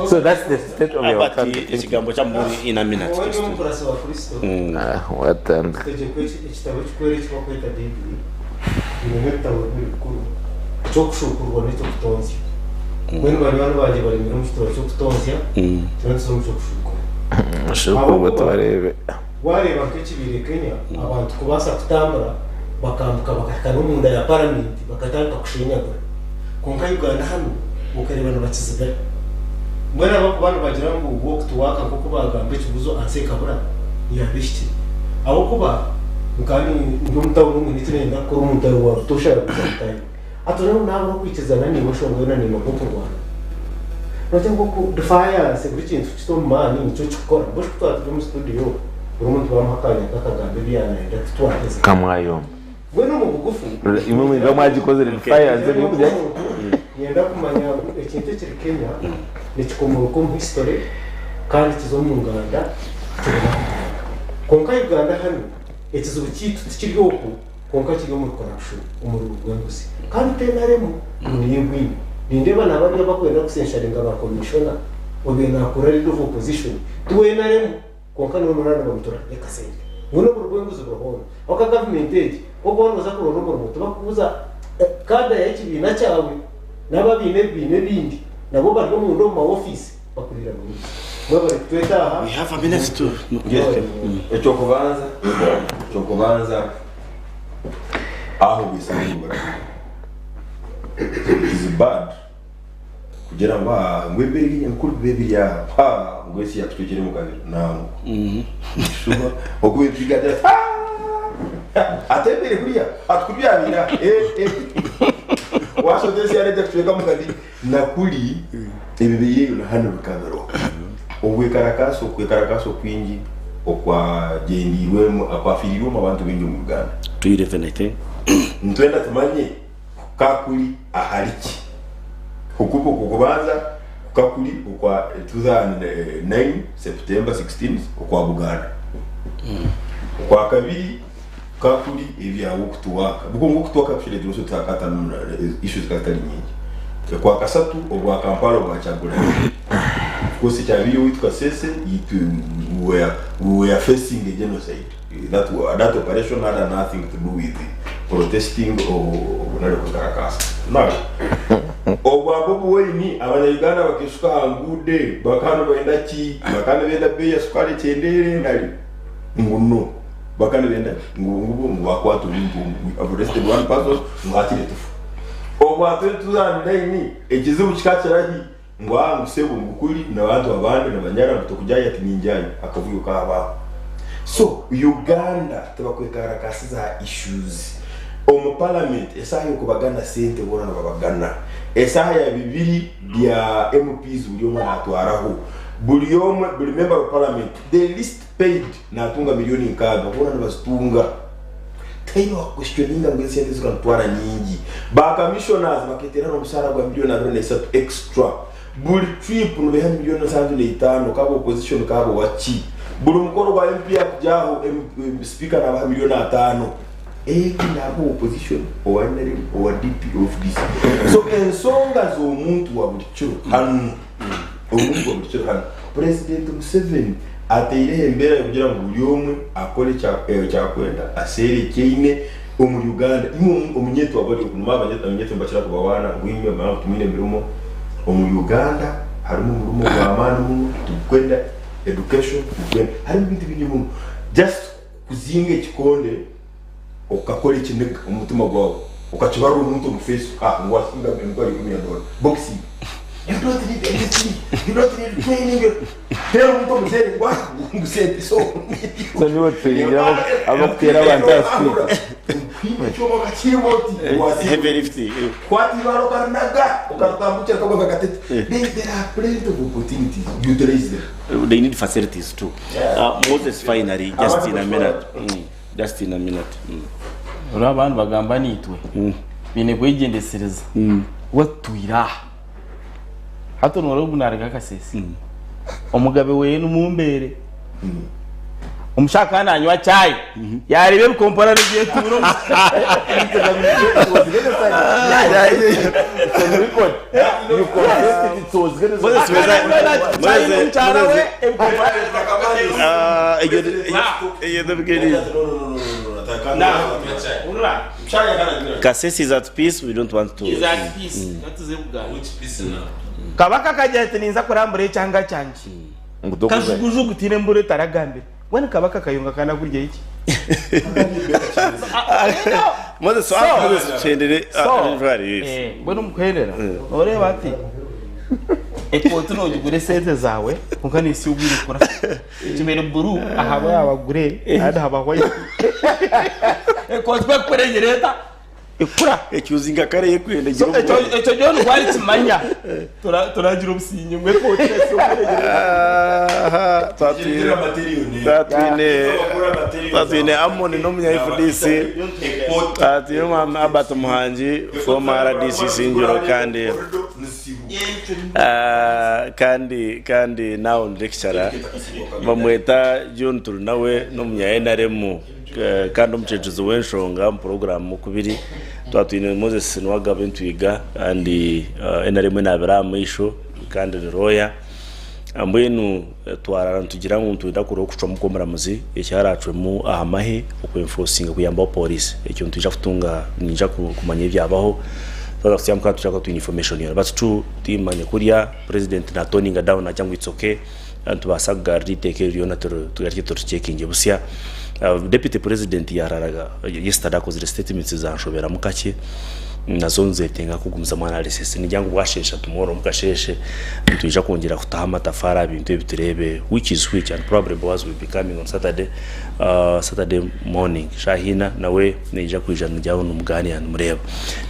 So that's the state of your Abati country. ikigambo cya muri in a minute wowe just n'umukurasi wa kristo Watanga. itegeko igitabo cy'ikwereka kwita bibiri ni nk'ibitabo bikuru cyo gushukurwa n'icyo kutonzya mwene banywana baje bari mu gitabo cyo kutonzya cyanditseho cyo gushukura Mushukurwa tubarebe. wareba nk'ikibiri Kenya abantu kubasa kutambura bakambuka bakakana no mu nda ya parliament bakatanga kushinyagura konka Uganda hano ukareba n'abakizigara mwene abantu bagira ngo walk to work kuko bagamba ikibuzo anseka bura yabishye abo kuba ngani ngo mutawo n'umuntu nenda ko umuntu wa toshara kuzataye atorero nabo kwikizana ni mushongo na ni no kurwana noje ngo ku defire security institution mani nicyo cyokora bosh twatu mu studio umuntu bamuhakanya kakagambe biyana ndetse twateze Kamwayo. bueno mu bugufu Imwe mu ngoma yagikoze fire nze kujya. yenda kumanya ikintu kiri Kenya nikikomoro ko mu history kandi kizo mu Uganda konka Uganda hano ekizo kitu kiriho konka kiri mu corruption umuru rwengusi kandi tenaremo niyegwi nindeba nabari bakwenda kusensharinga ba commissioner obena kura leader of opposition tuwenaremo konka no nurana bamutora yakasenge ngono rwengusi bro oka government age ogonoza ko ro mutu bakubuza kada yakibina cyawe n'ababine bindi nabo bari mu ndo mu office bakurira mu mwe bari tweta we have a minute to icyo kubanza aho bisangwa is bad kugira ngo ngwebere nyankuru bebiriya ngwesi yakutugire mu kaniro nango shuba ogwe brigade atembere kuriya atkubyabira waso desi yarete kucheka mu kaniro nakuri ebibeye yo hano bikamero okwekarakaso kwingi okwa gendirwemo akwafiriwemo abantu bingi mu Uganda tuyirefenete ntwenda tumanye kakuli ahaliki hukupo kukubanza kakuli kwa 2009 September 16 kwa Buganda kwa kabiri kakuli evya wokutuwaka buko kutuwaka kushile duruso takata issues katali nyingi kwa kasatu obwa Kampala obwa Chagula kosi chabiyo witwa sese we were facing a genocide that operation had nothing to do with protesting or nalo kukarakasa nawe obwa bobo weni abanyarwanda bakishuka angude bakano bakano benda beya sukari chendere nali nguno bakano benda ngubu bakwatu bintu arrested one person ngatire tufu obwa 2009 ekizibu kikacharahi ngwa ngusebo ngukuri nabantu abandi nabanyara mutokujya ati ninjyayo akavuyo kaba so Uganda tabakwekarakasi za issues omu parliament esaha yo kubagana sente bona babagana esaha ya bibiri bya MPs buri atwaraho buri member of parliament the list paid natunga milioni nkaga bona nabazitunga tayo questioning ngo sente zikantwara nyingi ba commissioners baketera no musara gwa milioni 3 extra buri trip no beha milioni 5 kabo opposition kabo wachi buri mukoro wa MP akujaho speaker na milioni 5 nabo opposition owanere owa DP of this so ensonga zo muntu wa bulicho hanu omuntu wa bulicho hanu President Museveni ateire embera kugira ngo buri umwe akore cyakwenda asere kine mu Uganda umunyeto wabari kunuma abanyeto mbashira kubawana ngwimwe batumine mirumo mu Uganda harimo murumo wa manu tukwenda education tukwenda harimo ibintu binyumu just kuzinga kikonde ukakora ikintu umutima gwawe ukakibara umuntu mu face ngwasinga mbere $1,000 boxing you don't need anything you don't need training pero umuntu muzere gwa ngusente so niwo twigira abakutera abantu asipika Choma kachimoti heavy lifting kwati baro karnaga ukatambucha kama bakatete there are plenty of opportunities utilize them they need facilities too Moses finally just in a minute abantu bagamba nitwe bine kwegendesereza watwira hato noro bunarga kasesi omugabe we n'umumbere umushaka nanywa chai yarebe bikompara n'ibyo turo Kasese is at peace, we don't want to. Is at peace. Kabaka kajya ninza kurambure cyanga cyangi. Kajugujugu tire mbure taragambira. Wani kabaka kayunga kana kurya iki? Mose swap chendere ari. Mbona mukwerera. Ore bati. Ekoto no jugure sente zawe kunkani si ubwira ukora. Kimere buru ahaba abagure ada habahoye. Ekoto bakwerengereta. Ikura ecyuzinga kare yekwende giro eco John kwari kimanya turagira ubusinye mwe ko twese tatwine amoni no munya FDC tatwine mama abato muhanji former RDC Singiro kandi now lecturer bamweta John Turu nawe no munya NRM kandi umucecuzo wenshonga mu program kubiri twatwine Moses nwaga bentwiga andi NRM nabera mwisho kandi roya ambwenu twarara tugira ngo tuida kuro kucwa mukomera muzi ecyaracwe mu ahamahe okwenforcinga kuyamba police ecyo ntuje kutunga ninja kumanya ibyabaho twasiyam ka tushaka tu information yo but true timanye kuriya president na toninga down na cyangwa itsoke antubasaga riteke yona tugarike checking busya deputy president yararaga yesterday akoze statements zanshobera mukake nazonze tenga kugumza mwana RSS nijyango bwashesha tomorrow mukasheshe tuija kongera kutaha matafara bintu biturebe which and probably was will be coming on Saturday morning shahina nawe nija kwijana jyaho numugani ya mureba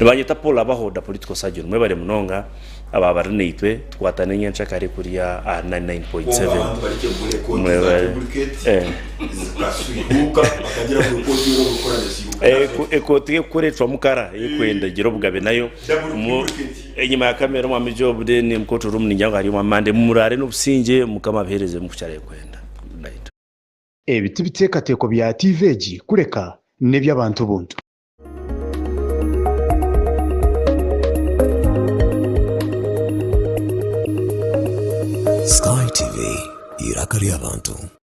nibanyeta Paul abahoda political surgeon mwe bare munonga aba barinitwe twatane nyancha kare kuriya 99.7 ekotiye kuretwa mukara yekwenda giro bugabe nayo enyuma ya kamera mu mijob de ni mkoto room ni nyango hari mande murare n'ubusinge mukama bihereze mukucyare kwenda ebiti bitekateko bya TVG kureka ne by'abantu buntu Sky TV irakari abantu.